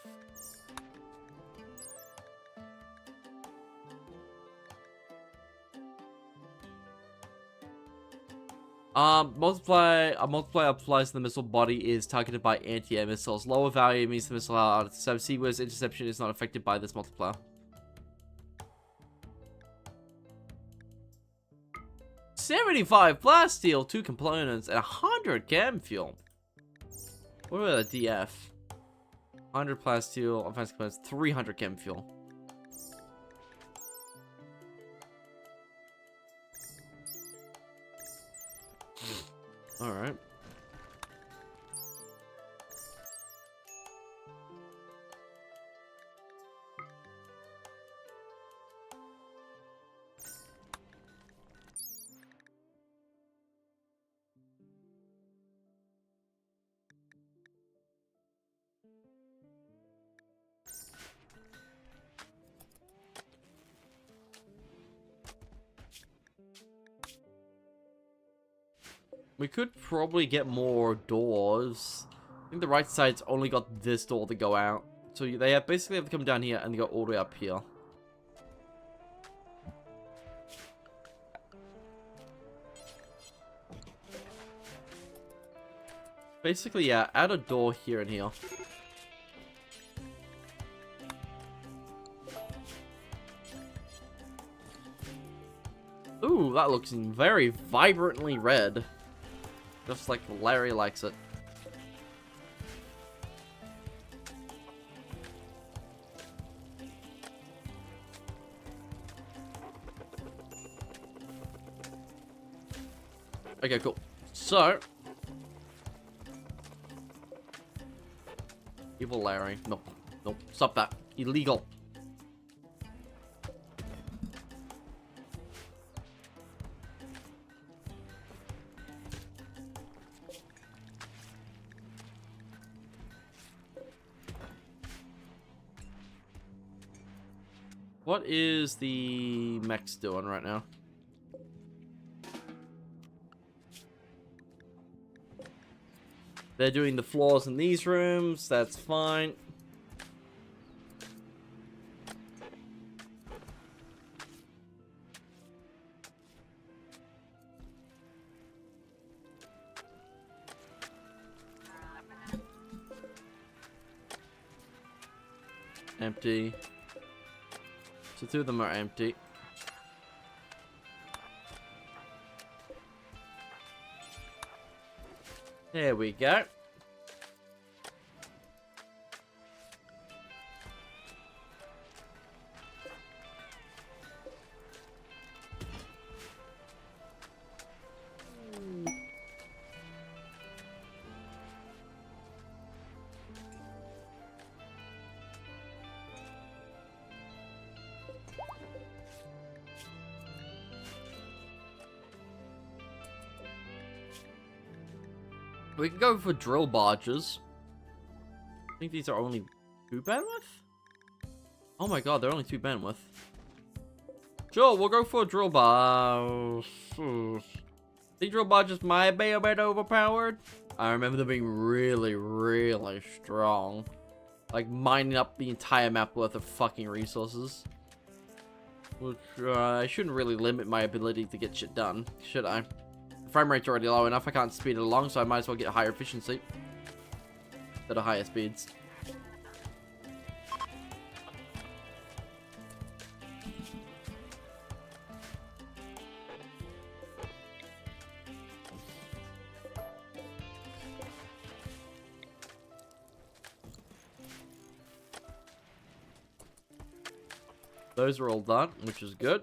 [SPEAKER 1] multiplier applies to the missile body is targeted by anti-air missiles. Lower value means the missile out of Seawords interception is not affected by this multiplier. 75 plasteel, 2 components, and 100 chem fuel. What about the DF? 100 plasteel, offensive components, 300 chem fuel. Alright. We could probably get more doors. I think the right side's only got this door to go out. So they have basically have to come down here and go all the way up here. Basically, yeah, add a door here and here. Ooh, that looks very vibrantly red. Just like Larry likes it. Okay, cool. So, evil Larry. Nope. Nope. Stop that. Illegal. What is the mechs doing right now? They're doing the floors in these rooms. That's fine. Empty. So 2 of them are empty. There we go. We can go for drill barges. I think these are only 2 bandwidth? Oh my god, they're only 2 bandwidth. Sure, we'll go for a drill barge. These drill barges might be a bit overpowered. I remember them being really, really strong. Like mining up the entire map worth of fucking resources. Which, I shouldn't really limit my ability to get shit done, should I? Frame rate's already low enough, I can't speed it along, so I might as well get higher efficiency at a higher speeds. Those are all done, which is good.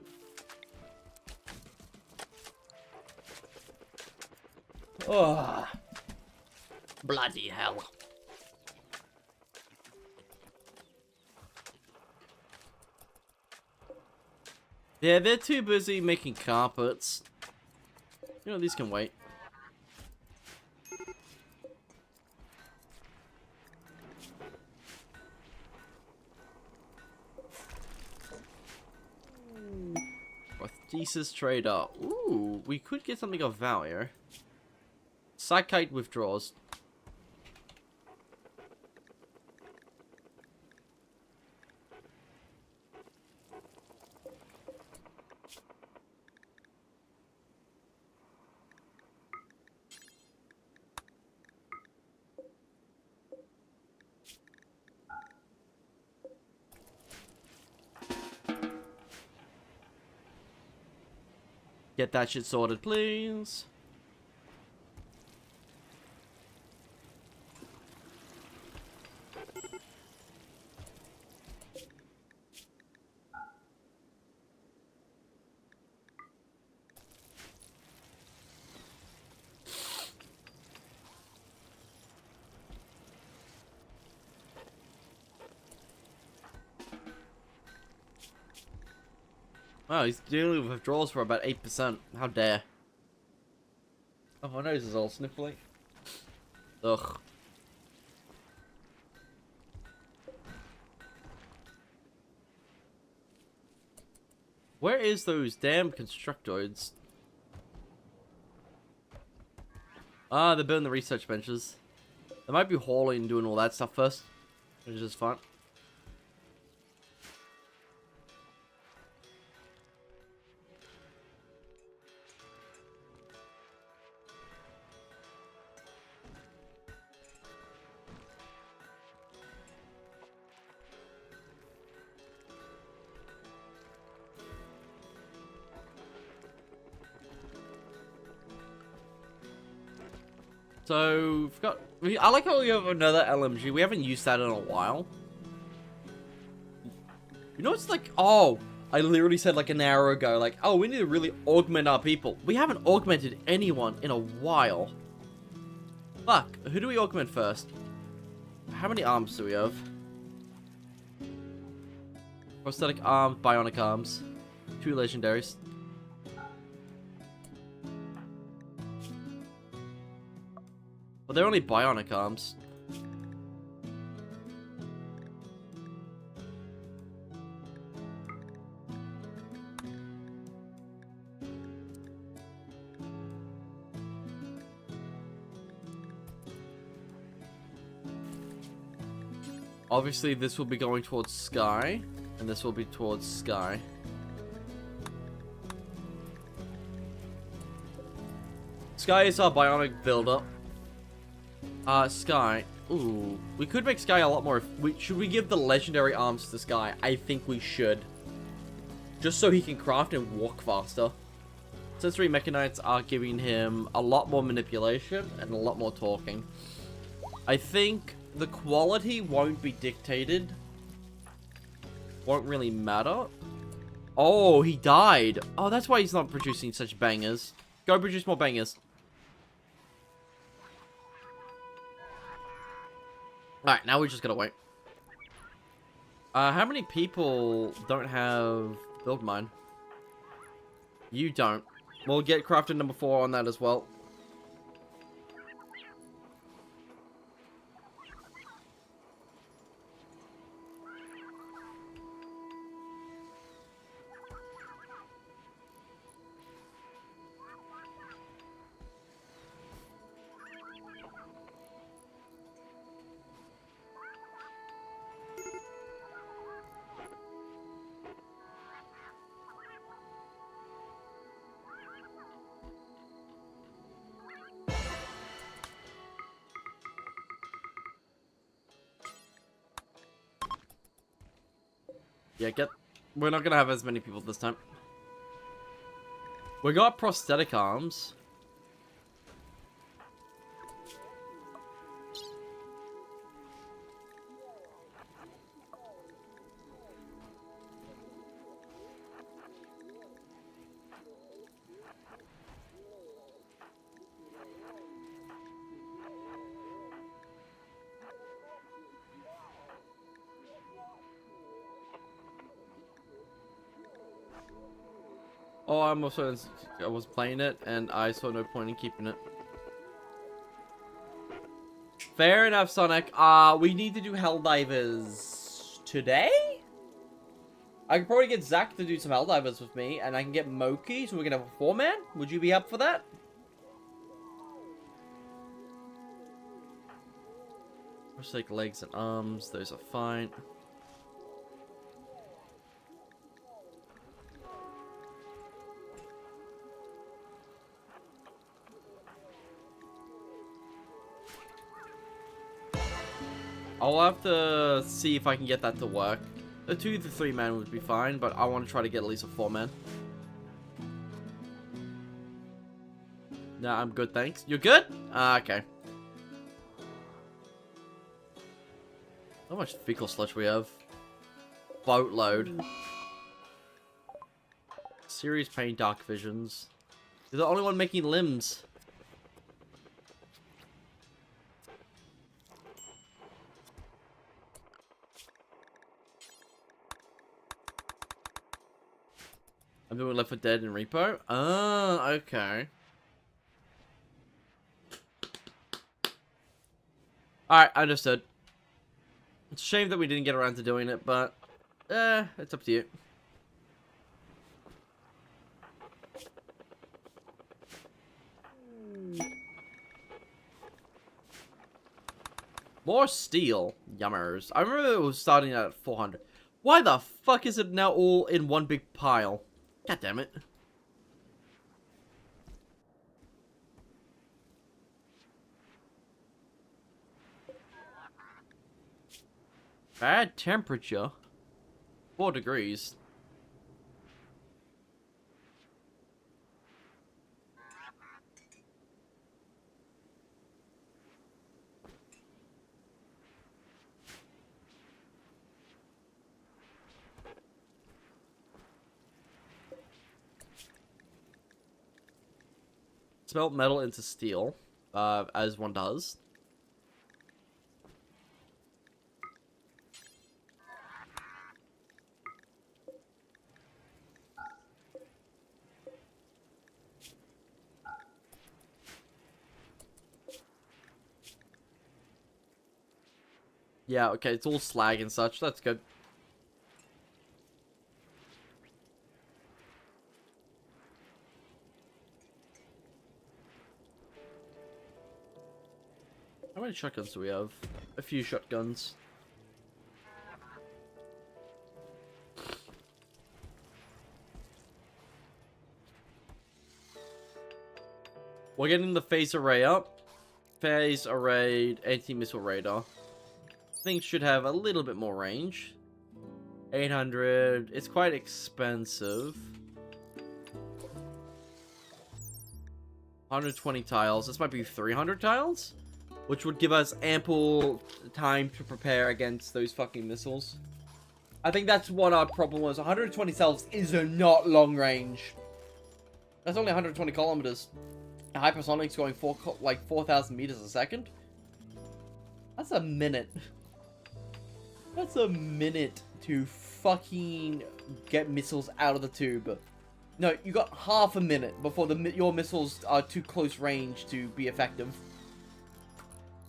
[SPEAKER 1] Oh, bloody hell. Yeah, they're too busy making carpets. You know, these can wait. Prosthesis trader. Ooh, we could get something of value. Psychite withdraws. Get that shit sorted, please. Wow, he's dealing with withdrawals for about 8%. How dare. Oh, my nose is all sniffly. Ugh. Where is those damn constructoids? Ah, they're building the research benches. They might be hauling and doing all that stuff first, which is fun. So, I like how we have another LMG. We haven't used that in a while. You know, it's like, oh, I literally said like an hour ago, like, oh, we need to really augment our people. We haven't augmented anyone in a while. Fuck, who do we augment first? How many arms do we have? Prosthetic arms, bionic arms. 2 legendaries. Well, they're only bionic arms. Obviously, this will be going towards Sky, and this will be towards Sky. Sky is our bionic builder. Sky. Ooh, we could make Sky a lot more. Should we give the legendary arms to Sky? I think we should. Just so he can craft and walk faster. Sensory Mechanites are giving him a lot more manipulation and a lot more talking. I think the quality won't be dictated. Won't really matter. Oh, he died. Oh, that's why he's not producing such bangers. Go produce more bangers. Alright, now we just gotta wait. How many people don't have build mine? You don't. We'll get crafted number 4 on that as well. Yeah, we're not gonna have as many people this time. We got prosthetic arms. Oh, I was playing it, and I saw no point in keeping it. Fair enough, Sonic. We need to do Helldivers today? I can probably get Zach to do some Helldivers with me, and I can get Moki, so we can have a 4-man. Would you be up for that? Just like legs and arms, those are fine. I'll have to see if I can get that to work. A 2 to 3 man would be fine, but I want to try to get at least a 4-man. Nah, I'm good, thanks. You're good? Okay. How much fecal sludge we have? Boatload. Serious pain, dark visions. You're the only one making limbs. I'm doing Left 4 Dead and Repo. Ah, okay. Alright, understood. It's a shame that we didn't get around to doing it, but it's up to you. More steel. Yummers. I remember it was starting at 400. Why the fuck is it now all in one big pile? God damn it. Bad temperature. 4 degrees. Smelt metal into steel, as one does. Yeah, okay, it's all slag and such. That's good. How many shotguns do we have? A few shotguns. We're getting the phase array up. Phase arrayed anti-missile radar. Things should have a little bit more range. 800. It's quite expensive. 120 tiles. This might be 300 tiles? Which would give us ample time to prepare against those fucking missiles. I think that's what our problem was. 120 cells is a not long range. That's only 120 kilometers. Hypersonic's going 4,000 meters a second. That's a minute. That's a minute to fucking get missiles out of the tube. No, you got half a minute before your missiles are too close range to be effective.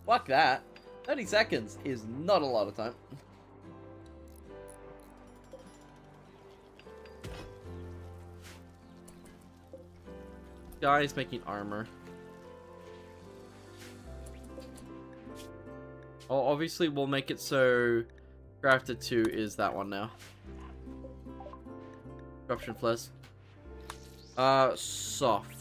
[SPEAKER 1] Fuck that. 30 seconds is not a lot of time. Guys making armor. Oh, obviously we'll make it so Crafted 2 is that one now. Corruption Flares. Soft.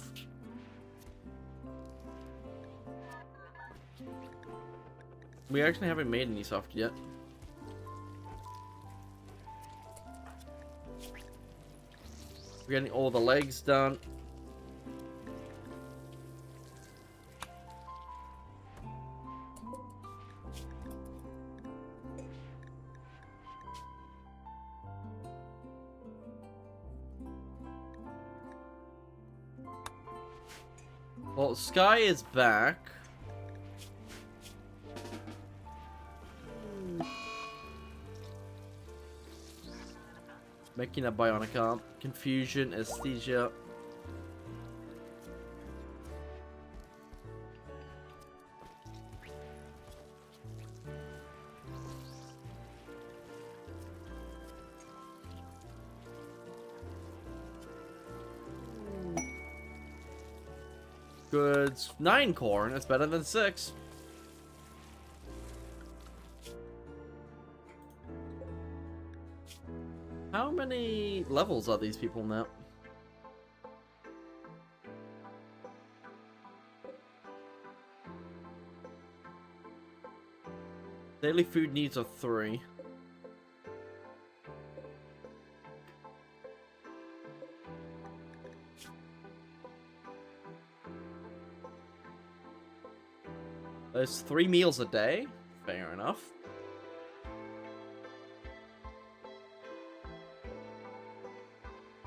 [SPEAKER 1] We actually haven't made any soft yet. We're getting all the legs done. Well, Sky is back. Making a bionic arm. Confusion, aesthesia. Goods. 9 corn. That's better than 6. How many levels are these people now? Daily food needs are 3. There's 3 meals a day. Fair enough.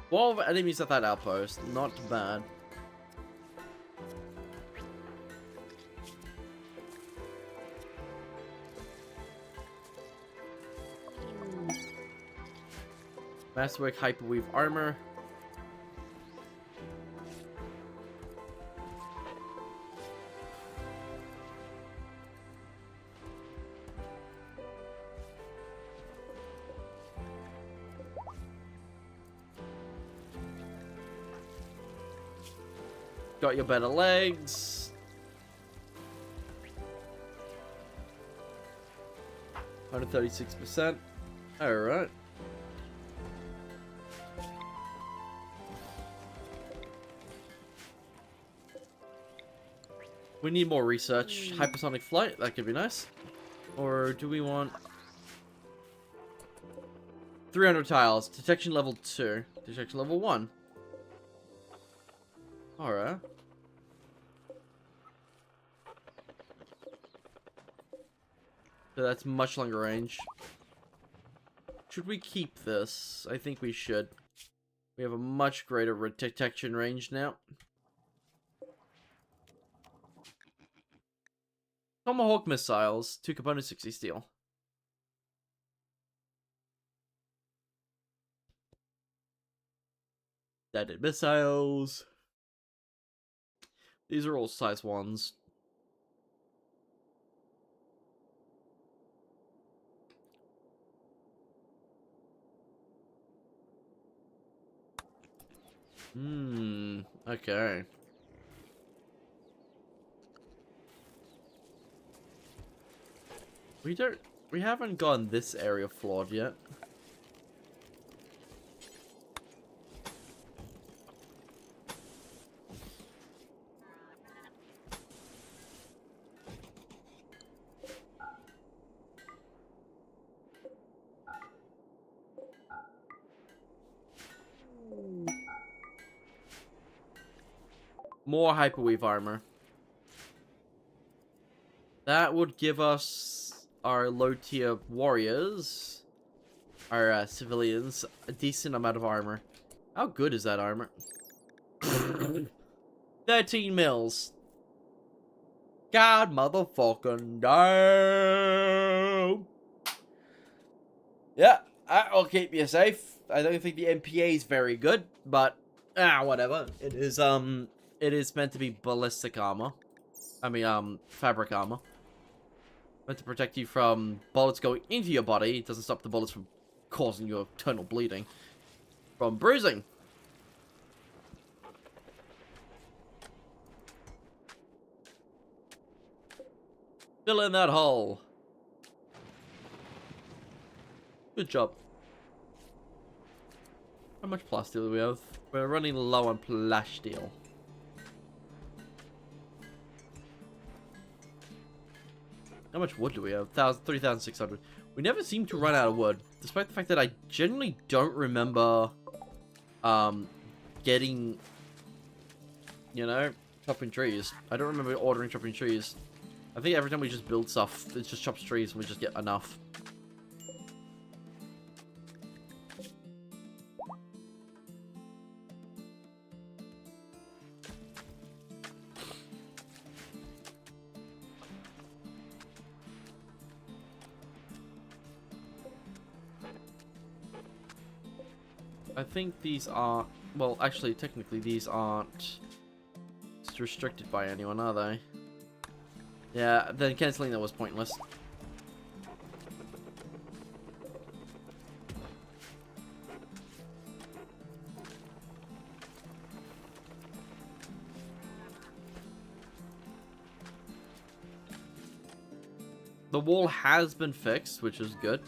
[SPEAKER 1] 12 enemies at that outpost. Not bad. Masterwork Hyperweave armor. Got your better legs. $136%. Alright. We need more research. Hypersonic flight, that could be nice. Or do we want 300 tiles? Detection level 2. Detection level 1. Alright. So that's much longer range. Should we keep this? I think we should. We have a much greater detection range now. Tomahawk missiles, 2 components, 60 steel. Guided missiles. These are all size 1s. Okay. We haven't gotten this area flawed yet. More Hyperweave armor. That would give us our low tier warriors, our civilians, a decent amount of armor. How good is that armor? 13 mils. God motherfucking damn. Yeah, I'll keep you safe. I don't think the MPA is very good, but whatever. It is meant to be ballistic armor. I mean, fabric armor. Meant to protect you from bullets going into your body. It doesn't stop the bullets from causing you eternal bleeding. From bruising. Fill in that hole. Good job. How much plasteel do we have? We're running low on plasteel. How much wood do we have? 3,600. We never seem to run out of wood, despite the fact that I generally don't remember, getting, you know, chopping trees. I don't remember ordering chopping trees. I think every time we just build stuff, it just chops trees and we just get enough. I think these are... Well, actually, technically, these aren't restricted by anyone, are they? Yeah, then cancelling that was pointless. The wall has been fixed, which is good.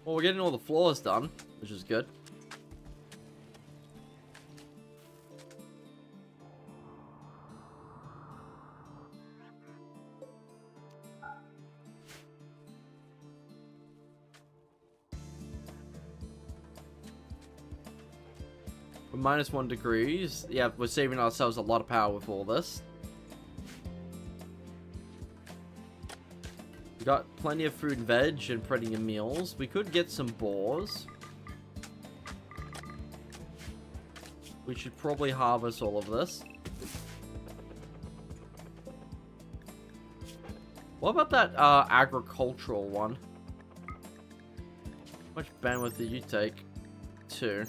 [SPEAKER 1] Well, we're getting all the floors done, which is good. We're -1 degrees. Yeah, we're saving ourselves a lot of power with all this. We got plenty of fruit and veg and plenty of meals. We could get some boars. We should probably harvest all of this. What about that agricultural one? How much bandwidth did you take? 2.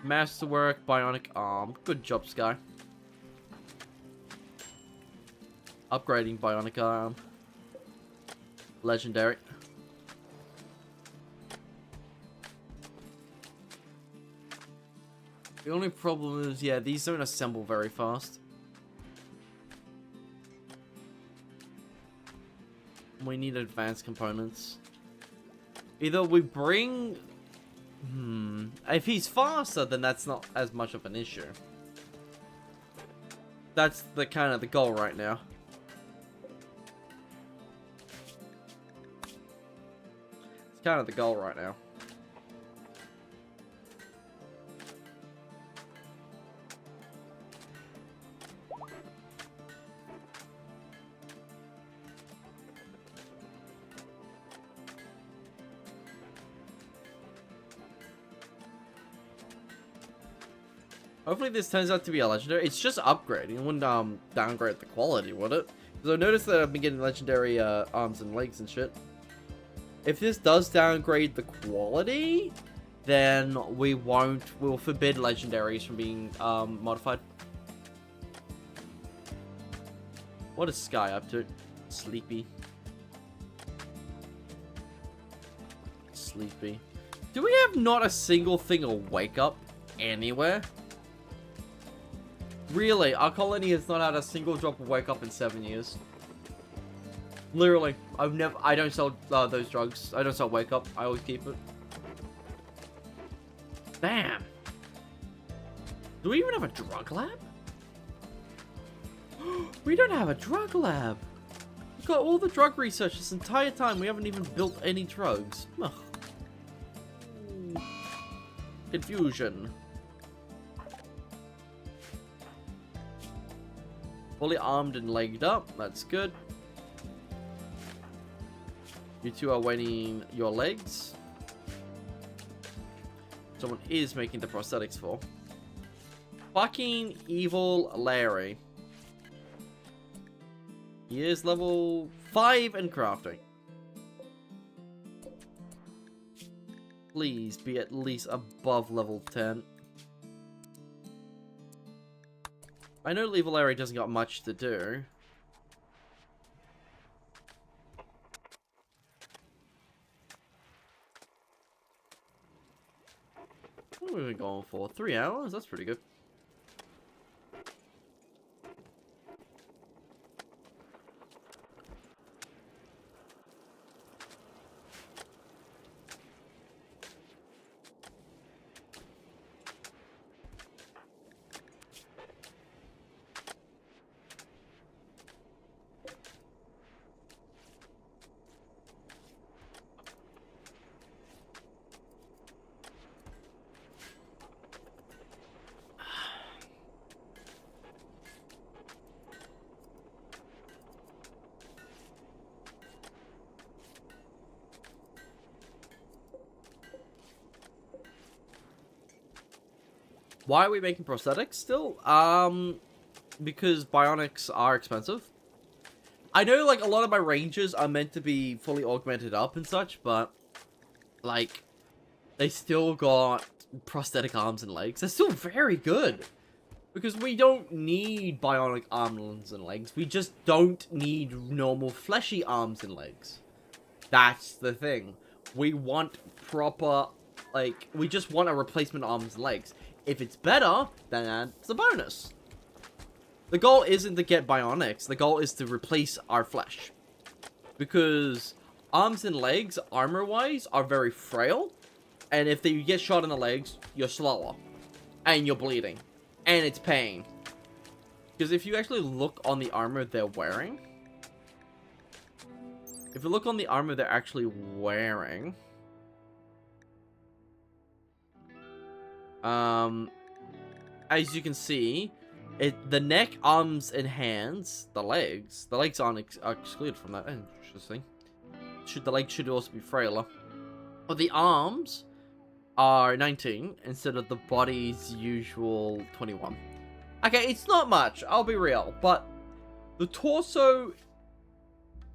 [SPEAKER 1] Masterwork, bionic arm. Good job, Sky. Upgrading bionic arm. Legendary. The only problem is, yeah, these don't assemble very fast. We need advanced components. Either we bring... If he's faster, then that's not as much of an issue. That's the kind of the goal right now. It's kind of the goal right now. Hopefully this turns out to be a legendary. It's just upgrading. It wouldn't downgrade the quality, would it? Because I noticed that I've been getting legendary arms and legs and shit. If this does downgrade the quality, then we'll forbid legendaries from being modified. What is Sky up to? Sleepy. Sleepy. Do we have not a single thing of wake up anywhere? Really, our colony has not had a single drop of wake up in 7 years. Literally, I don't sell those drugs. I don't sell wake up. I always keep it. Damn. Do we even have a drug lab? We don't have a drug lab. We've got all the drug research this entire time. We haven't even built any drugs. Ugh. Confusion. Fully armed and legged up. That's good. You two are waiting your legs. Someone is making the prosthetics for. Fucking evil Larry. He is level 5 in crafting. Please be at least above level 10. I know Evil Larry doesn't got much to do. long have we been going for? 3 hours? That's pretty good. Why are we making prosthetics still? Because bionics are expensive. I know, like, a lot of my ranges are meant to be fully augmented up and such, but, like, they still got prosthetic arms and legs. They're still very good. Because we don't need bionic arms and legs. We just don't need normal fleshy arms and legs. That's the thing. We want proper, like, we just want a replacement arms and legs. If it's better, then that's a bonus. The goal isn't to get bionics. The goal is to replace our flesh. Because arms and legs, armor-wise, are very frail. And if you get shot in the legs, you're slower. And you're bleeding. And it's pain. Because if you actually look on the armor they're wearing... If you look on the armor they're actually wearing... as you can see, the neck, arms, and hands, the legs aren't excluded from that. Interesting. The legs should also be frailer. But the arms are 19 instead of the body's usual 21. Okay, it's not much, I'll be real, but the torso...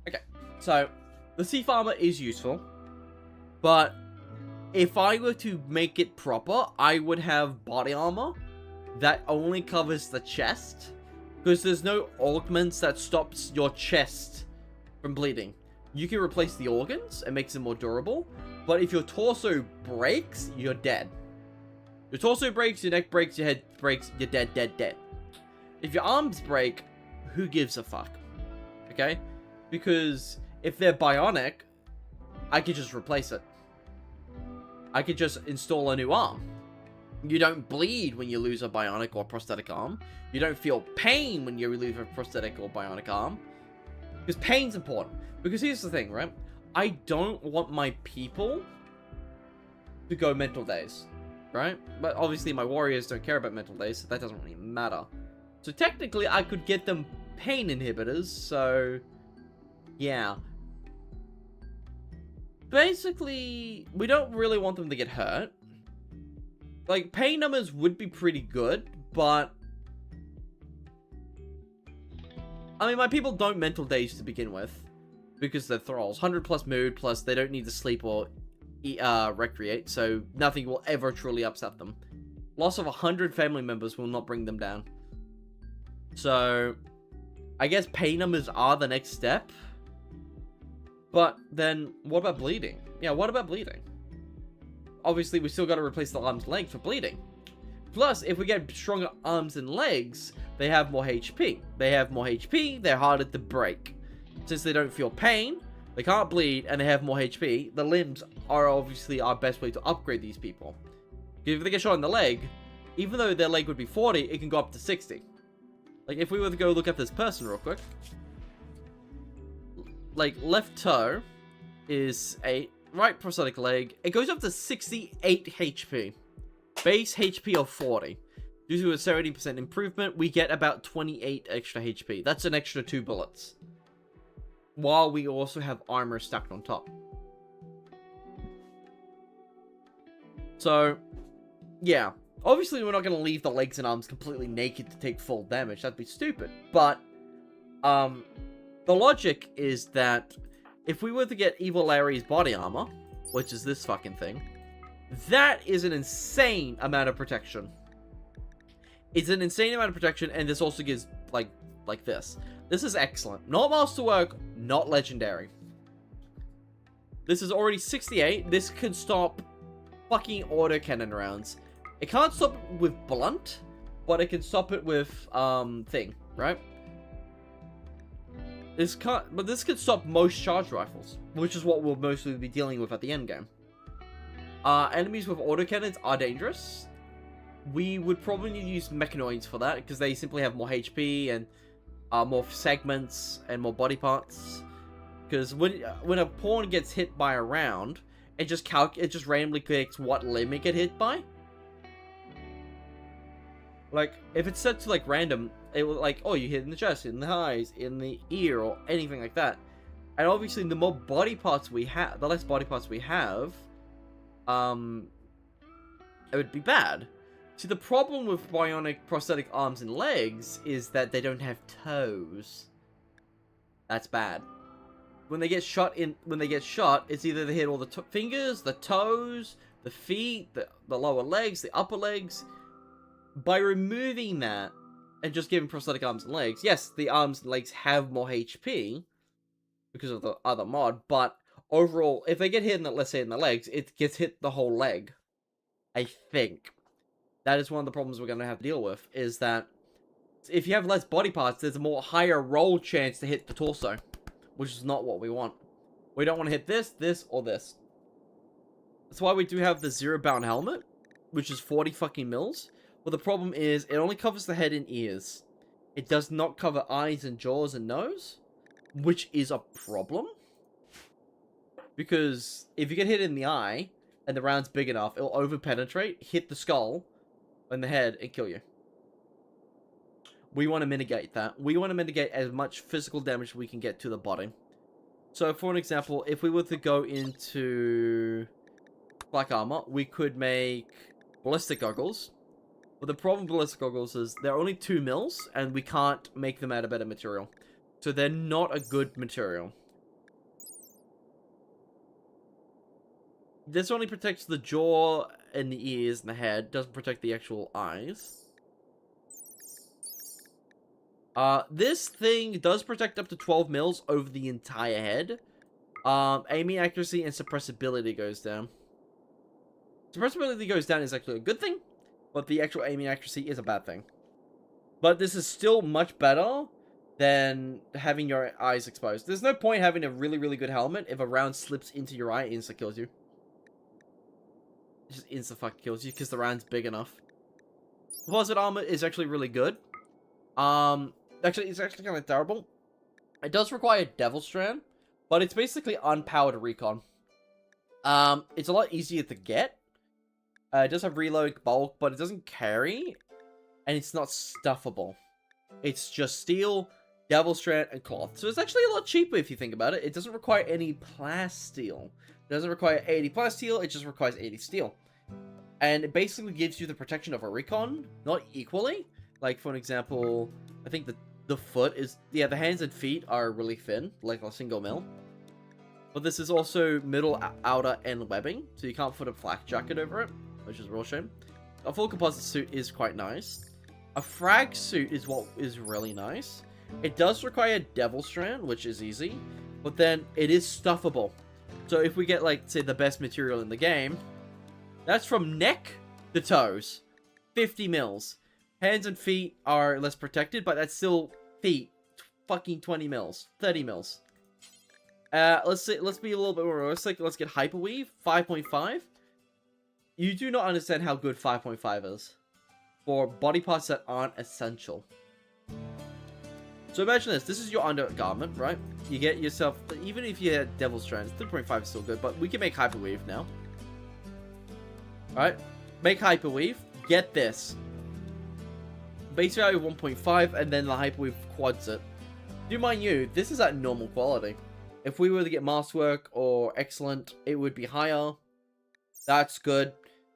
[SPEAKER 1] Okay, so the Thief armor is useful, but if I were to make it proper, I would have body armor that only covers the chest, because there's no augments that stops your chest from bleeding. You can replace the organs, it makes it more durable, but if your torso breaks, you're dead. Your torso breaks, your neck breaks, your head breaks, you're dead, dead, dead. If your arms break, who gives a fuck? Okay? Because if they're bionic, I could just replace it. I could just install a new arm. You don't bleed when you lose a bionic or prosthetic arm. You don't feel pain when you lose a prosthetic or bionic arm. Because pain's important. Because here's the thing, right? I don't want my people to go mental days, right? But obviously my warriors don't care about mental days, so that doesn't really matter. So technically I could get them pain inhibitors, so yeah. Basically, we don't really want them to get hurt. Like, pain numbers would be pretty good, but... I mean, my people don't mental days to begin with, because they're thralls. 100 plus mood, plus they don't need to sleep or recreate, so nothing will ever truly upset them. Loss of 100 family members will not bring them down. So, I guess pain numbers are the next step. But then, what about bleeding? Yeah, what about bleeding? Obviously, we still got to replace the arms and legs for bleeding. Plus, if we get stronger arms and legs, they have more HP. They have more HP, they're harder to break. Since they don't feel pain, they can't bleed, and they have more HP, the limbs are obviously our best way to upgrade these people. If they get shot in the leg, even though their leg would be 40, it can go up to 60. Like, if we were to go look at this person real quick. Like, left toe is 8, right prosthetic leg, it goes up to 68 HP. Base HP of 40. Due to a 70% improvement, we get about 28 extra HP. That's an extra 2 bullets. While we also have armor stacked on top. So, yeah. Obviously, we're not going to leave the legs and arms completely naked to take full damage. That'd be stupid. But, the logic is that if we were to get Evil Larry's body armor, which is this fucking thing, that is an insane amount of protection. It's an insane amount of protection, and this also gives, like this. This is excellent. Not masterwork, not legendary. This is already 68. This can stop fucking autocannon rounds. It can't stop it with blunt, but it can stop it with thing, right? This can't, but this can stop most charge rifles, which is what we'll mostly be dealing with at the end game. Enemies with autocannons are dangerous. We would probably need to use mechanoids for that, because they simply have more HP and more segments and more body parts. Because when a pawn gets hit by a round, it just randomly picks what limb it get hit by. Like, if it's set to like random, it will like, oh, you hit in the chest, in the eyes, in the ear, or anything like that. And obviously, the more body parts we have, the less body parts we have, it would be bad. See, the problem with bionic prosthetic arms and legs is that they don't have toes. That's bad. When they get shot, it's either they hit all the fingers, the toes, the feet, the lower legs, the upper legs. By removing that and just giving prosthetic arms and legs, yes, the arms and legs have more HP because of the other mod, but overall, if they get hit in the, let's say in the legs, it gets hit the whole leg. I think that is one of the problems we're going to have to deal with, is that if you have less body parts, there's a more higher roll chance to hit the torso, which is not what we want. We don't want to hit this, or this. That's why we do have the zero bound helmet, which is 40 fucking mils. But the problem is, it only covers the head and ears. It does not cover eyes and jaws and nose, which is a problem. Because if you get hit in the eye, and the round's big enough, it'll over-penetrate, hit the skull, and the head, and kill you. We want to mitigate that. We want to mitigate as much physical damage we can get to the body. So, for an example, if we were to go into black armor, we could make ballistic goggles. But the problem with ballistic goggles is they're only 2 mils, and we can't make them out of better material. So they're not a good material. This only protects the jaw and the ears and the head, doesn't protect the actual eyes. This thing does protect up to 12 mils over the entire head. Aiming accuracy and suppressibility goes down. Suppressibility goes down is actually a good thing, but the actual aiming accuracy is a bad thing. But this is still much better than having your eyes exposed. There's no point having a really, really good helmet if a round slips into your eye and insta kills you. It just insta fuck kills you because the round's big enough. Composite armor is actually really good. Actually, it's actually kind of terrible. It does require Devil Strand, but it's basically unpowered recon. It's a lot easier to get. It does have reload bulk, but it doesn't carry, and it's not stuffable. It's just steel, Devil Strand, and cloth. So it's actually a lot cheaper if you think about it. It doesn't require any plasteel. It doesn't require 80 plasteel, it just requires 80 steel. And it basically gives you the protection of a recon, not equally. Like, for an example, I think the foot is... Yeah, the hands and feet are really thin, like a single mil. But this is also middle, outer, and webbing, so you can't put a flak jacket over it, which is a real shame. A full composite suit is quite nice. A frag suit is what is really nice. It does require Devil Strand, which is easy, but then it is stuffable. So if we get, like, say, the best material in the game, that's from neck to toes. 50 mils. Hands and feet are less protected, but that's still feet. Fucking 20 mils. 30 mils. Let's be a little bit more realistic. Let's get Hyperweave. 5.5. You do not understand how good 5.5 is for body parts that aren't essential. So imagine this. This is your undergarment, right? You get yourself, even if you had Devil Strand, 3.5 is still good, but we can make Hyperweave now. Alright? Make Hyperweave. Get this. Base value 1.5, and then the Hyperweave quads it. Do mind you, this is at normal quality. If we were to get Masterwork or Excellent, it would be higher. That's good.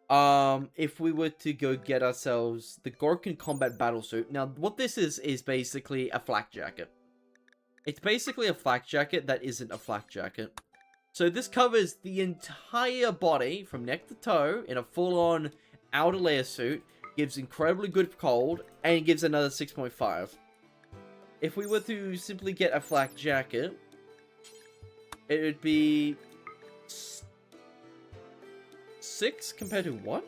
[SPEAKER 1] If we were to go get ourselves the Gorkin Combat Battlesuit. Now, what this is basically a flak jacket. It's basically a flak jacket that isn't a flak jacket. So this covers the entire body from neck to toe in a full-on outer layer suit. Gives incredibly good cold, and gives another 6.5. If we were to simply get a flak jacket, it would be 6 compared to what?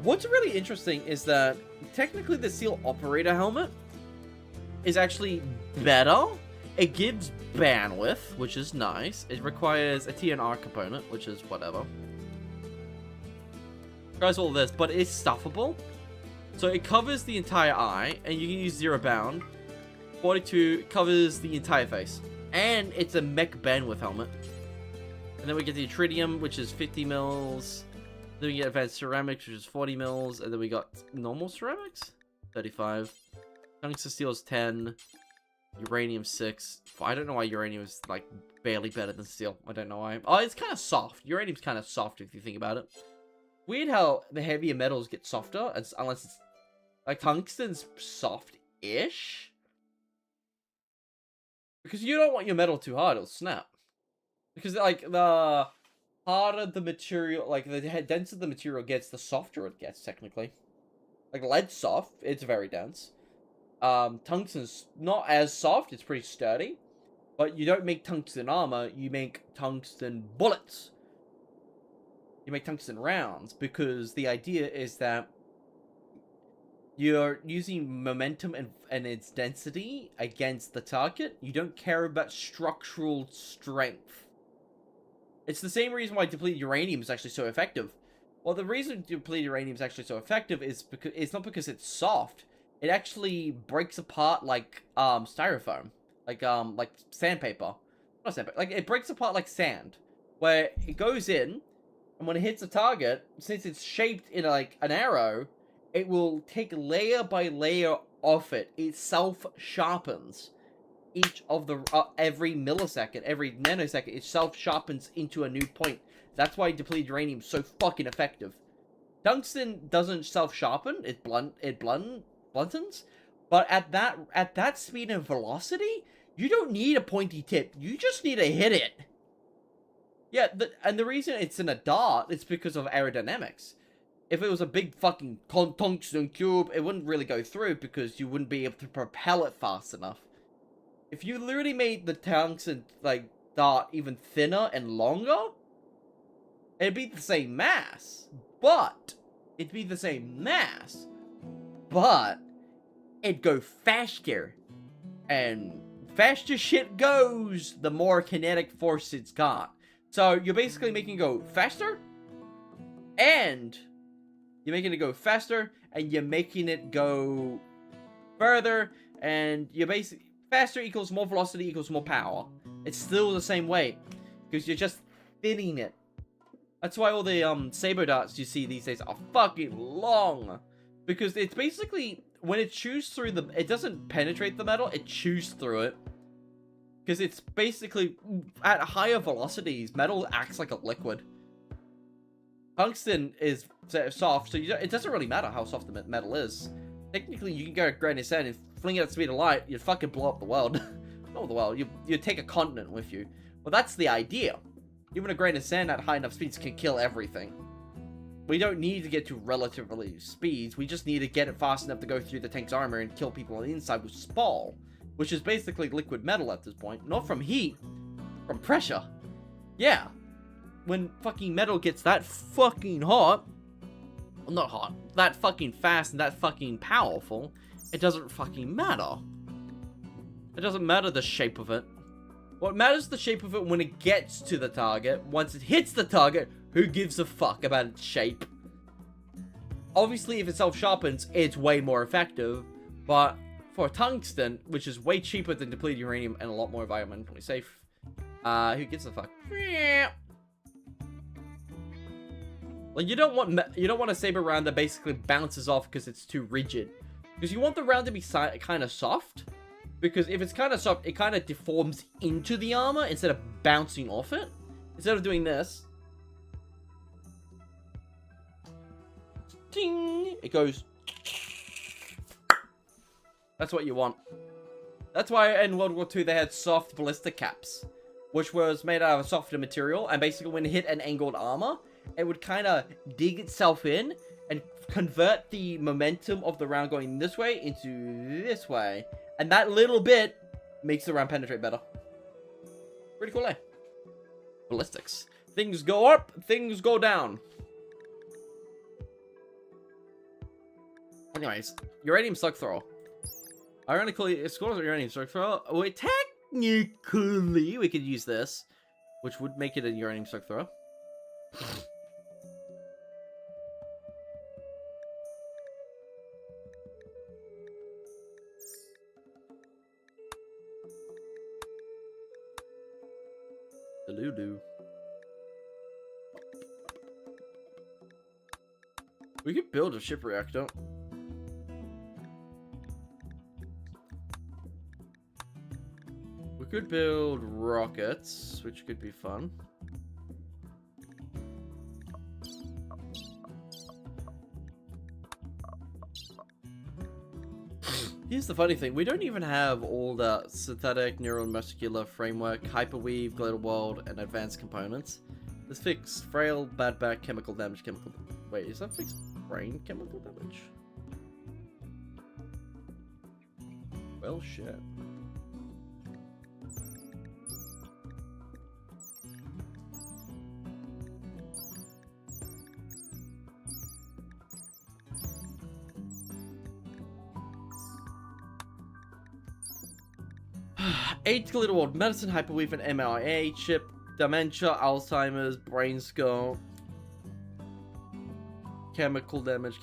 [SPEAKER 1] What's really interesting is that technically the Seal Operator helmet is actually better. It gives bandwidth, which is nice. It requires a TNR component, which is whatever. Tries all this, but it's stuffable. So it covers the entire eye, and you can use Zero Bound. 42 covers the entire face. And it's a mech bandwidth helmet. And then we get the Tritium, which is 50 mils. Then we get Advanced Ceramics, which is 40 mils. And then we got normal ceramics, 35. Tungsten Steel is 10. Uranium 6. I don't know why uranium is, like, barely better than steel. I don't know why. Oh, it's kind of soft. Uranium's kind of soft if you think about it. Weird how the heavier metals get softer, unless it's... Like, tungsten's soft-ish. Because you don't want your metal too hard, it'll snap. Because, like, the harder the material... Like, the denser the material gets, the softer it gets, technically. Like, lead's soft. It's very dense. Tungsten's not as soft, it's pretty sturdy. But you don't make tungsten armor, you make tungsten bullets. You make tungsten rounds, because the idea is that you're using momentum and its density against the target. You don't care about structural strength. It's the same reason why depleted uranium is actually so effective. Well, the reason depleted uranium is actually so effective is because it's not because it's soft. It actually breaks apart like styrofoam, like sandpaper. Not sandpaper. Like it breaks apart like sand, where it goes in, and when it hits a target, since it's shaped in like an arrow, it will take layer by layer off it. It self sharpens each of the every millisecond, every nanosecond. It self sharpens into a new point. That's why depleted uranium is so fucking effective. Tungsten doesn't self sharpen. It bluntens, but at that speed and velocity, you don't need a pointy tip. You just need to hit it. Yeah, and the reason it's in a dart is because of aerodynamics. If it was a big fucking tungsten cube, it wouldn't really go through because you wouldn't be able to propel it fast enough. If you literally made the tungsten like dart even thinner and longer, it'd be the same mass. But it'd go faster. And faster shit goes, the more kinetic force it's got. So you're basically making it go faster, and you're making it go faster, and you're making it go further, and you're basically... Faster equals more velocity equals more power. It's still the same weight, because you're just thinning it. That's why all the saber darts you see these days are fucking long. Because it's basically, when it chews through the... It doesn't penetrate the metal, it chews through it. Because it's basically, at higher velocities, metal acts like a liquid. Tungsten is soft, so it doesn't really matter how soft the metal is. Technically, you can go at grain of sand and fling it at the speed of light, you'd fucking blow up the world. Not the world, you'd take a continent with you. Well, that's the idea. Even a grain of sand at high enough speeds can kill everything. We don't need to get to relatively speeds, we just need to get it fast enough to go through the tank's armor and kill people on the inside with spall. Which is basically liquid metal at this point. Not from heat, from pressure. Yeah. When fucking metal gets that fucking hot, well, not hot, that fucking fast and that fucking powerful, it doesn't fucking matter. It doesn't matter the shape of it. What matters the shape of it when it gets to the target. Once it hits the target, who gives a fuck about its shape? Obviously, if it self-sharpens, it's way more effective, but for tungsten, which is way cheaper than depleted uranium and a lot more environmentally safe, who gives a fuck? Like, you don't want a saber round that basically bounces off because it's too rigid. Because you want the round to be kind of soft. Because if it's kind of soft, it kind of deforms into the armor instead of bouncing off it. Instead of doing this, ding, it goes. That's what you want. That's why in World War II they had soft ballistic caps, which was made out of a softer material, and basically when it hit an angled armor, it would kind of dig itself in and convert the momentum of the round going this way into this way. And that little bit makes the round penetrate better. Pretty cool, eh? Ballistics. Things go up, things go down. Anyways, uranium slug thrower. Ironically, it scores uranium slug thrower. Well, technically, we could use this, which would make it a uranium slug thrower. Lulu. We could build a ship reactor. We could build rockets, which could be fun. Here's the funny thing, we don't even have all the synthetic, neuromuscular framework, hyperweave, glider world, and advanced components. This fix frail, bad back, chemical damage, Wait, is that fix brain chemical damage? Well, shit. Eight glitter world, medicine, hyperweave, and MIA chip, dementia, Alzheimer's, brain skull, chemical damage.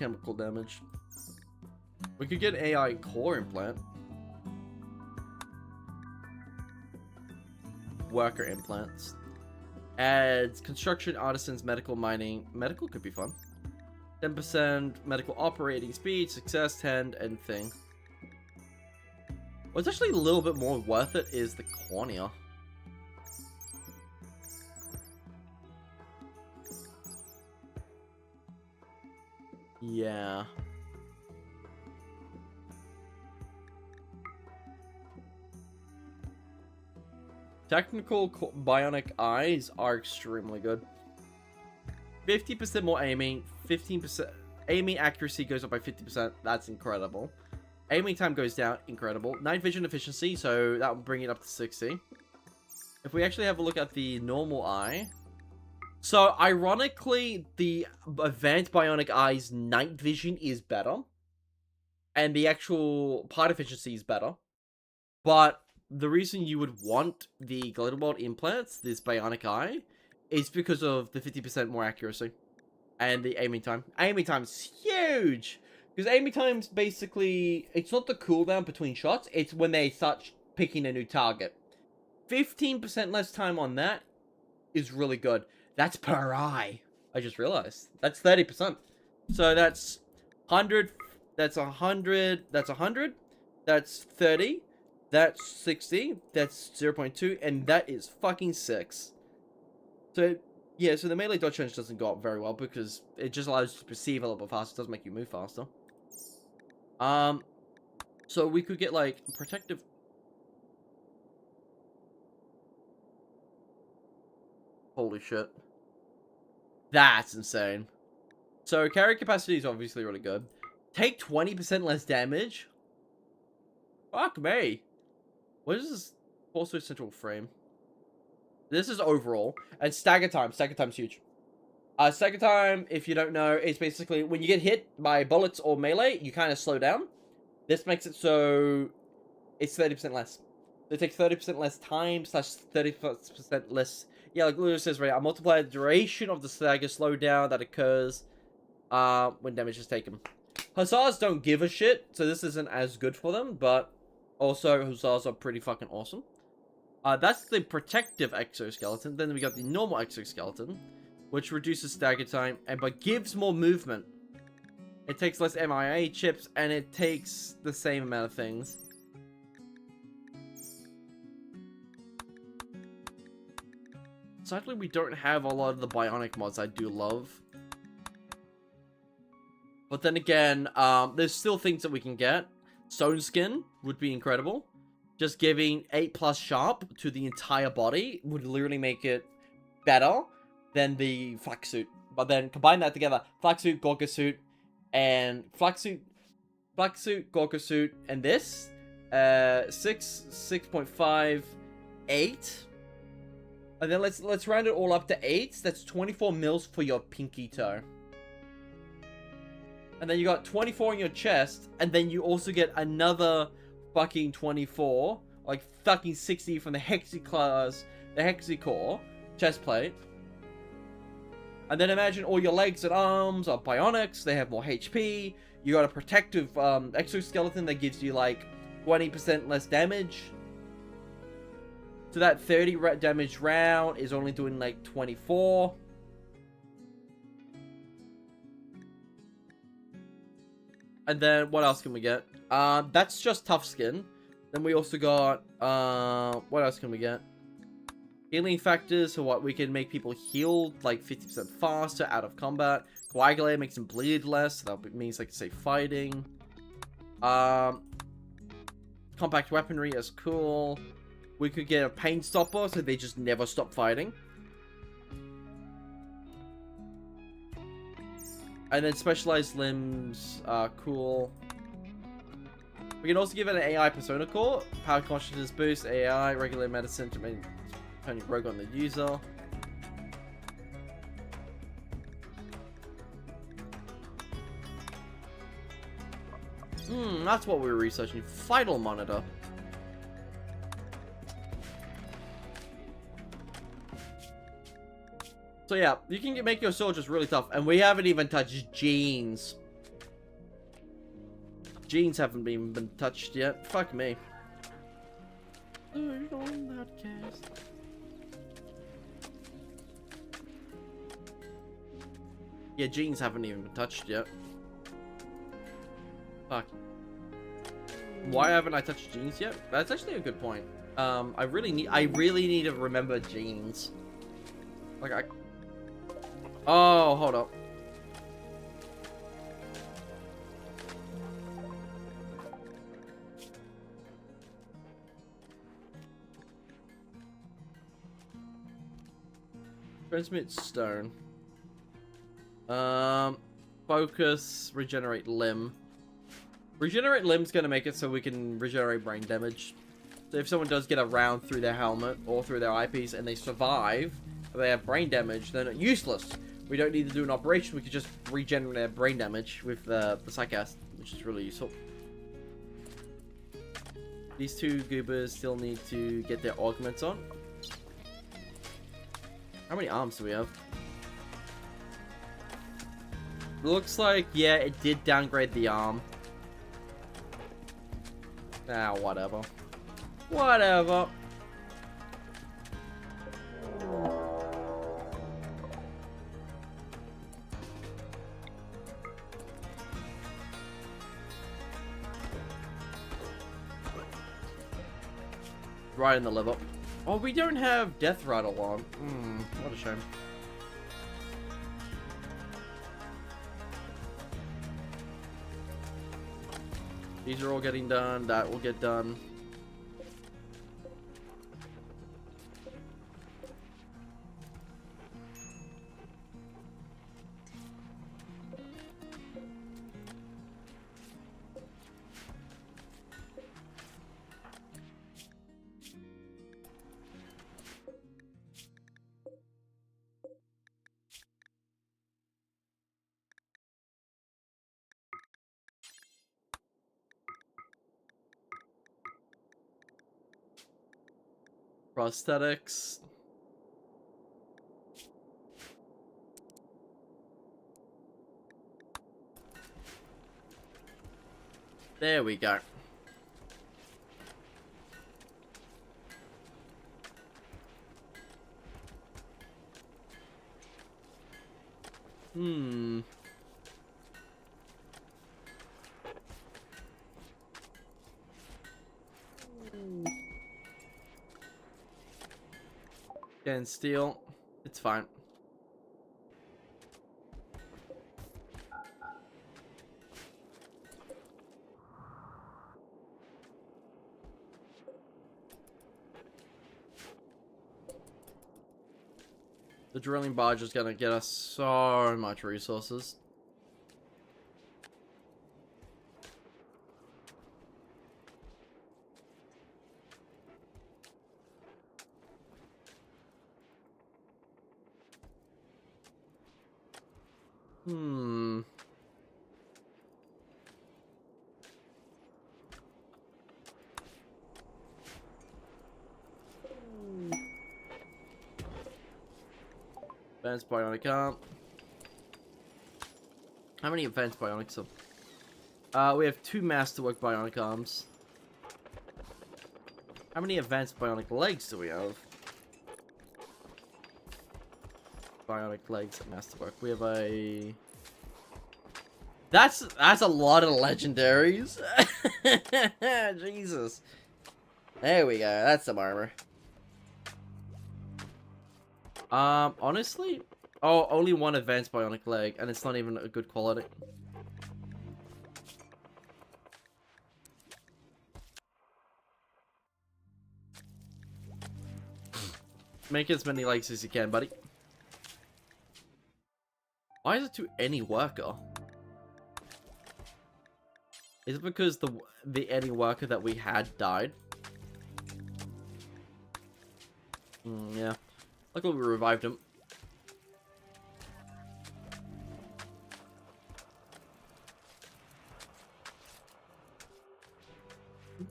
[SPEAKER 1] We could get AI core implant, worker implants, adds construction, artisans, medical, mining. Medical could be fun. 10% medical operating speed, success 10, and thing. What's actually a little bit more worth it is the cornea. Yeah. Technical bionic eyes are extremely good. 50% more aiming, 15% aiming accuracy goes up by 50%. That's incredible. Aiming time goes down, incredible. Night vision efficiency, so that will bring it up to 60. If we actually have a look at the normal eye. So, ironically, the advanced bionic eye's night vision is better. And the actual part efficiency is better. But the reason you would want the glitter world implants, this bionic eye, is because of the 50% more accuracy. And the aiming time. Aiming time is huge! Because aiming time's basically, it's not the cooldown between shots, it's when they start picking a new target. 15% less time on that is really good. That's per eye. I just realized. That's 30%. So that's 100, that's 100, that's 100, that's 30, that's 60, that's 0.2, and that is fucking 6. So, yeah, so the melee dodge range doesn't go up very well because it just allows you to perceive a little bit faster. It doesn't make you move faster. So we could get, like, protective... Holy shit. That's insane. So, carry capacity is obviously really good. Take 20% less damage? Fuck me. What is this? Also central frame. This is overall. And stagger time. Stagger time's huge. Stagger time, if you don't know, is basically when you get hit by bullets or melee, you kind of slow down. This makes it so it's 30% less. It takes 30% less time / 30% less. Yeah, like Lulu says, right? I multiply the duration of the stagger slowdown that occurs when damage is taken. Hussars don't give a shit, so this isn't as good for them, but also Hussars are pretty fucking awesome. That's the protective exoskeleton. Then we got the normal exoskeleton, which reduces stagger time, but gives more movement. It takes less MIA chips, and it takes the same amount of things. Sadly, we don't have a lot of the bionic mods I do love. But then again, there's still things that we can get. Stone Skin would be incredible. Just giving 8+ sharp to the entire body would literally make it better than the flak suit. But then combine that together, flak suit, Gorka suit, and flak suit, Gorka suit, and this, 6.5, 8. And then let's round it all up to 8. That's 24 mils for your pinky toe. And then you got 24 in your chest, and then you also get another fucking 24, like fucking 60 from the Hexiclass, the Hexicore chest plate. And then imagine all your legs and arms are bionics, they have more HP, you got a protective exoskeleton that gives you like 20% less damage. So that 30 damage round is only doing like 24. And then what else can we get? That's just tough skin. Then we also got what else can we get? Healing factors, so what we can make people heal like 50% faster out of combat. Coagulate makes them bleed less, so that means like say fighting. Compact weaponry is cool. We could get a pain stopper, so they just never stop fighting. And then specialized limbs are cool. We can also give it an AI persona core. Power consciousness boost, AI, regular medicine to make turning rogue on the user. That's what we were researching. Vital monitor. So yeah, you can make your soldiers really tough, and we haven't even touched genes. Genes haven't even been touched yet. Fuck me. Yeah, genes haven't even been touched yet. Fuck. Why haven't I touched genes yet? That's actually a good point. I really need to remember genes. Like Oh, hold up. Transmit stone. Focus, regenerate limb. Regenerate limb's gonna make it so we can regenerate brain damage. So if someone does get a round through their helmet or through their eyepiece and they survive, if they have brain damage, then they're useless. We don't need to do an operation, we could just regenerate their brain damage with the Psychast, which is really useful. These two goobers still need to get their augments on. How many arms do we have? Looks like, yeah, it did downgrade the arm. Ah, whatever. Whatever. Right in the level. Oh, we don't have Death Rattle on. What a shame. These are all getting done. That will get done. Prosthetics. There we go. Getting steel. It's fine. The drilling barge is gonna get us so much resources. Advanced bionic arm. How many advanced bionics are... we have 2 masterwork bionic arms. How many advanced bionic legs do we have? Bionic legs at masterwork. We have a... That's a lot of legendaries. Jesus. There we go. That's some armor. Honestly, oh, only 1 advanced bionic leg, and it's not even a good quality. Make as many legs as you can, buddy. Why is it to any worker? Is it because the any worker that we had died? Yeah. Luckily we revived him.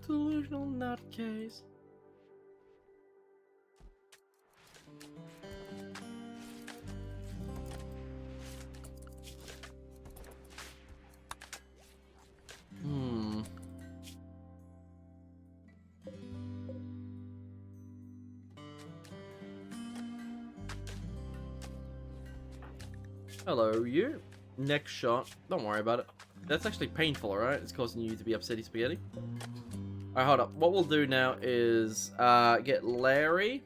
[SPEAKER 1] Delusional nutcase. Hello, you. Next shot. Don't worry about it. That's actually painful, alright? It's causing you to be upsetty spaghetti. Alright, hold up. What we'll do now is get Larry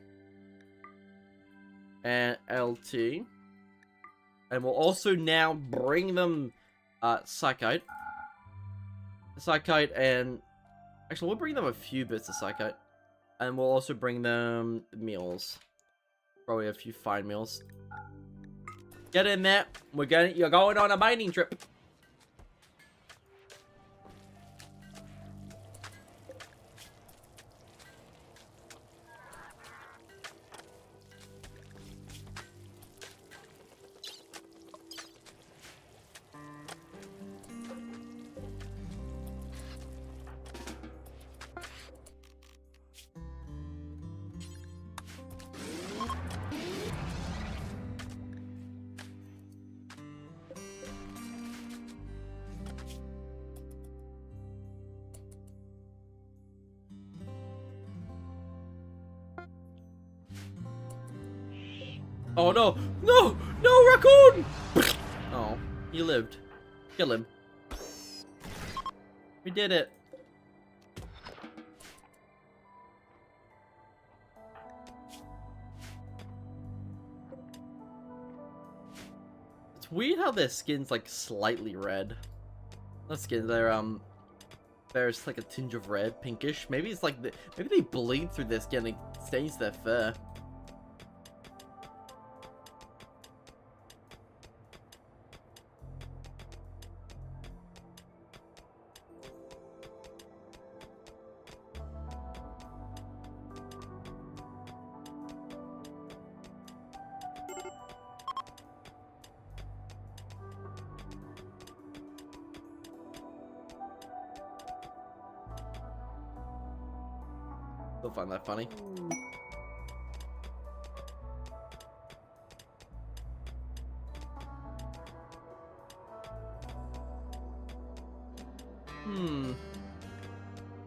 [SPEAKER 1] and LT. And we'll also now bring them Psychite. Psychite and... Actually, we'll bring them a few bits of Psychite. And we'll also bring them meals. Probably a few fine meals. Get in there. You're going on a mining trip. Oh no! No! No, raccoon! Oh, he lived. Kill him. We did it. It's weird how their skin's like slightly red. Not skin, there's like a tinge of red, pinkish. Maybe it's like maybe they bleed through their skin and it stains their fur. You'll find that funny.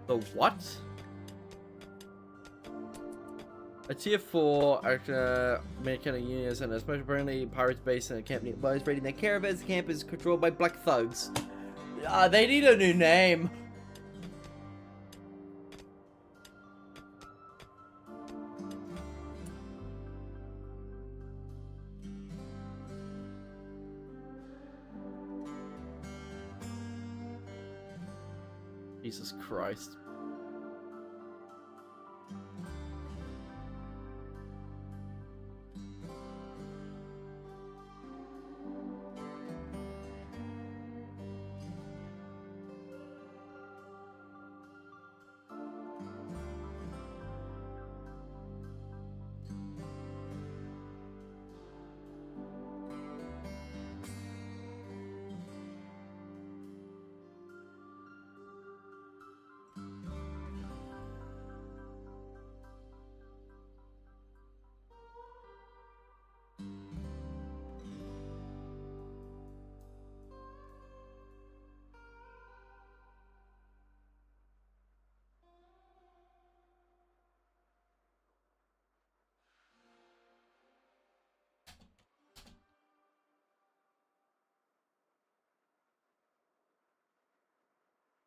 [SPEAKER 1] The what? A tier 4 mechanic units and a special apparently pirates base in a camp nearby is raiding their caravans. The camp is controlled by black thugs. They need a new name. Jesus Christ.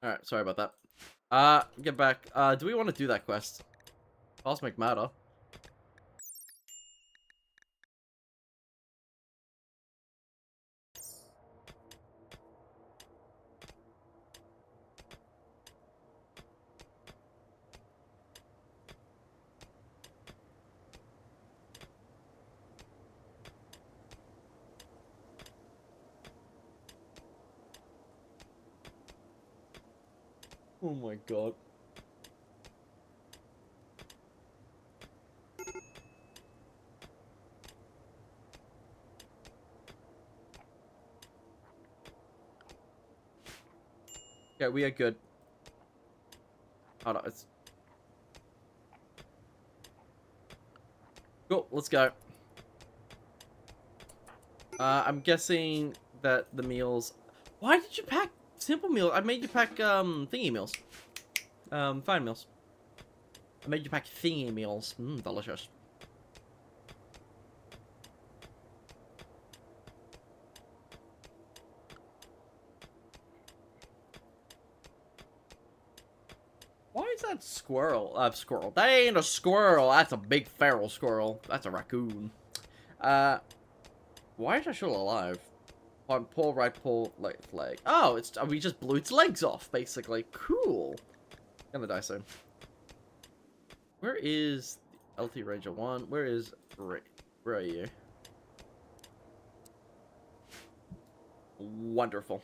[SPEAKER 1] Alright, sorry about that. Get back. Do we want to do that quest? Cosmic Matter. Oh my god. Yeah, we are good. Hold on, it's... Cool, let's go. I'm guessing that the meals... Why did you pack simple meals? I made you pack, thingy meals. Fine meals. I made you pack thingy meals. Delicious. Why is that squirrel? Squirrel. That ain't a squirrel. That's a big feral squirrel. That's a raccoon. Why is that still alive? On paw, right paw, left leg. Oh, it's we just blew its legs off, basically. Cool. Gonna die soon. Where is LT Ranger 1? Where is Ray? Where are you? Wonderful.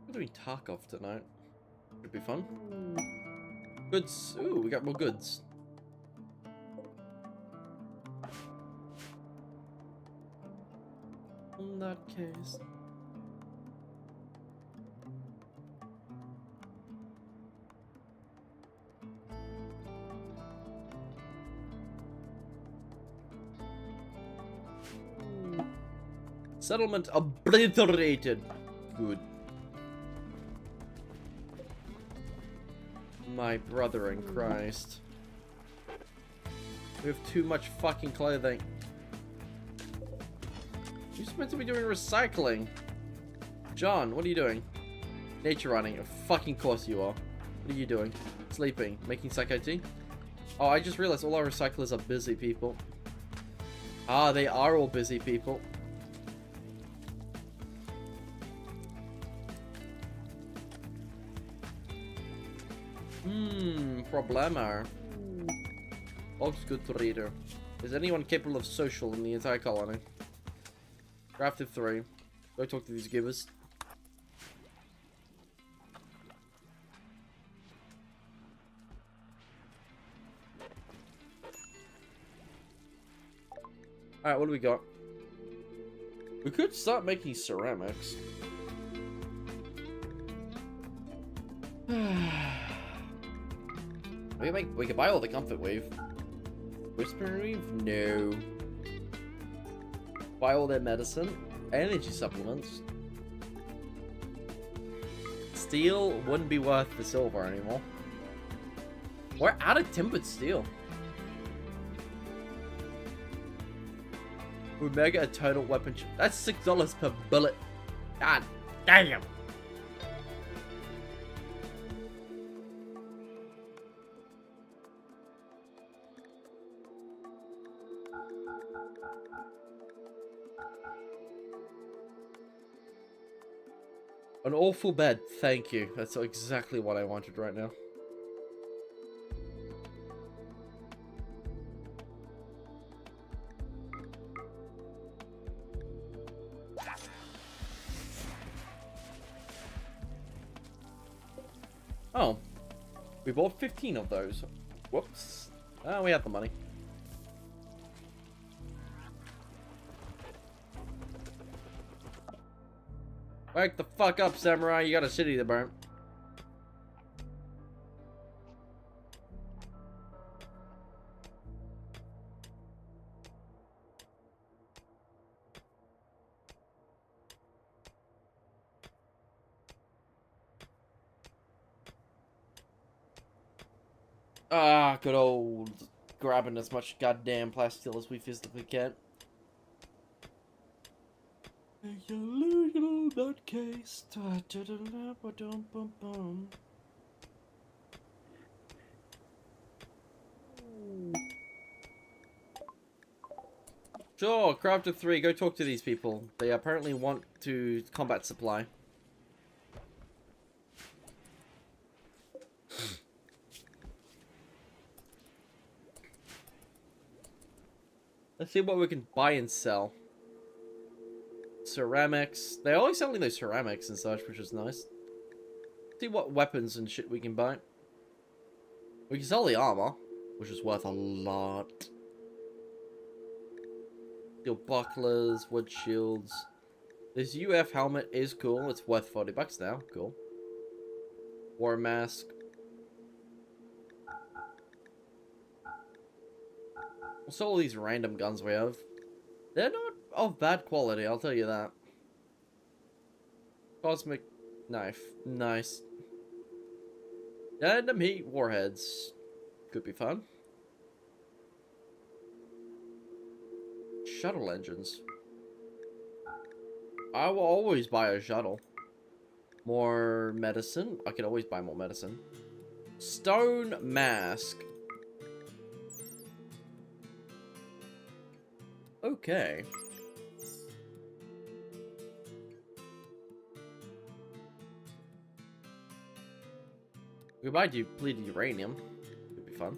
[SPEAKER 1] We're doing Tarkov tonight. Should be fun. Goods. Ooh, we got more goods. In that case. Settlement obliterated. Good. My brother in Christ. We have too much fucking clothing. You're meant to be doing recycling. John, what are you doing? Nature running. Of fucking course you are. What are you doing? Sleeping. Making psycho tea? Oh, I just realized all our recyclers are busy people. Ah, they are all busy people. Problemo. Looks good to reader. Is anyone capable of social in the entire colony? Drafted 3. Go talk to these givers. Alright, what do we got? We could start making ceramics. We could buy all the comfort weave. Whisper weave? No. Buy all their medicine. Energy supplements. Steel wouldn't be worth the silver anymore. We're out of timbered steel. Omega a total weapon. That's $6 per bullet. God damn. An awful bed, thank you. That's exactly what I wanted right now. Oh. We bought 15 of those. Whoops. Oh, we have the money. Wake the fuck up, samurai. You got a city to burn. Ah, good old grabbing as much goddamn plasteel as we physically can. Illusional nutcase. Sure, Crafter 3, go talk to these people. They apparently want to combat supply. Let's see what we can buy and sell. Ceramics. They're always selling those ceramics and such, which is nice. See what weapons and shit we can buy. We can sell the armor, which is worth a lot. Steel bucklers, wood shields. This UF helmet is cool. It's worth 40 bucks now. Cool. War mask. What's all these random guns we have? They're not of bad quality, I'll tell you that. Cosmic knife. Nice. Random heat warheads. Could be fun. Shuttle engines. I will always buy a shuttle. More medicine. I can always buy more medicine. Stone mask. Okay. We might deplete uranium. Could be fun.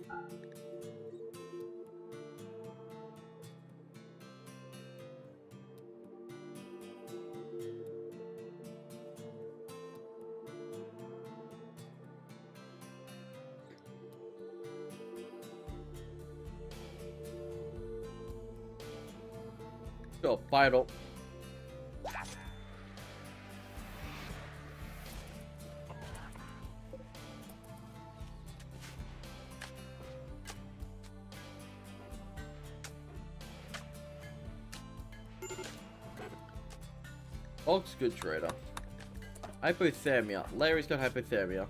[SPEAKER 1] Sure, vital. Hulk's good trader. Hypothermia. Larry's got hypothermia.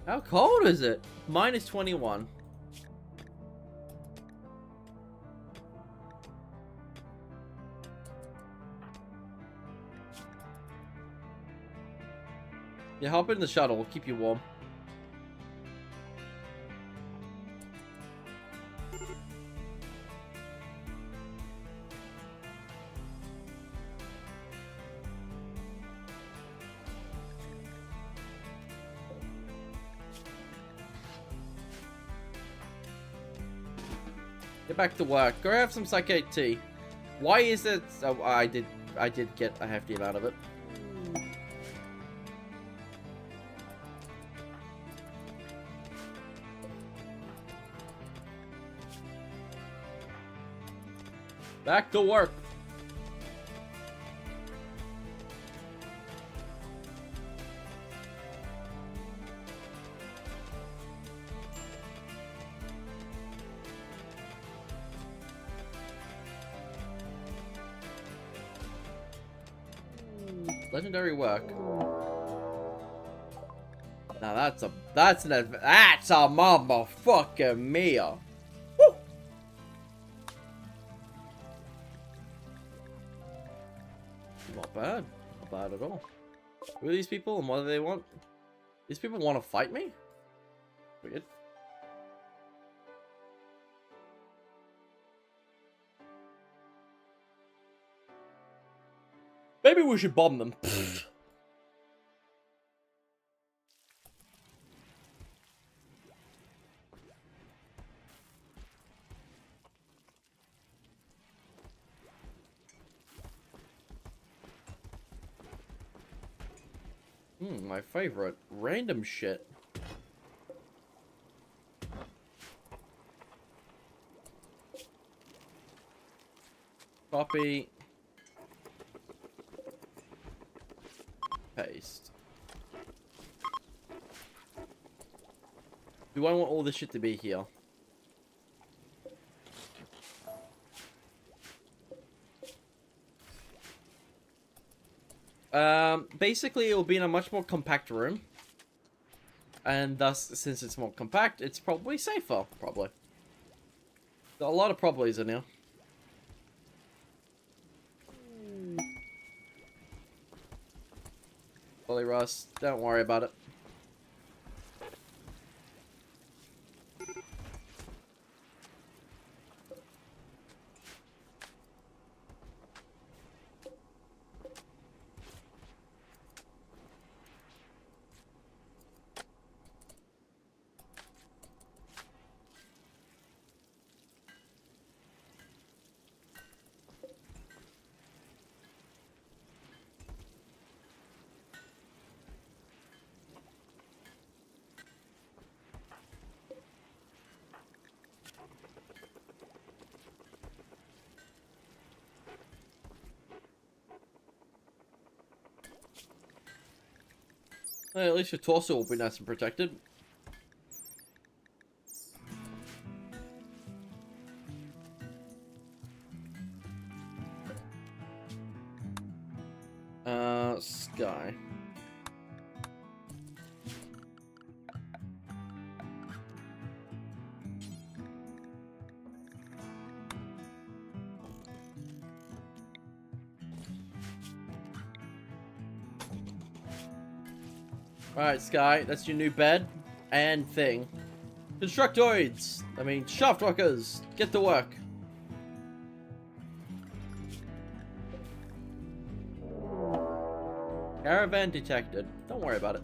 [SPEAKER 1] How cold is it? Minus 21. Yeah, hop in the shuttle. We'll keep you warm. Get back to work. Go have some psychic tea. Why is it? Oh, I did get a hefty amount of it. Back to work. Legendary work. Now that's a motherfucking meal. Woo! Not bad. Not bad at all. Who are these people and what do they want? These people want to fight me? Weird. Maybe we should bomb them. My favorite. Random shit. Copy. Paste. Do I want all this shit to be here? Basically, it will be in a much more compact room. And thus, since it's more compact, it's probably safer, probably. Got a lot of probablys in here. Bully Rust, don't worry about it. Well, at least your torso will be nice and protected. Sky. Alright, Sky, that's your new bed and thing. Constructoids! I mean, shaftwalkers! Get to work! Caravan detected. Don't worry about it.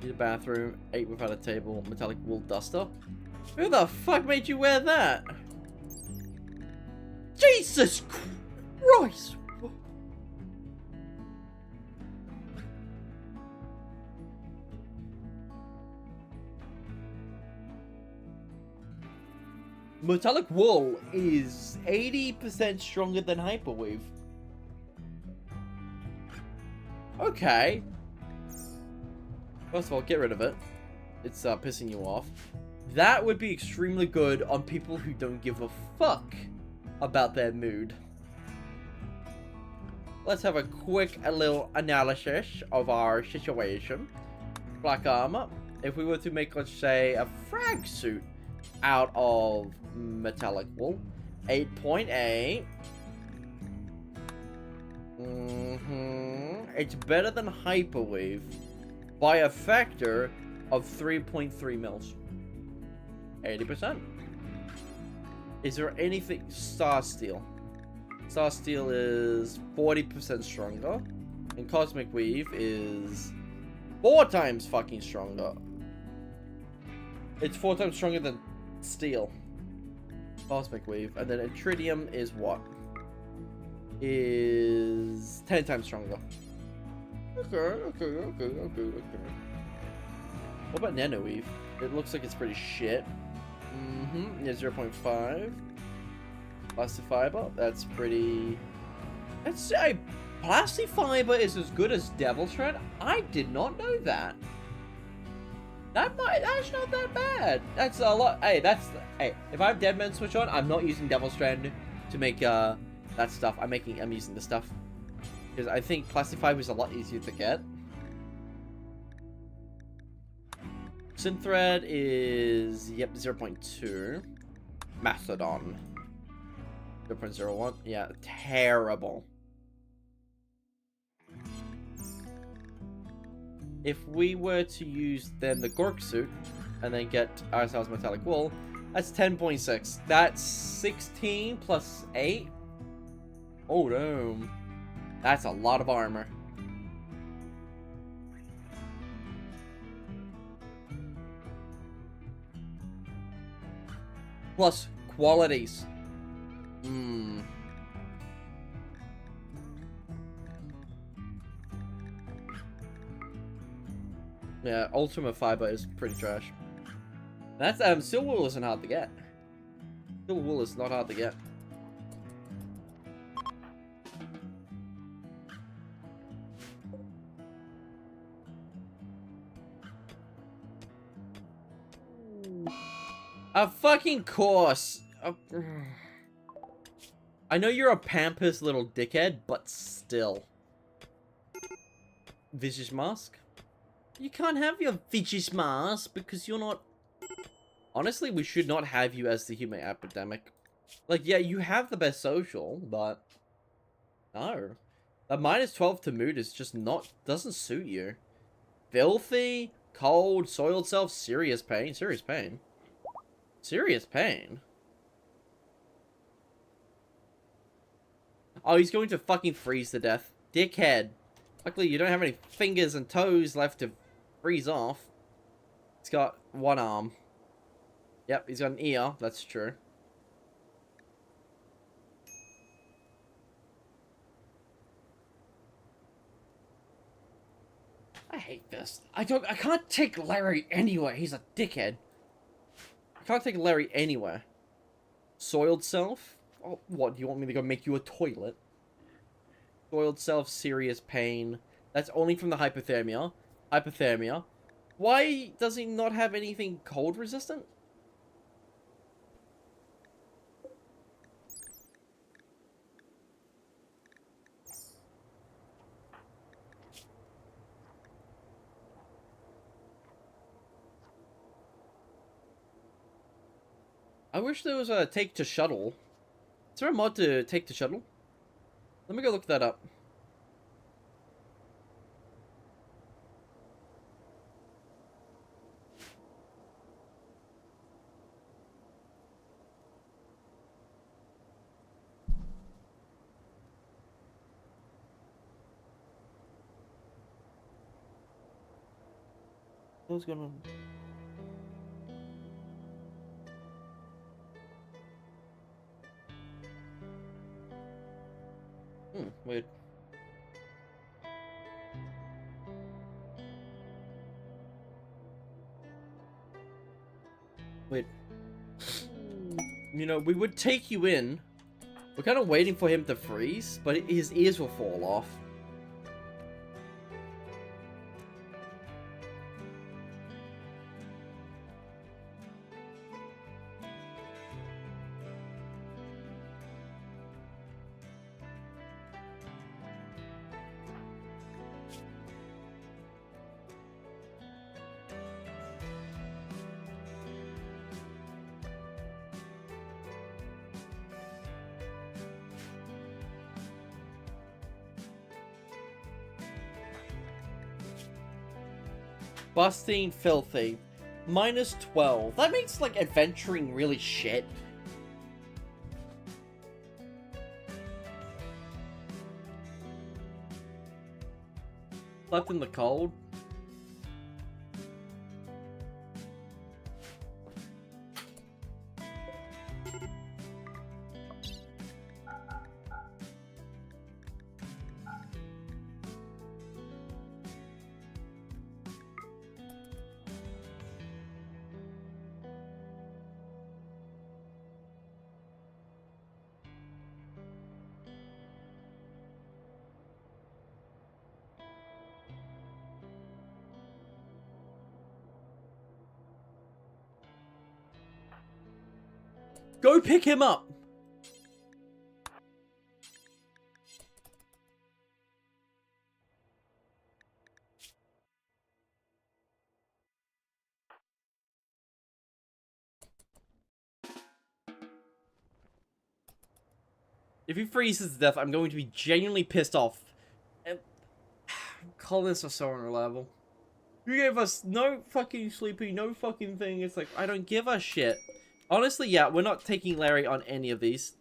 [SPEAKER 1] Need a bathroom, 8 without a table, metallic wool duster. Who the fuck made you wear that? Jesus Christ! Metallic wool is 80% stronger than hyperweave. Okay. First of all, get rid of it. It's pissing you off. That would be extremely good on people who don't give a fuck about their mood. Let's have a quick little analysis of our situation. Black armor. If we were to make, let's say, a frag suit out of metallic wool, 8.8. It's better than hyperwave by a factor of 3.3 mils. 80%. Is there anything? Star Steel. Star Steel is 40% stronger, and Cosmic Weave is 4 times fucking stronger. It's 4 times stronger than Steel. Cosmic Weave, and then Tritium is what? Is 10 times stronger. Okay. What about Nano Weave? It looks like it's pretty shit. Yeah, 0.5. Plastic fiber, that's pretty... I'd say plastic fiber is as good as Devil Shred. I did not know that. That's not that bad. That's a lot. Hey, hey, if I have Deadman Switch on, I'm not using Devil Strand to make that stuff. I'm using the stuff. Because I think plastic fiber is a lot easier to get. Synthread is, yep, 0.2. Mastodon. 0.01. Yeah, terrible. If we were to use then the Gork suit and then get ourselves metallic wool, that's 10.6. That's 16 plus 8. Oh, damn. That's a lot of armor. Plus qualities. Yeah, Ultimate Fiber is pretty trash. That's Steel Wool isn't hard to get. Steel Wool is not hard to get. Of fucking course. I know you're a pampas little dickhead, but still. Visage mask? You can't have your Visage mask because you're not... Honestly, we should not have you as the human epidemic. Like, yeah, you have the best social, but... No. That -12 to mood is just not... doesn't suit you. Filthy, cold, soiled self, serious pain. Serious pain. Serious pain? Oh, he's going to fucking freeze to death. Dickhead. Luckily, you don't have any fingers and toes left to freeze off. He's got one arm. Yep, he's got an ear. That's true. I hate this. I can't take Larry anywhere. He's a dickhead. I can't take Larry anywhere. Soiled self? Oh, what? Do you want me to go make you a toilet? Soiled self, serious pain. That's only from the hypothermia. Hypothermia. Why does he not have anything cold resistant? I wish there was a take to shuttle. Is there a mod to take to shuttle? Let me go look that up. What's going on? Weird. Wait. You know, we would take you in. We're kind of waiting for him to freeze, but his ears will fall off. Busting filthy. -12. That makes, like, adventuring really shit. Left in the cold. Go pick him up! If he freezes to death, I'm going to be genuinely pissed off. Colonists are so unreliable. You gave us no fucking sleeping, no fucking thing. It's like, I don't give a shit. Honestly, yeah, we're not taking Larry on any of these.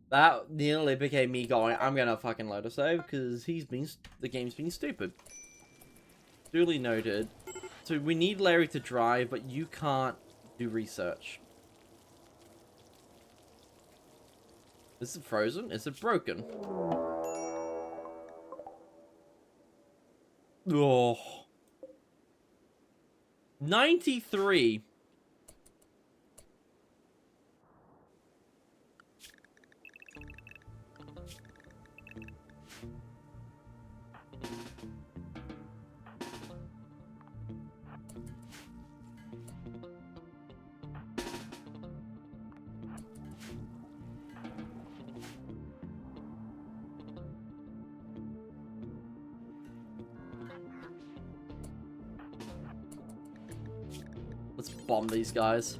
[SPEAKER 1] That nearly became me going, I'm gonna fucking load a save, because the game's been stupid. Duly noted. So we need Larry to drive, but you can't do research. Is it frozen? Is it broken? Oh. 93. Let's bomb these guys.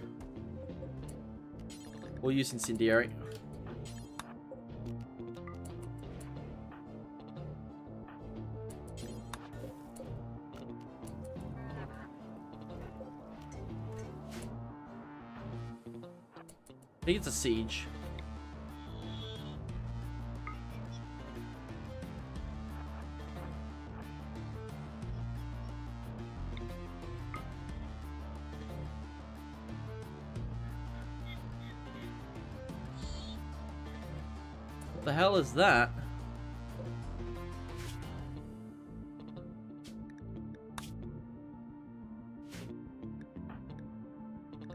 [SPEAKER 1] We'll use incendiary. I think it's a siege. What the hell is that?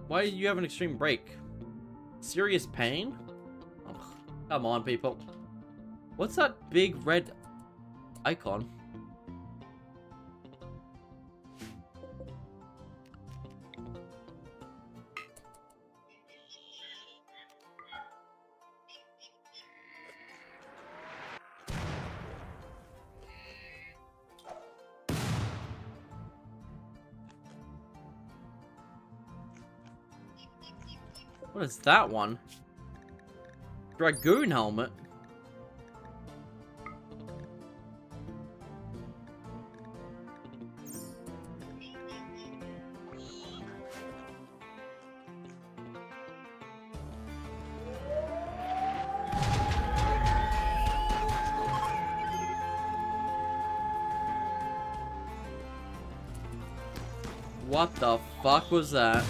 [SPEAKER 1] Why do you have an extreme break? Serious pain? Oh, come on, people. What's that big red icon? What is that one? Dragoon helmet? What the fuck was that?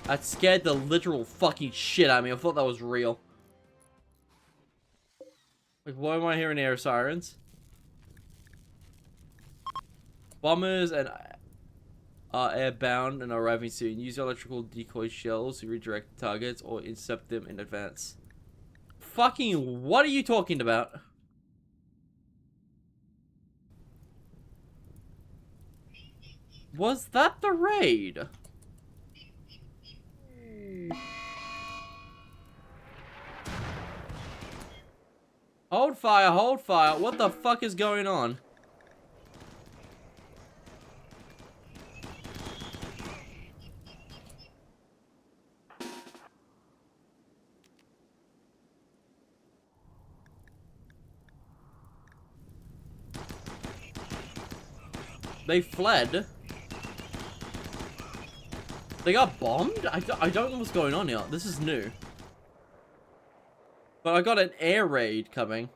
[SPEAKER 1] That scared the literal fucking shit out of me. I thought that was real. Like, why am I hearing air sirens? Bombers and are airbound and are arriving soon. Use electrical decoy shells to redirect targets or intercept them in advance. Fucking, what are you talking about? Was that the raid? Hold fire, hold fire. What the fuck is going on? They fled. They got bombed? I don't know what's going on here. This is new. But I got an air raid coming.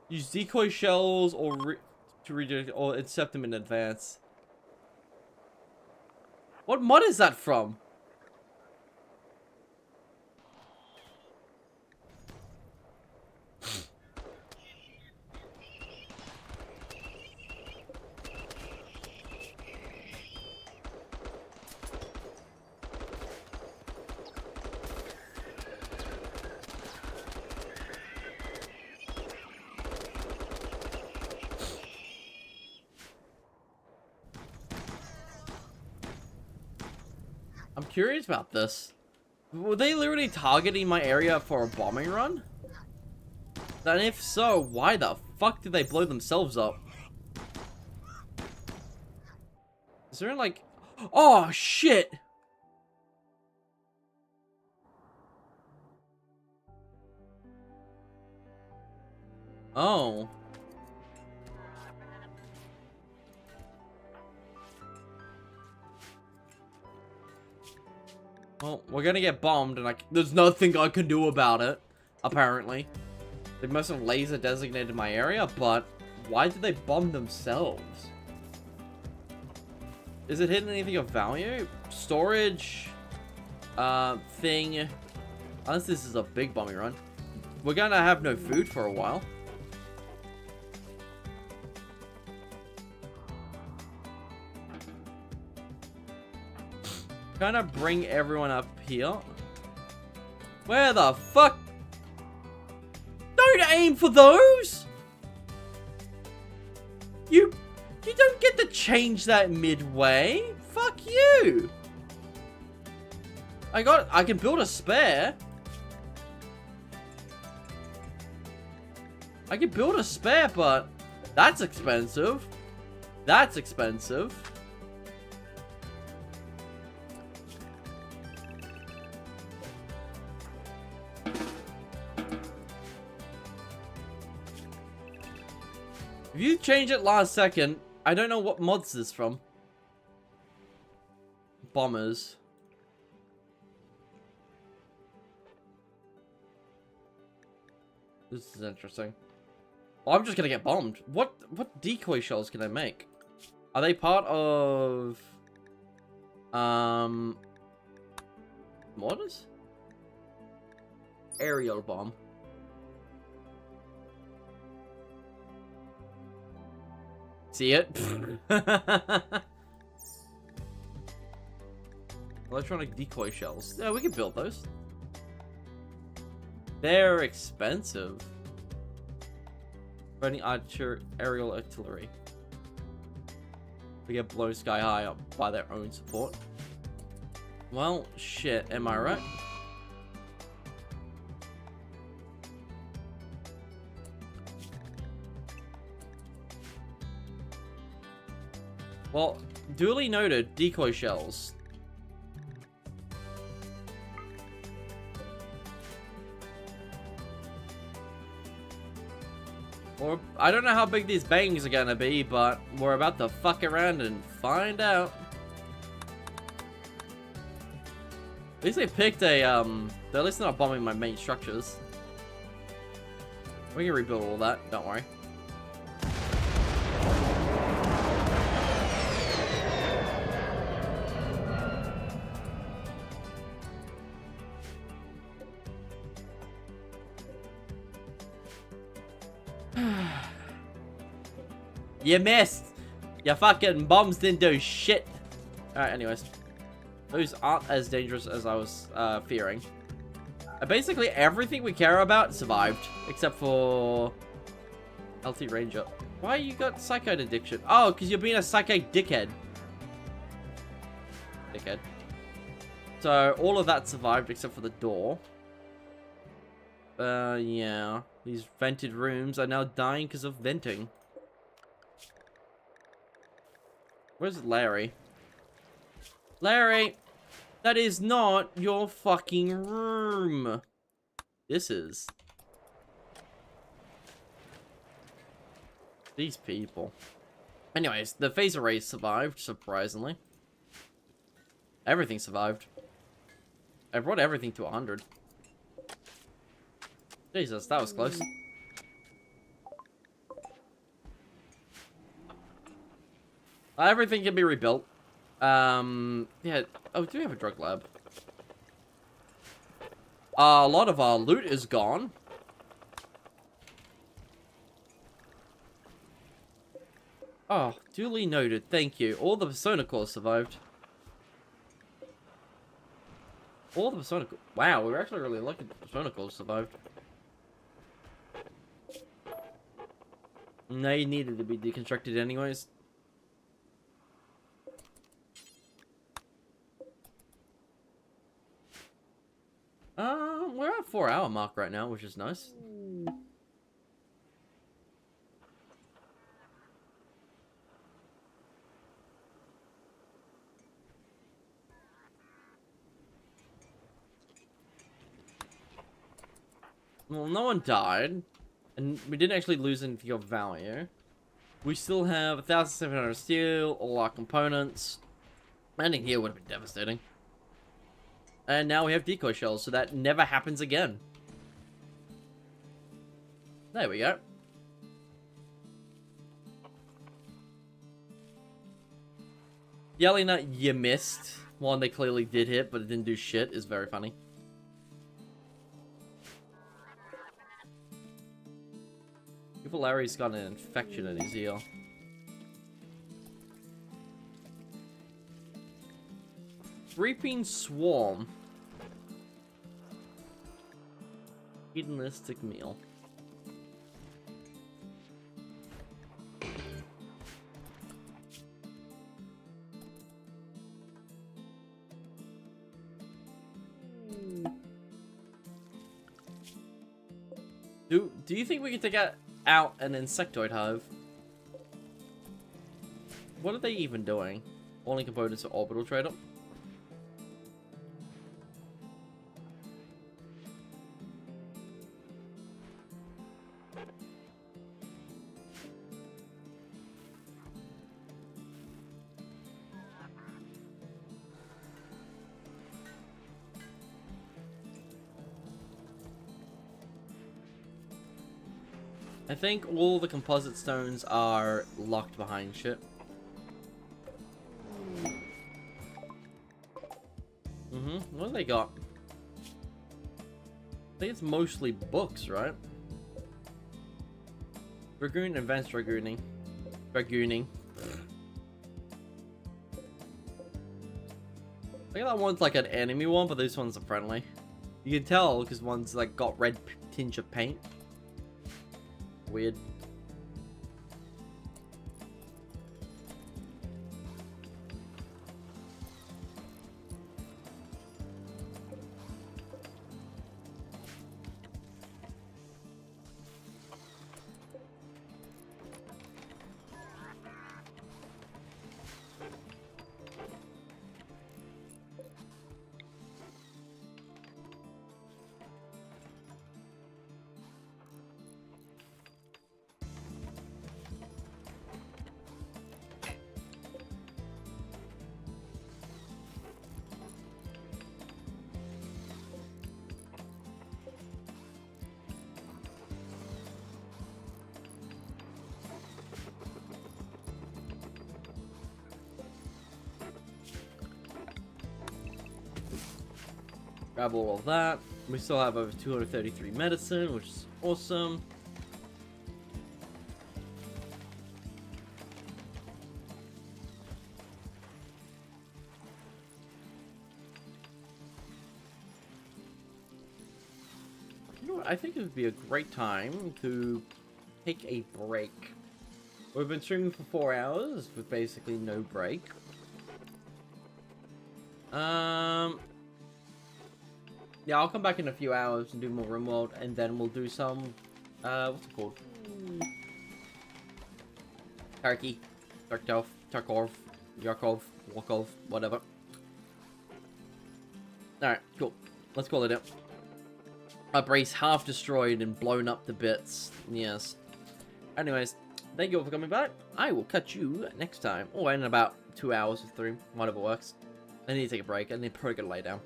[SPEAKER 1] Use decoy shells or to redirect or intercept them in advance. What mod is that from? I'm curious about this. Were they literally targeting my area for a bombing run? And if so, why the fuck did they blow themselves up? Is there like... Oh, shit! Oh. Well, we're gonna get bombed, and there's nothing I can do about it, apparently. They must have laser designated my area, but why did they bomb themselves? Is it hitting anything of value? Storage, thing. Unless this is a big bombing run. We're gonna have no food for a while. Kind of bring everyone up here. Where the fuck? Don't aim for those! You don't get to change that midway. Fuck you! I can build a spare. I can build a spare, but that's expensive. That's expensive. If you change it last second, I don't know what mods this from. Bombers. This is interesting. Well, I'm just gonna get bombed. What decoy shells can I make? Are they part of mortars? Aerial bomb. See it? Electronic decoy shells. Yeah, we can build those. They're expensive. Running archer aerial artillery. They get blown sky high up by their own support. Well, shit, am I right? Well, duly noted, decoy shells. Or, I don't know how big these bangs are gonna be, but we're about to fuck around and find out. At least they picked a, they're at least not bombing my main structures. We can rebuild all that, don't worry. You missed! Your fucking bombs didn't do shit! Alright, anyways. Those aren't as dangerous as I was fearing. Basically, everything we care about survived. Except for... LT Ranger. Why you got psychoid addiction? Oh, because you're being a psychic dickhead. Dickhead. So, all of that survived except for the door. Yeah. These vented rooms are now dying because of venting. Where's Larry? Larry! That is not your fucking room. This is. These people. Anyways, the phase array survived, surprisingly. Everything survived. I brought everything to 100. Jesus, that was close. Everything can be rebuilt. Yeah. Oh, do we have a drug lab? A lot of our loot is gone. Oh, duly noted. Thank you. All the Persona cores survived. All the Persona cores. Wow, we were actually really lucky the Persona cores survived. They needed to be deconstructed anyways. We're at 4-hour mark right now, which is nice. Well, no one died, and we didn't actually lose anything of value. We still have 1,700 steel, all our components. Landing here would have been devastating. And now we have decoy shells, so that never happens again. There we go. Yelling at you missed, one they clearly did hit, but it didn't do shit, is very funny. People, Larry's got an infection in his ear. Reaping Swarm. Hedonistic meal. Do you think we can take out an insectoid hive? What are they even doing? Only components of orbital trader. I think all the composite stones are locked behind shit. What do they got? I think it's mostly books, right? Dragoon, advanced dragooning. Dragooning. I think that one's like an enemy one, but this one's a friendly. You can tell because one's like got red tinge of paint. Weird. Grab all of that. We still have over 233 medicine, which is awesome. You know what? I think it would be a great time to take a break. We've been streaming for 4 hours with basically no break. Yeah, I'll come back in a few hours and do more RimWorld, and then we'll do some, what's it called? Tarky, Tarkov, Yarkov, Walkov, whatever. Alright, cool. Let's call it out. Our base half destroyed and blown up to bits. Yes. Anyways, thank you all for coming back. I will catch you next time. Or in about 2 hours or 3, whatever works. I need to take a break, and then probably gonna lay down.